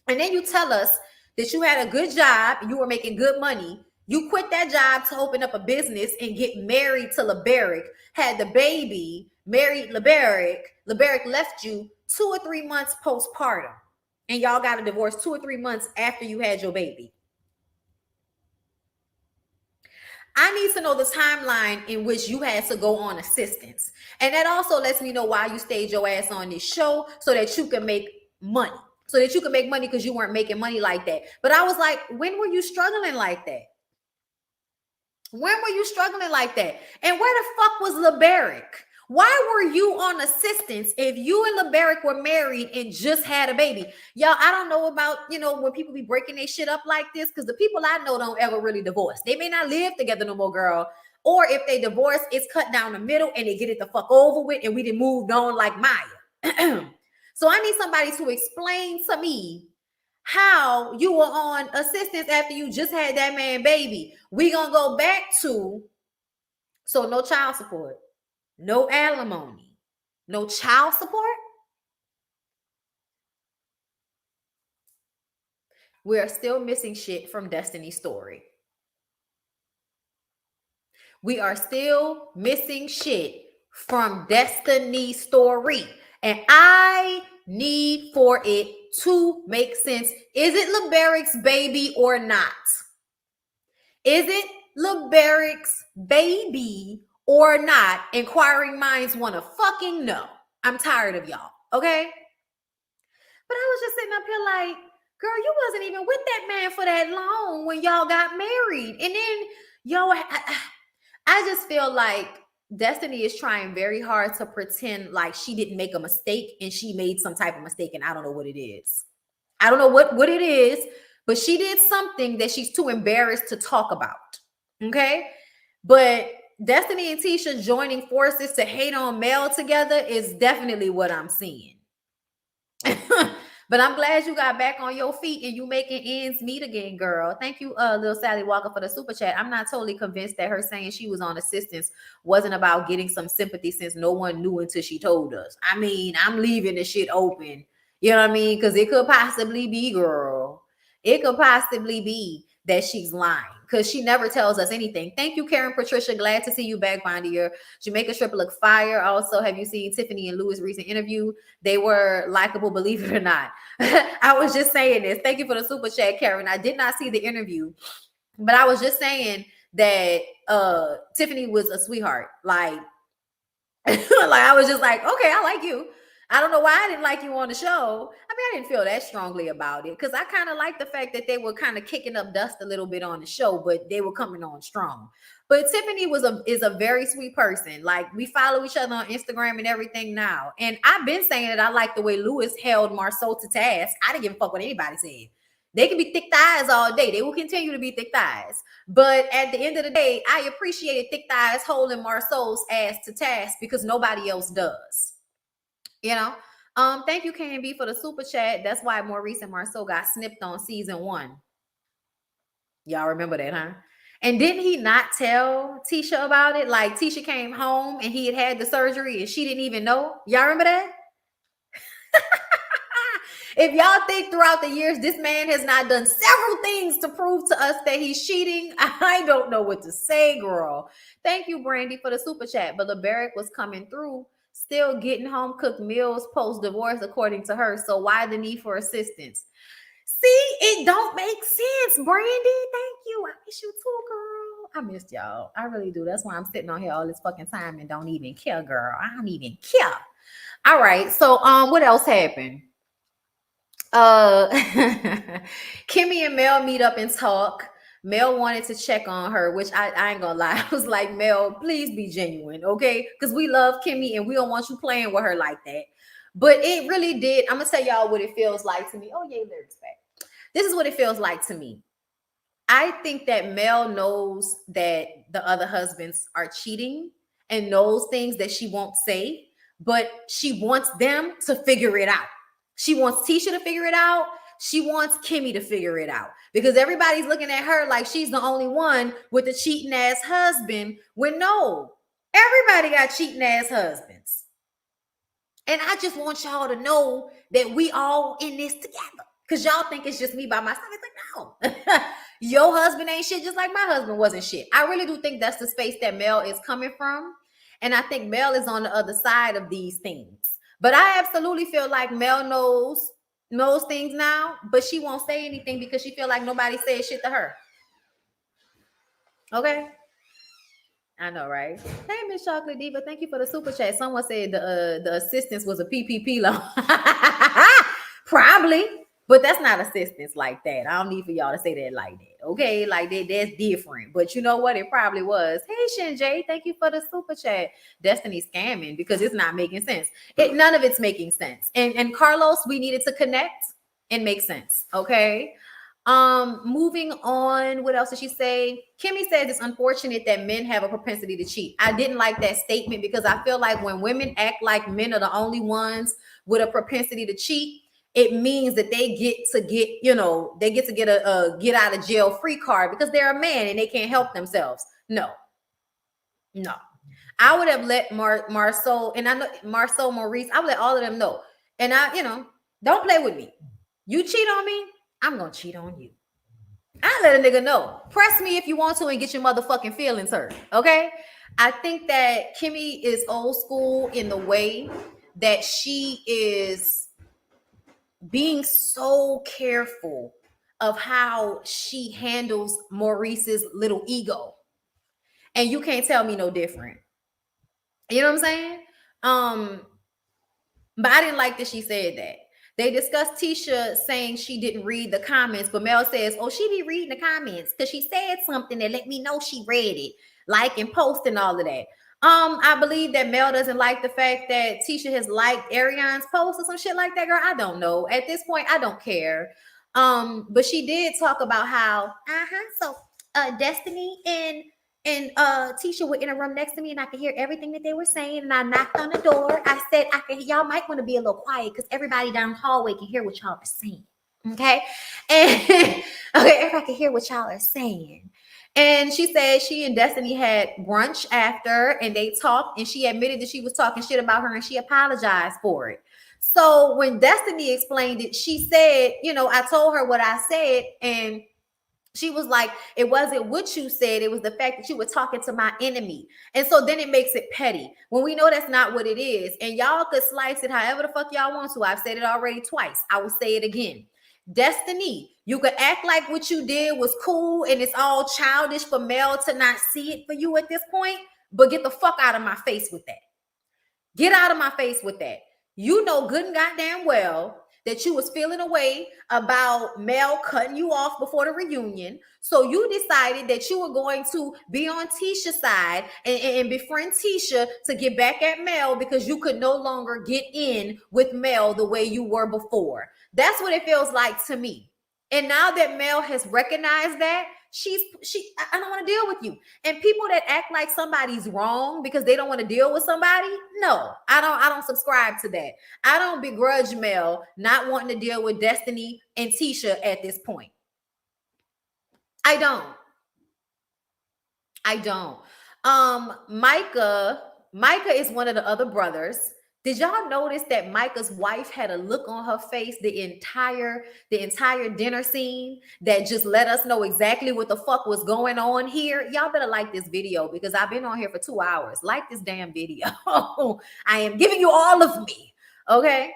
And then you tell us that you had a good job, you were making good money. You quit that job to open up a business and get married to LeBerick, had the baby, married LeBerick. LeBerick left you 2 or 3 months postpartum. And y'all got a divorce 2 or 3 months after you had your baby. I need to know the timeline in which you had to go on assistance. And that also lets me know why you stayed your ass on this show, so that you can make money. So that you can make money, because you weren't making money like that. But I was like, when were you struggling like that? When were you struggling like that? And where the fuck was LeBerick? Why were you on assistance if you and LeBerick were married and just had a baby? Y'all, I don't know about, when people be breaking their shit up like this, because the people I know don't ever really divorce. They may not live together no more, girl. Or if they divorce, it's cut down the middle and they get it the fuck over with, and we done moved on like Maya. So I need somebody to explain to me how you were on assistance after you just had that man baby. We gonna go back to, so no child support, no alimony, no child support. We are still missing shit from Destiny's story. We are still missing shit from Destiny's story. And I need for it to make sense. Is it LeBerick's baby or not? Is it LeBerick's baby or not? Inquiring minds want to fucking know. I'm tired of y'all, okay? But I was just sitting up here like, girl, you wasn't even with that man for that long when y'all got married. And then, I just feel like Destiny is trying very hard to pretend like she didn't make a mistake and she made some type of mistake, and I don't know what it is. I don't know what it is, but she did something that she's too embarrassed to talk about, okay? But Destiny and Tisha joining forces to hate on Mel together is definitely what I'm seeing. But I'm glad you got back on your feet and you making ends meet again, girl. Thank you, little Sally Walker, for the super chat. I'm not totally convinced that her saying she was on assistance wasn't about getting some sympathy, since no one knew until she told us. I mean, I'm leaving the shit open. You know what I mean? Because it could possibly be, girl. It could possibly be that she's lying, because she never tells us anything. Thank you, Karen Patricia. Glad to see you back, Bondy. Your Jamaica strip look fire. Also, have you seen Tiffany and Louis' recent interview? They were likable, believe it or not. I was just saying this. Thank you for the super chat, Karen. I did not see the interview, but I was just saying that Tiffany was a sweetheart. Like, I was just like, okay, I like you. I don't know why I didn't like you on the show. I mean, I didn't feel that strongly about it, because I kind of like the fact that they were kind of kicking up dust a little bit on the show, but they were coming on strong. But Tiffany is a very sweet person. Like, we follow each other on Instagram and everything now. And I've been saying that I like the way Louis held Marceau to task. I didn't give a fuck what anybody said. They can be thick thighs all day. They will continue to be thick thighs. But at the end of the day, I appreciated thick thighs holding Marceau's ass to task, because nobody else does. Thank you, KMB, for the super chat. That's why more recent Marceau got snipped on season 1. Y'all remember that, huh? And didn't he not tell Tisha about it? Like, Tisha came home and he had the surgery and she didn't even know. Y'all remember that? If y'all think throughout the years this man has not done several things to prove to us that he's cheating, I don't know what to say, girl. Thank you, Brandy, for the super chat. But LeBerick was coming through, still getting home cooked meals post-divorce, according to her. So why the need for assistance? See, it don't make sense, Brandy. Thank you. I miss you too, girl. I missed y'all. I really do. That's why I'm sitting on here all this fucking time and don't even care, girl. I don't even care. All right. So what else happened? Kimmy and Mel meet up and talk. Mel wanted to check on her, which I ain't gonna lie. I was like, Mel, please be genuine, okay? Because we love Kimmy and we don't want you playing with her like that. But it really did. I'm gonna tell y'all what it feels like to me. Oh, yeah, lyrics back. This is what it feels like to me. I think that Mel knows that the other husbands are cheating and knows things that she won't say, but she wants them to figure it out. She wants Tisha to figure it out. She wants Kimmy to figure it out, because everybody's looking at her like she's the only one with the cheating ass husband, when no, everybody got cheating ass husbands. And I just want y'all to know that we all in this together. Because y'all think it's just me by myself. It's like, no. Your husband ain't shit just like my husband wasn't shit. I really do think that's the space that Mel is coming from. And I think Mel is on the other side of these things. But I absolutely feel like Mel knows things now, but she won't say anything because she feel like nobody said shit to her. Okay? I know, right? Hey, Miss Chocolate Diva, thank you for the super chat. Someone said the assistance was a PPP loan. Probably, but that's not assistance like that. I don't need for y'all to say that like that. Okay, like that's different. But you know what? It probably was. Hey, Shinjay, thank you for the super chat. Destiny scamming because it's not making sense. None of it's making sense. And Carlos, we needed to connect and make sense. Okay. Moving on, what else did she say? Kimmy says it's unfortunate that men have a propensity to cheat. I didn't like that statement because I feel like when women act like men are the only ones with a propensity to cheat, it means that they get to get a get out of jail free card because they're a man and they can't help themselves. No. I would have let Marceau, and I know Marceau, Maurice, I would let all of them know. And don't play with me. You cheat on me, I'm gonna cheat on you. I let a nigga know. Press me if you want to and get your motherfucking feelings hurt. Okay. I think that Kimmy is old school in the way that she is being so careful of how she handles Maurice's little ego. And you can't tell me no different. You know what I'm saying? But I didn't like that she said that. They discussed Tisha saying she didn't read the comments, but Mel says, oh, she be reading the comments because she said something that let me know she read it, like and post and all of that. I believe that Mel doesn't like the fact that Tisha has liked Ariane's post or some shit like that, girl. I don't know. At this point, I don't care. But she did talk about how, Destiny and Tisha were in a room next to me and I could hear everything that they were saying. And I knocked on the door. I said, y'all might want to be a little quiet because everybody down the hallway can hear what y'all are saying. Okay. And okay, everybody can hear what y'all are saying. And she said she and Destiny had brunch after and they talked and she admitted that she was talking shit about her and she apologized for it. So when Destiny explained it, she said, I told her what I said and she was like, it wasn't what you said. It was the fact that you were talking to my enemy. And so then it makes it petty when we know that's not what it is. And y'all could slice it however the fuck y'all want to. I've said it already twice. I will say it again. Destiny, you could act like what you did was cool and it's all childish for Mel to not see it for you at this point, but get the fuck out of my face with that. Get out of my face with that. You know good and goddamn well that you was feeling a way about Mel cutting you off before the reunion. So you decided that you were going to be on Tisha's side and befriend Tisha to get back at Mel because you could no longer get in with Mel the way you were before. That's what it feels like to me. And now that Mel has recognized that, I don't want to deal with you. And people that act like somebody's wrong because they don't want to deal with somebody, no, I don't subscribe to that. I don't begrudge Mel not wanting to deal with Destiny and Tisha at this point. I don't. Micah is one of the other brothers. Did y'all notice that Micah's wife had a look on her face the entire dinner scene that just let us know exactly what the fuck was going on here? Y'all better like this video because I've been on here for 2 hours. Like this damn video. I am giving you all of me. Okay.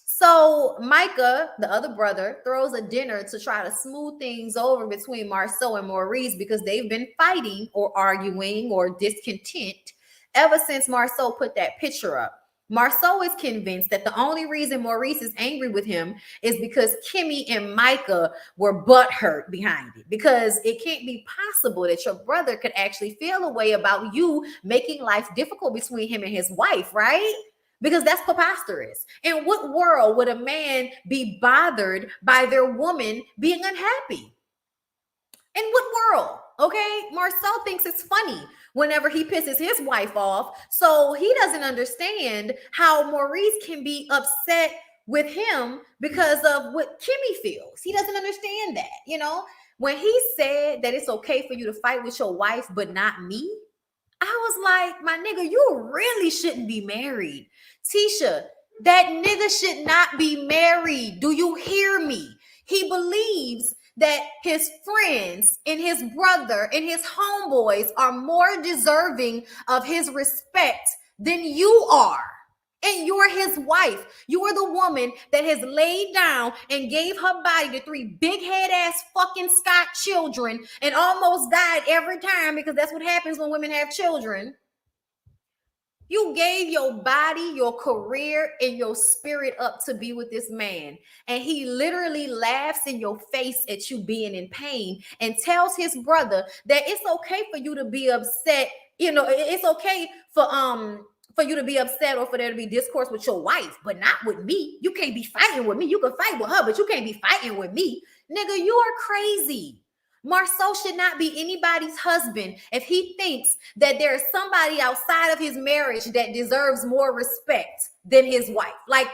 So Micah, the other brother, throws a dinner to try to smooth things over between Marceau and Maurice because they've been fighting or arguing or discontent ever since Marceau put that picture up. Marceau is convinced that the only reason Maurice is angry with him is because Kimmy and Micah were butthurt behind it. Because it can't be possible that your brother could actually feel a way about you making life difficult between him and his wife, right? Because that's preposterous. In what world would a man be bothered by their woman being unhappy? In what world? Okay, Marceau thinks it's funny whenever he pisses his wife off. So he doesn't understand how Maurice can be upset with him because of what Kimmy feels. He doesn't understand that, When he said that it's okay for you to fight with your wife, but not me, I was like, my nigga, you really shouldn't be married. Tisha, that nigga should not be married. Do you hear me? He believes that his friends and his brother and his homeboys are more deserving of his respect than you are. And you're his wife. You are the woman that has laid down and gave her body to 3 big head ass fucking Scott children and almost died every time, because that's what happens when women have children. You gave your body, your career, and your spirit up to be with this man. And he literally laughs in your face at you being in pain and tells his brother that it's okay for you to be upset. You know, it's okay for you to be upset or for there to be discourse with your wife, but not with me. You can't be fighting with me. You can fight with her, but you can't be fighting with me. Nigga, you are crazy. Marceau should not be anybody's husband if he thinks that there's somebody outside of his marriage that deserves more respect than his wife. Like,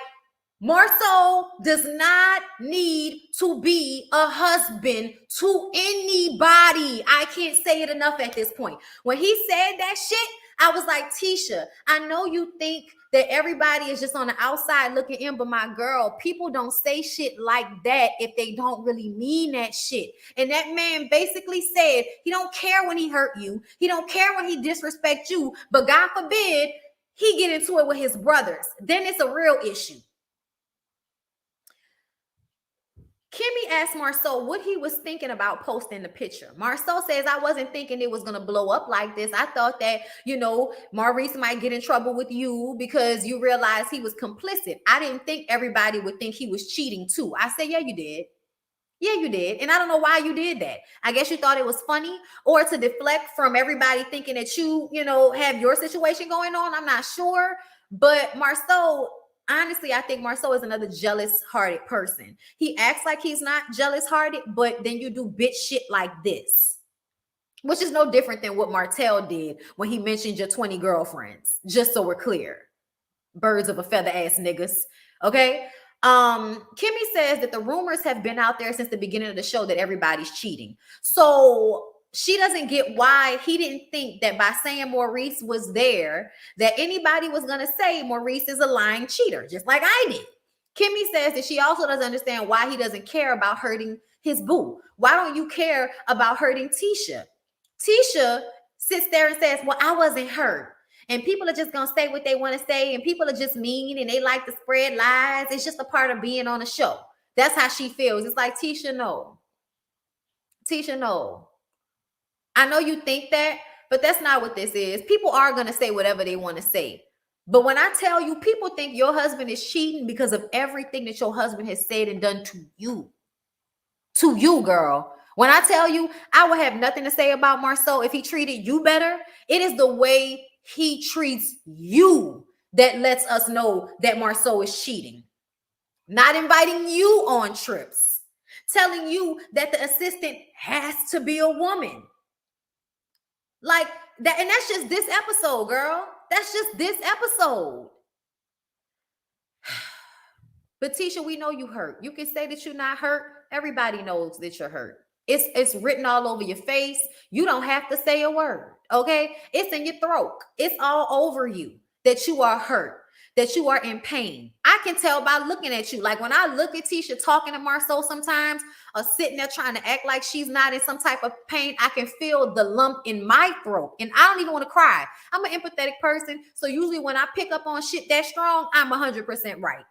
Marceau does not need to be a husband to anybody. I can't say it enough at this point. When he said that shit, I was like, Tisha, I know you think that everybody is just on the outside looking in, but my girl, people don't say shit like that if they don't really mean that shit. And that man basically said he don't care when he hurt you. He don't care when he disrespect you, but God forbid he get into it with his brothers. Then it's a real issue. Kimmy asked Marceau what he was thinking about posting the picture. Marceau says, I wasn't thinking it was going to blow up like this. I thought that, you know, Maurice might get in trouble with you because you realized he was complicit. I didn't think everybody would think he was cheating too. I said, yeah, you did. Yeah, you did. And I don't know why you did that. I guess you thought it was funny, or to deflect from everybody thinking that you know, have your situation going on. I'm not sure. But Marceau, honestly, I think Marceau is another jealous-hearted person. He acts like he's not jealous-hearted, but then you do bitch shit like this, which is no different than what Martell did when he mentioned your 20 girlfriends, just so we're clear. Birds of a feather ass niggas, okay? Kimmy says that the rumors have been out there since the beginning of the show that everybody's cheating. So she doesn't get why he didn't think that by saying Maurice was there, that anybody was going to say Maurice is a lying cheater, just like I did. Kimmy says that she also doesn't understand why he doesn't care about hurting his boo. Why don't you care about hurting Tisha? Tisha sits there and says, well, I wasn't hurt. And people are just going to say what they want to say. And people are just mean and they like to spread lies. It's just a part of being on a show. That's how she feels. It's like, Tisha, no. Tisha, no. I know you think that, but that's not what this is. People are going to say whatever they want to say. But when I tell you, people think your husband is cheating because of everything that your husband has said and done to you. To you, girl. When I tell you, I would have nothing to say about Marceau if he treated you better. It is the way he treats you that lets us know that Marceau is cheating. Not inviting you on trips. Telling you that the assistant has to be a woman. Like that, and that's just this episode, girl. That's just this episode. But Tisha, we know you hurt. You can say that you're not hurt. Everybody knows that you're hurt. It's written all over your face. You don't have to say a word, okay? It's in your throat. It's all over you that you are hurt, that you are in pain. I can tell by looking at you. Like when I look at Tisha talking to Marceau sometimes, or sitting there trying to act like she's not in some type of pain, I can feel the lump in my throat. And I don't even want to cry. I'm an empathetic person. So usually when I pick up on shit that strong, I'm 100% right.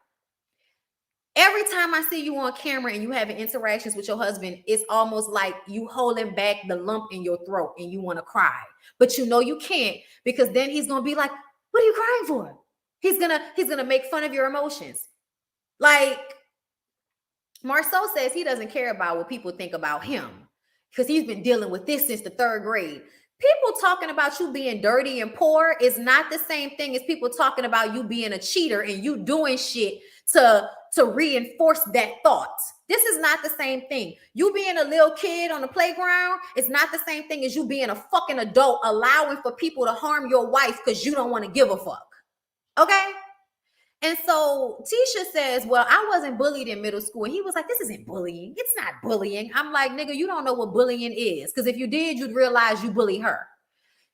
Every time I see you on camera and you having interactions with your husband, it's almost like you holding back the lump in your throat and you want to cry. But you know you can't, because then he's going to be like, what are you crying for? He's gonna make fun of your emotions. Like Marceau says he doesn't care about what people think about him because he's been dealing with this since the 3rd grade. People talking about you being dirty and poor is not the same thing as people talking about you being a cheater and you doing shit to reinforce that thought. This is not the same thing. You being a little kid on the playground is not the same thing as you being a fucking adult allowing for people to harm your wife because you don't want to give a fuck. Okay? And so Tisha says, well, I wasn't bullied in middle school. And he was like, this isn't bullying. It's not bullying. I'm like, nigga, you don't know what bullying is. Because if you did, you'd realize you bully her.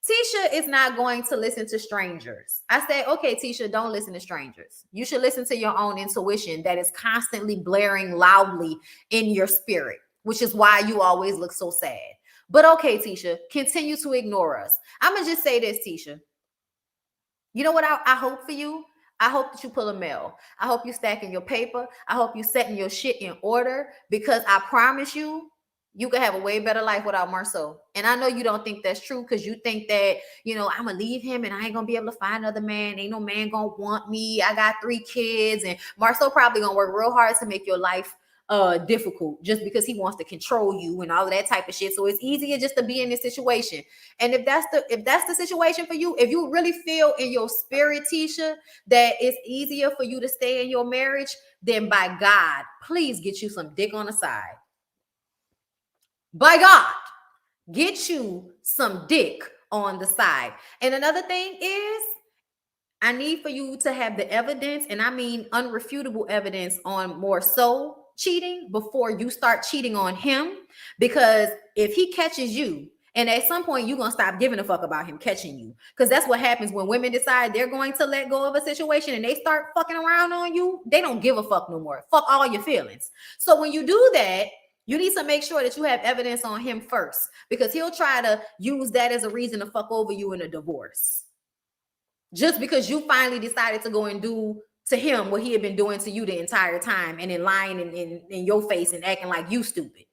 Tisha is not going to listen to strangers. I said, okay, Tisha, don't listen to strangers. You should listen to your own intuition that is constantly blaring loudly in your spirit, which is why you always look so sad. But okay, Tisha, continue to ignore us. I'm going to just say this, Tisha. You know what I hope for you? I hope that you pull a mail. I hope you stacking your paper. I hope you setting your shit in order, because I promise you, you could have a way better life without Marceau. And I know you don't think that's true, because you think that, I'm going to leave him and I ain't going to be able to find another man. Ain't no man going to want me. I got 3 kids, and Marceau probably going to work real hard to make your life difficult, just because he wants to control you and all of that type of shit. So it's easier just to be in this situation. And if that's the situation for you, if you really feel in your spirit, Tisha, that it's easier for you to stay in your marriage, then by God, please get you some dick on the side. By God, get you some dick on the side. And another thing is, I need for you to have the evidence, and I mean unrefutable evidence, on Marceau cheating before you start cheating on him. Because if he catches you, and at some point you're going to stop giving a fuck about him catching you, because that's what happens when women decide they're going to let go of a situation and they start fucking around on you. They don't give a fuck no more. Fuck all your feelings. So when you do that, you need to make sure that you have evidence on him first, because he'll try to use that as a reason to fuck over you in a divorce. Just because you finally decided to go and do to him what he had been doing to you the entire time, and then lying in your face and acting like you stupid.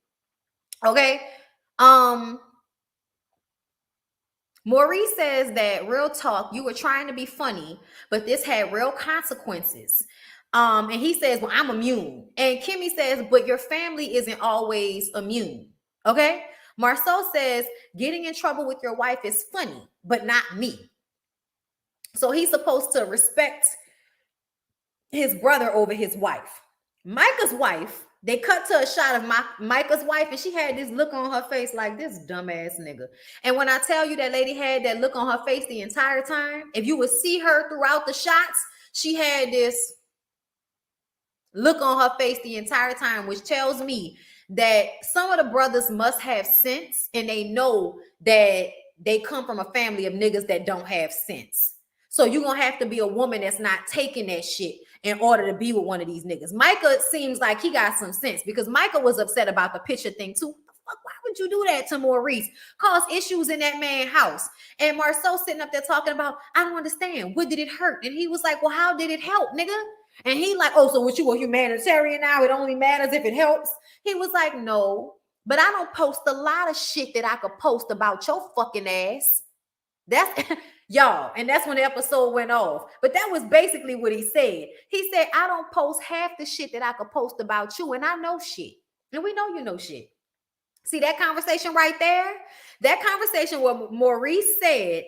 Okay? Maurice says that, real talk, you were trying to be funny, but this had real consequences. And he says, well, I'm immune. And Kimmy says, but your family isn't always immune. Okay? Marceau says, getting in trouble with your wife is funny, but not me. So he's supposed to respect his brother over his wife. Micah's wife, they cut to a shot of Micah's wife, and she had this look on her face like, this dumbass nigga. And when I tell you that lady had that look on her face the entire time, if you would see her throughout the shots, she had this look on her face the entire time, which tells me that some of the brothers must have sense, and they know that they come from a family of niggas that don't have sense. So you're going to have to be a woman that's not taking that shit in order to be with one of these niggas. Micah seems like he got some sense, because Micah was upset about the picture thing too. What the fuck? Why would you do that to Maurice? Cause issues in that man's house. And Marceau sitting up there talking about, I don't understand. What did it hurt? And he was like, well, how did it help, nigga? And he like, oh, so what, you a humanitarian now? It only matters if it helps. He was like, no, but I don't post a lot of shit that I could post about your fucking ass. That's y'all. And that's when the episode went off. But that was basically what he said. He said, I don't post half the shit that I could post about you. And I know shit. And we know you know shit. See that conversation right there? That conversation where Maurice said,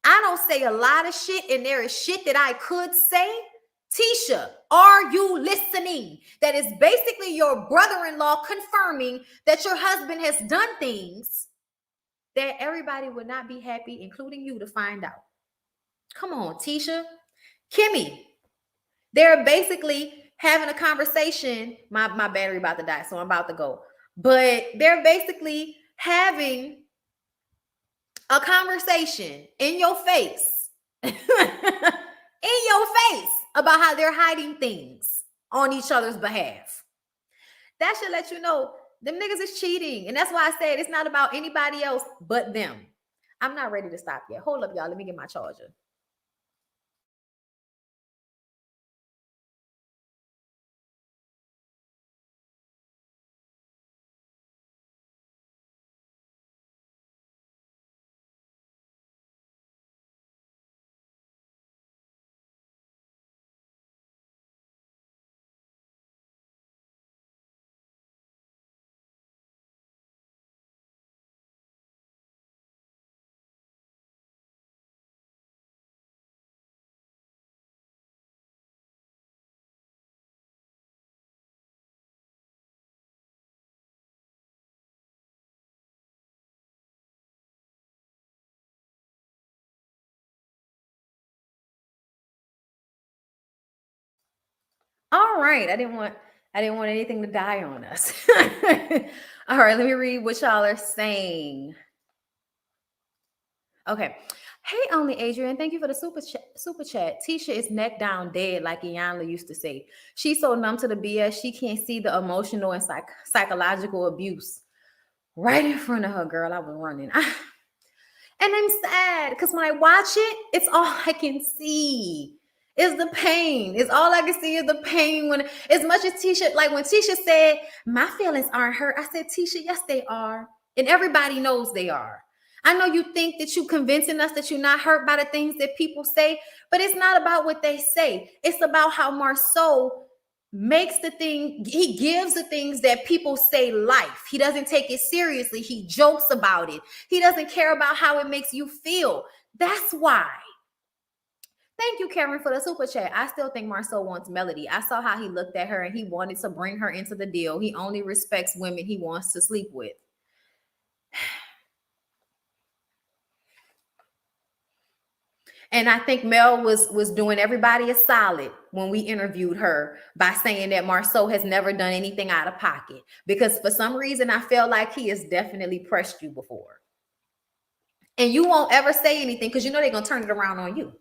I don't say a lot of shit, and there is shit that I could say. Tisha, are you listening? That is basically your brother-in-law confirming that your husband has done things that everybody would not be happy, including you, to find out. Come on, Tisha. Kimmy, they're basically having a conversation. My battery about to die, so I'm about to go. But they're basically having a conversation in your face, in your face, about how they're hiding things on each other's behalf. That should let you know them niggas is cheating. And that's why I said it's not about anybody else but them. I'm not ready to stop yet. Hold up, y'all. Let me get my charger. All right. I didn't want anything to die on us. All right, let me read what y'all are saying. Okay. Hey, only Adrian, thank you for the super chat. Tisha is neck down dead, like Iyanla used to say. She's so numb to the BS, she can't see the emotional and psychological abuse right in front of her. Girl, I was running. And I'm sad because when I watch it, it's all I can see is the pain. It's all I can see is the pain. When as much as Tisha, like when Tisha said, my feelings aren't hurt, I said, Tisha, yes, they are. And everybody knows they are. I know you think that you convincing us that you're not hurt by the things that people say, but it's not about what they say. It's about how Marceau makes the thing, he gives the things that people say life. He doesn't take it seriously. He jokes about it. He doesn't care about how it makes you feel. That's why. Thank you, Karen, for the super chat. I still think Marceau wants Melody. I saw how he looked at her and he wanted to bring her into the deal. He only respects women he wants to sleep with. And I think Mel was doing everybody a solid when we interviewed her by saying that Marceau has never done anything out of pocket. Because for some reason, I feel like he has definitely pressed you before. And you won't ever say anything because you know they're going to turn it around on you.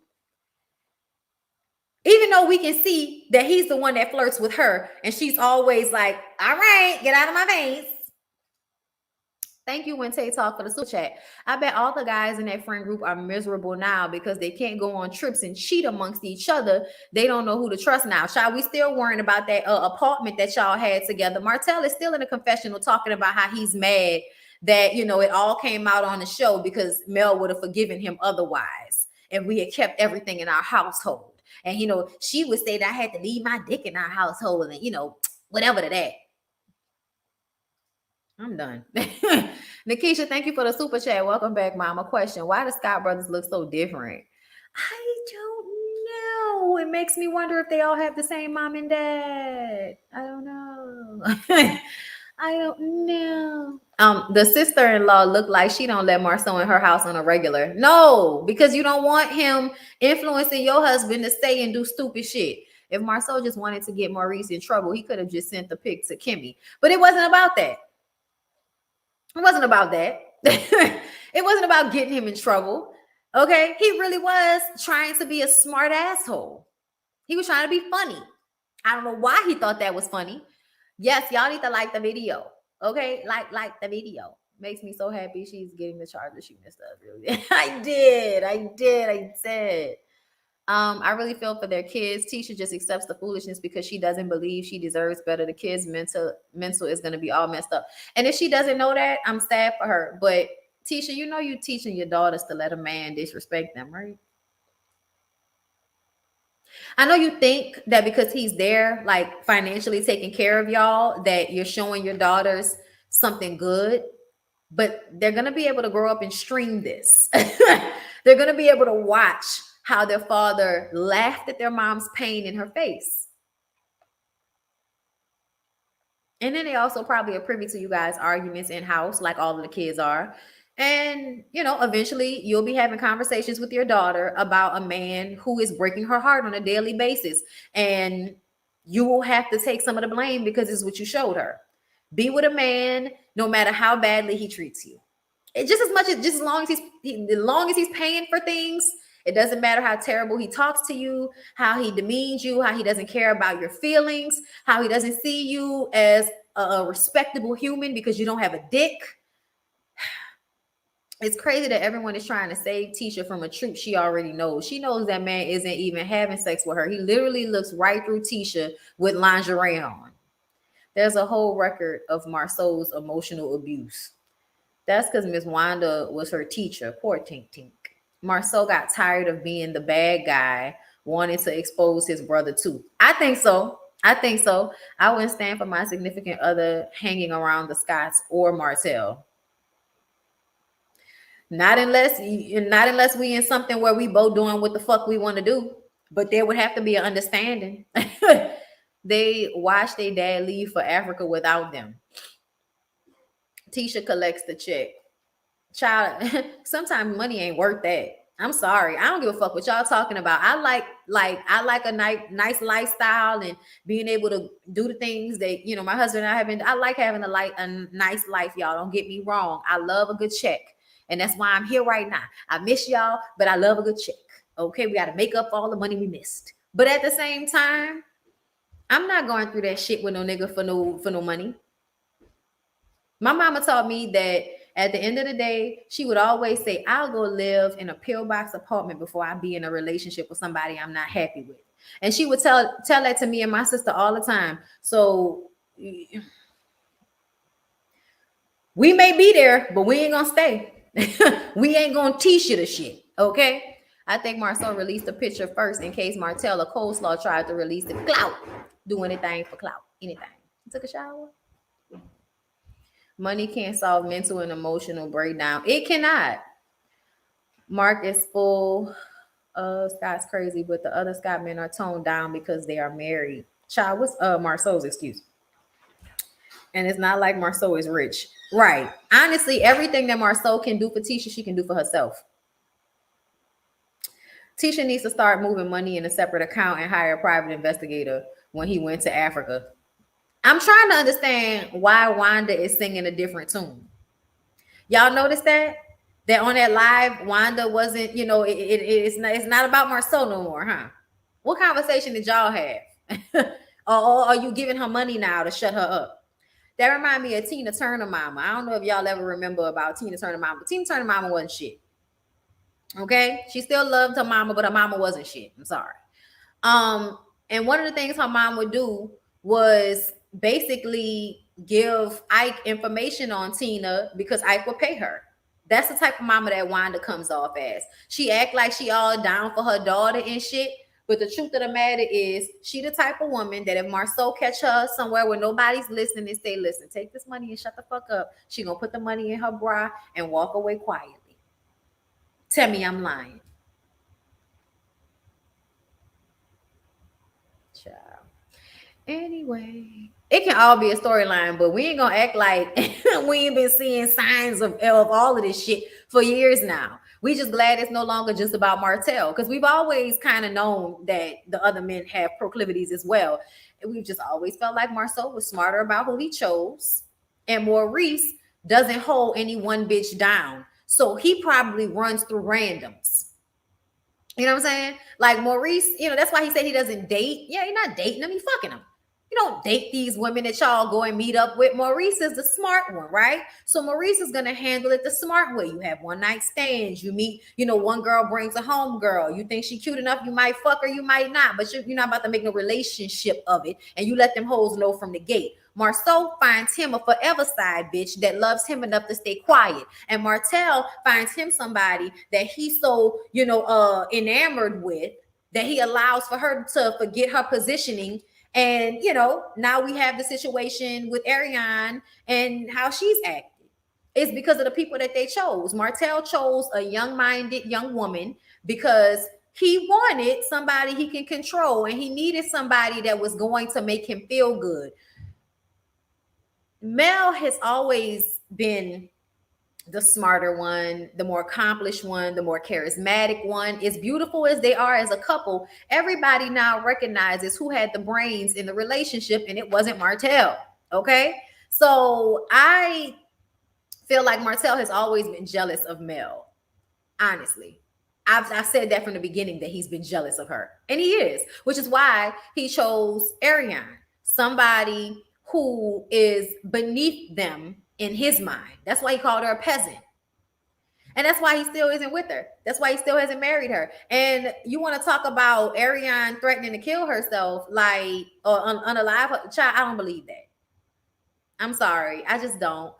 Even though we can see that he's the one that flirts with her and she's always like, all right, get out of my face. Thank you, Wente Talk, for the super chat. I bet all the guys in that friend group are miserable now because they can't go on trips and cheat amongst each other. They don't know who to trust now. Child, we still worrying about that apartment that y'all had together. Martell is still in a confessional talking about how he's mad that, you know, it all came out on the show because Mel would have forgiven him otherwise. And we had kept everything in our household. And, you know, she would say that I had to leave my dick in our household and, you know, whatever to that. I'm done. Nikisha, thank you for the super chat. Welcome back, Mama. Question: why do Scott brothers look so different? I don't know. It makes me wonder if they all have the same mom and dad. I don't know. I don't know. The sister-in-law looked like she don't let Marceau in her house on a regular. No, because you don't want him influencing your husband to stay and do stupid shit. If Marceau just wanted to get Maurice in trouble, he could have just sent the pic to Kimmy. But it wasn't about that. It wasn't about that. It wasn't about getting him in trouble. Okay. He really was trying to be a smart asshole. He was trying to be funny. I don't know why he thought that was funny. Yes, y'all need to like the video. Okay. Like the video. Makes me so happy she's getting the charger she missed up. Really. I did. I really feel for their kids. Tisha just accepts the foolishness because she doesn't believe she deserves better. The kids' mental is going to be all messed up. And if she doesn't know that, I'm sad for her. But Tisha, you know you teaching your daughters to let a man disrespect them, right? I know you think that because he's there, like financially taking care of y'all, that you're showing your daughters something good. But they're going to be able to grow up and stream this. They're going to be able to watch how their father laughed at their mom's pain in her face. And then they also probably are privy to you guys' arguments in house, like all of the kids are. And, you know, eventually you'll be having conversations with your daughter about a man who is breaking her heart on a daily basis. And you will have to take some of the blame because it's what you showed her. Be with a man, no matter how badly he treats you. It just as long as he's paying for things. It doesn't matter how terrible he talks to you, how he demeans you, how he doesn't care about your feelings, how he doesn't see you as a respectable human because you don't have a dick. It's crazy that everyone is trying to save Tisha from a truth she already knows. She knows that man isn't even having sex with her. He literally looks right through Tisha with lingerie on. There's a whole record of Marceau's emotional abuse. That's because Miss Wanda was her teacher. Poor Tink Tink. Marceau got tired of being the bad guy, wanted to expose his brother too. I think so. I wouldn't stand for my significant other hanging around the Scotts or Martell. Not unless we in something where we both doing what the fuck we want to do. But there would have to be an understanding. They watched their dad leave for Africa without them. Tisha collects the check. Child, sometimes money ain't worth that. I'm sorry. I don't give a fuck what y'all talking about. I like a nice lifestyle and being able to do the things that, you know, my husband and I have been. I like having a nice life, y'all. Don't get me wrong. I love a good check. And that's why I'm here right now. I miss y'all, but I love a good check. Okay, we got to make up all the money we missed. But at the same time, I'm not going through that shit with no nigga for no money. My mama taught me that at the end of the day, she would always say, I'll go live in a pillbox apartment before I be in a relationship with somebody I'm not happy with. And she would tell that to me and my sister all the time. So we may be there, but we ain't gonna stay. We ain't gonna teach you the shit, okay? I think Marcel released a picture first in case Martell or Coleslaw tried to release it. Clout. Do anything for clout. Anything. You took a shower? Money can't solve mental and emotional breakdown. It cannot. Mark is full. Scott's crazy, but the other Scott men are toned down because they are married. Child, what's Marceau's excuse? And it's not like Marceau is rich. Right. Honestly, everything that Marceau can do for Tisha, she can do for herself. Tisha needs to start moving money in a separate account and hire a private investigator when he went to Africa. I'm trying to understand why Wanda is singing a different tune. Y'all notice that? That on that live, Wanda wasn't, it's not about Marceau no more, huh? What conversation did y'all have? or are you giving her money now to shut her up? That remind me of Tina Turner mama. I don't know if y'all ever remember about Tina Turner mama, but Tina Turner mama wasn't shit. Okay? She still loved her mama, but her mama wasn't shit. I'm sorry. And one of the things her mom would do was basically give Ike information on Tina because Ike would pay her. That's the type of mama that Wanda comes off as. She act like she all down for her daughter and shit. But the truth of the matter is, she the type of woman that if Marceau catch her somewhere where nobody's listening and say, listen, take this money and shut the fuck up, she gonna put the money in her bra and walk away quietly. Tell me I'm lying. Child. Anyway, it can all be a storyline, but we ain't gonna act like we ain't been seeing signs of all of this shit for years now. We just glad it's no longer just about Martell, because we've always kind of known that the other men have proclivities as well. And we've just always felt like Marceau was smarter about who he chose. And Maurice doesn't hold any one bitch down. So he probably runs through randoms. You know what I'm saying? Like Maurice, that's why he said he doesn't date. Yeah, you're not dating them, you fucking them. You don't date these women that y'all go and meet up with. Maurice is the smart one, right? So Maurice is going to handle it the smart way. You have one night stands. You meet, one girl brings a home girl. You think she cute enough, you might fuck her, you might not. But you're not about to make no relationship of it. And you let them hoes know from the gate. Marceau finds him a forever side bitch that loves him enough to stay quiet. And Martell finds him somebody that he's so, enamored with that he allows for her to forget her positioning. And, now we have the situation with Ariane and how she's acting. It's because of the people that they chose. Martell chose a young-minded young woman because he wanted somebody he can control, and he needed somebody that was going to make him feel good. Mel has always been the smarter one, the more accomplished one, the more charismatic one. As beautiful as they are as a couple, everybody now recognizes who had the brains in the relationship, and it wasn't Martell. Okay? So I feel like Martell has always been jealous of Mel. Honestly. I've said that from the beginning, that he's been jealous of her. And he is, which is why he chose Ariane, somebody who is beneath them in his mind. That's why he called her a peasant. And that's why he still isn't with her. That's why he still hasn't married her. And you want to talk about Ariane threatening to kill herself, like, or unalive her child? I don't believe that. I'm sorry. I just don't.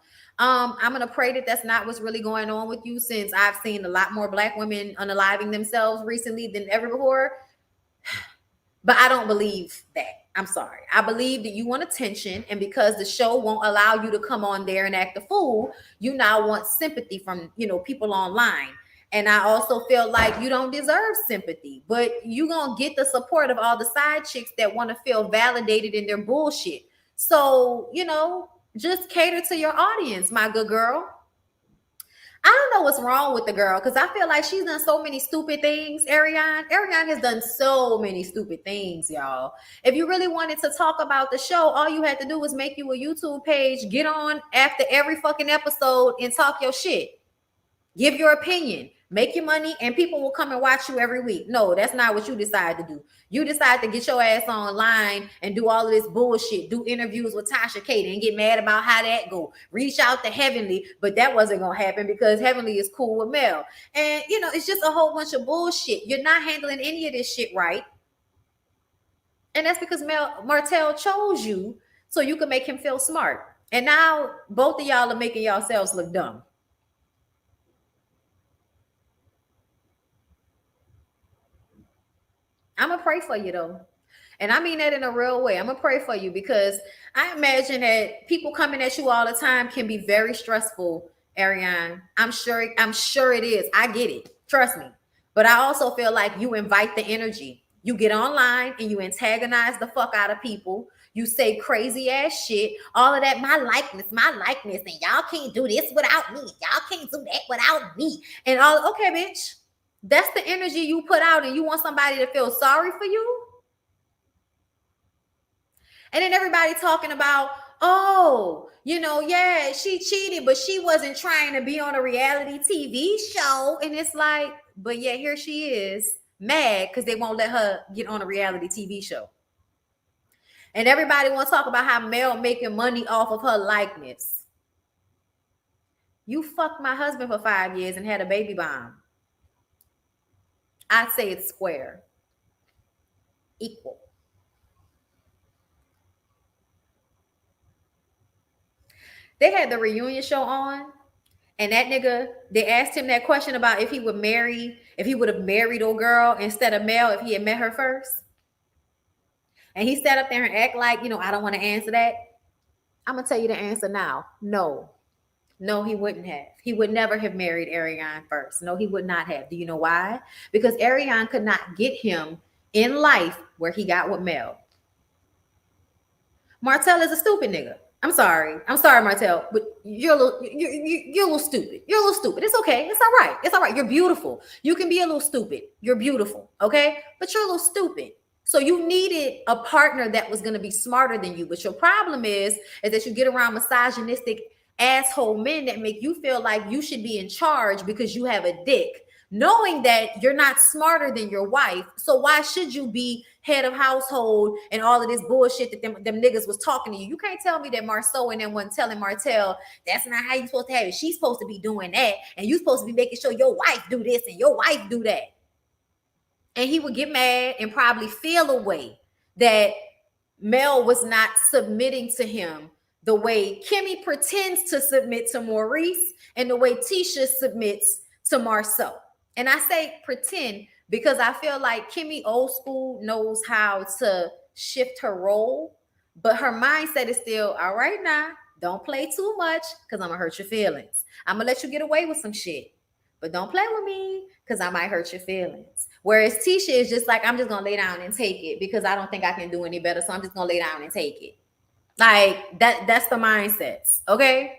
I'm going to pray that that's not what's really going on with you, since I've seen a lot more Black women unaliving themselves recently than ever before. But I don't believe that. I'm sorry. I believe that you want attention, and because the show won't allow you to come on there and act a fool, you now want sympathy from, people online. And I also feel like you don't deserve sympathy, but you gonna get the support of all the side chicks that want to feel validated in their bullshit. So, just cater to your audience, my good girl. I don't know what's wrong with the girl, because I feel like she's done so many stupid things. Ariane has done so many stupid things, y'all. If you really wanted to talk about the show, all you had to do was make you a YouTube page, get on after every fucking episode and talk your shit. Give your opinion. Make your money and people will come and watch you every week. No, that's not what you decide to do. You decide to get your ass online and do all of this bullshit. Do interviews with Tasha Kate and get mad about how that go. Reach out to Heavenly, but that wasn't going to happen because Heavenly is cool with Mel. And, it's just a whole bunch of bullshit. You're not handling any of this shit right. And that's because Martell chose you so you can make him feel smart. And now both of y'all are making yourselves look dumb. I'm gonna pray for you though. And I mean that in a real way. I'm gonna pray for you because I imagine that people coming at you all the time can be very stressful, Ariane. I'm sure it is. I get it. Trust me. But I also feel like you invite the energy. You get online and you antagonize the fuck out of people. You say crazy ass shit, all of that, my likeness, and y'all can't do this without me. Y'all can't do that without me. And all, okay, bitch. That's the energy you put out, and you want somebody to feel sorry for you? And then everybody talking about, oh, yeah, she cheated, but she wasn't trying to be on a reality TV show. And it's like, but yeah, here she is, mad because they won't let her get on a reality TV show. And everybody want to talk about how Mel making money off of her likeness. You fucked my husband for 5 years and had a baby bomb. I'd say it's square. Equal. They had the reunion show on, and that nigga, they asked him that question about if he would have married old girl instead of Mel if he had met her first. And he sat up there and act like, I don't want to answer that. I'm going to tell you the answer now. No, he wouldn't have. He would never have married Ariane first. No, he would not have. Do you know why? Because Ariane could not get him in life where he got with Mel. Martell is a stupid nigga. I'm sorry, Martell, but you're a little stupid. You're a little stupid. It's okay. It's all right. It's all right. You're beautiful. You can be a little stupid. You're beautiful. Okay. But you're a little stupid. So you needed a partner that was going to be smarter than you. But your problem is that you get around misogynistic asshole men that make you feel like you should be in charge because you have a dick, knowing that you're not smarter than your wife. So why should you be head of household and all of this bullshit that them niggas was talking to you? You can't tell me that Marceau and them wasn't telling Martell, that's not how you supposed to have it. She's supposed to be doing that. And you supposed to be making sure your wife do this and your wife do that. And he would get mad and probably feel a way that Mel was not submitting to him the way Kimmy pretends to submit to Maurice and the way Tisha submits to Marceau. And I say pretend because I feel like Kimmy old school knows how to shift her role, but her mindset is still, all right now, don't play too much because I'm going to hurt your feelings. I'm going to let you get away with some shit, but don't play with me because I might hurt your feelings. Whereas Tisha is just like, I'm just going to lay down and take it because I don't think I can do any better, so I'm just going to lay down and take it. Like, that's the mindsets, okay?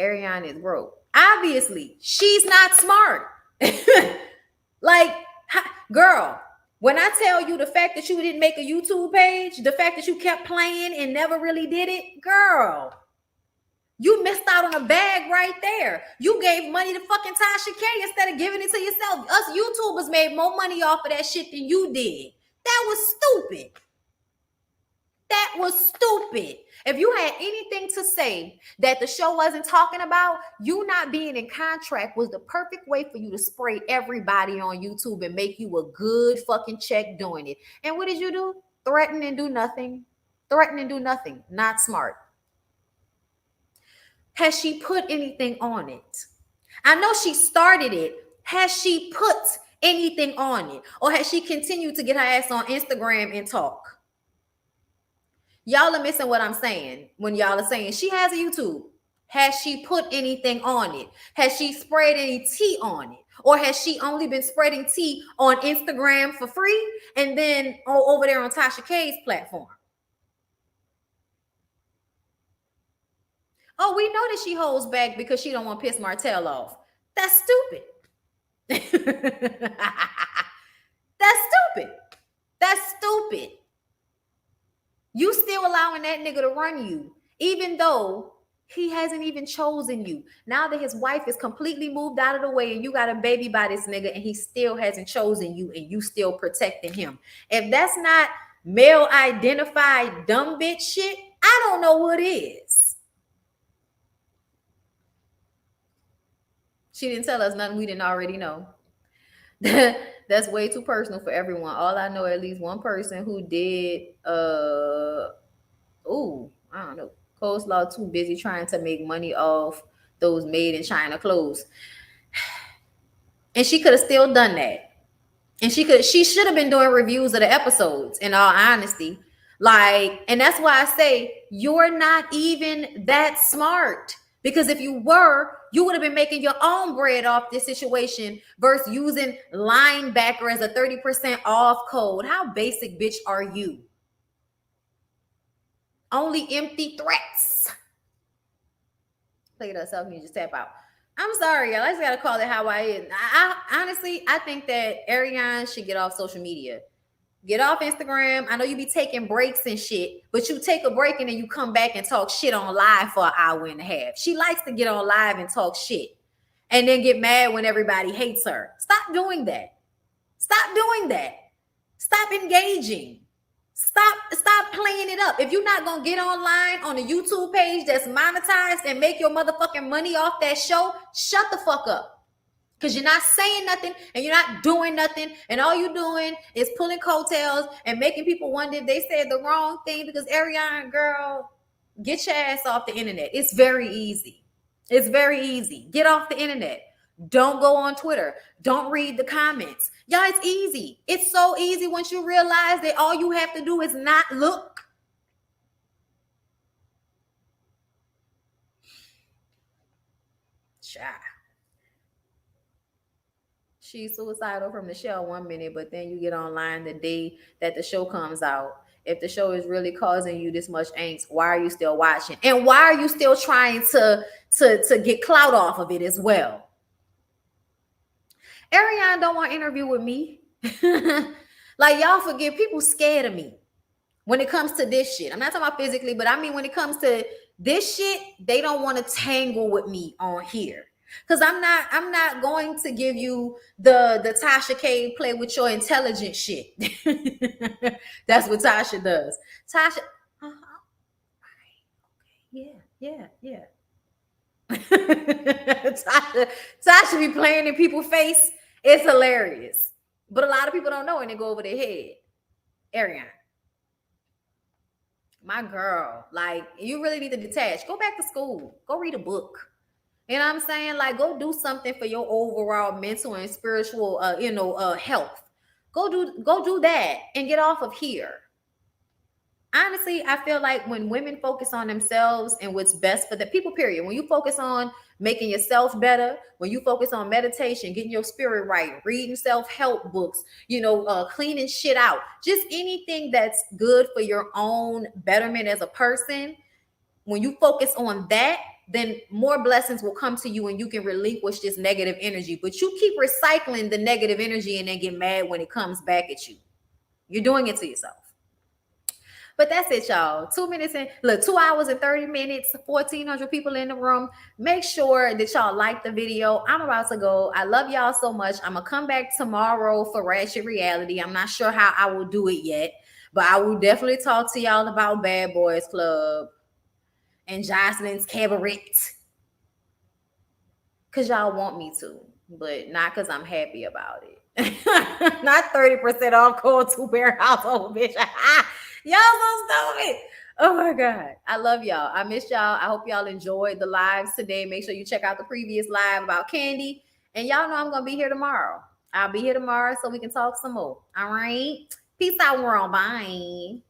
Ariane is broke. Obviously, she's not smart. Like, girl, when I tell you the fact that you didn't make a YouTube page, the fact that you kept playing and never really did it, girl, you missed out on a bag right there. You gave money to fucking Tasha K instead of giving it to yourself. Us YouTubers made more money off of that shit than you did. That was stupid. That was stupid. If you had anything to say that the show wasn't talking about, you not being in contract was the perfect way for you to spray everybody on YouTube and make you a good fucking check doing it. And what did you do? Threaten and do nothing. Threaten and do nothing. Not smart. Has she put anything on it? I know she started it. Has she put anything on it? Or has she continued to get her ass on Instagram and talk? Y'all are missing what I'm saying when y'all are saying she has a YouTube. Has she put anything on it? Has she sprayed any tea on it? Or has she only been spreading tea on Instagram for free and then over there on Tasha K's platform? Oh, we know that she holds back because she don't want to piss Martell off. That's stupid. That's stupid. That's stupid. You still allowing that nigga to run you, even though He hasn't even chosen you. Now that his wife is completely moved out of the way and you got a baby by this nigga and he still hasn't chosen you and you still protecting him. If that's not male identified dumb bitch shit, I don't know what is. She didn't tell us nothing we didn't already know. That's way too personal for everyone. All I know, at least one person who did I don't know. Coleslaw too busy trying to make money off those made in China clothes. And she could have still done that. And she should have been doing reviews of the episodes, in all honesty. Like, and that's why I say you're not even that smart. Because if you were, you would have been making your own bread off this situation versus using linebacker as a 30% off code. How basic bitch are you? Only empty threats. Play it yourself and you just tap out. I'm sorry, y'all. I just gotta call it how I is. I honestly, I think that Ariane should get off social media. Get off Instagram. I know you be taking breaks and shit, but you take a break and then you come back and talk shit on live for an hour and a half. She likes to get on live and talk shit and then get mad when everybody hates her. Stop doing that. Stop doing that. Stop engaging. Stop playing it up. If you're not gonna get online on a YouTube page that's monetized and make your motherfucking money off that show, shut the fuck up. Because you're not saying nothing and you're not doing nothing, and all you're doing is pulling coattails and making people wonder if they said the wrong thing. Because Ariane, girl, get your ass off the internet. It's very easy. It's very easy. Get off the internet. Don't go on Twitter. Don't read the comments. Y'all, it's easy. It's so easy once you realize that all you have to do is not look. Child. She's suicidal from the show 1 minute, but then you get online the day that the show comes out. If the show is really causing you this much angst, why are you still watching? And why are you still trying to get clout off of it as well? Ariane don't want to interview with me. Like, y'all forget, people scared of me when it comes to this shit. I'm not talking about physically, but I mean when it comes to this shit, they don't want to tangle with me on here. Because I'm not going to give you the Tasha K play with your intelligent shit. That's what Tasha does. Tasha, yeah. Tasha be playing in people's face. It's hilarious. But a lot of people don't know and they go over their head. Ariane, my girl, like, you really need to detach. Go back to school. Go read a book. You know what I'm saying? Like, go do something for your overall mental and spiritual, health. Go do that and get off of here. Honestly, I feel like when women focus on themselves and what's best for the people, period, when you focus on making yourself better, when you focus on meditation, getting your spirit right, reading self-help books, cleaning shit out, just anything that's good for your own betterment as a person, when you focus on that, then more blessings will come to you and you can relinquish this negative energy. But you keep recycling the negative energy and then get mad when it comes back at you. You're doing it to yourself. But that's it, y'all. 2 minutes and look, 2 hours and 30 minutes, 1,400 people in the room. Make sure that y'all like the video. I'm about to go. I love y'all so much. I'm going to come back tomorrow for Ratchet Reality. I'm not sure how I will do it yet, but I will definitely talk to y'all about Bad Boys Club and Jocelyn's Cabaret. Because y'all want me to, but not because I'm happy about it. Not 30% off cold two-bear household, bitch. Y'all so stupid. Oh my God. I love y'all. I miss y'all. I hope y'all enjoyed the lives today. Make sure you check out the previous live about Candy. And y'all know I'm going to be here tomorrow. I'll be here tomorrow so we can talk some more. All right. Peace out, world. Bye.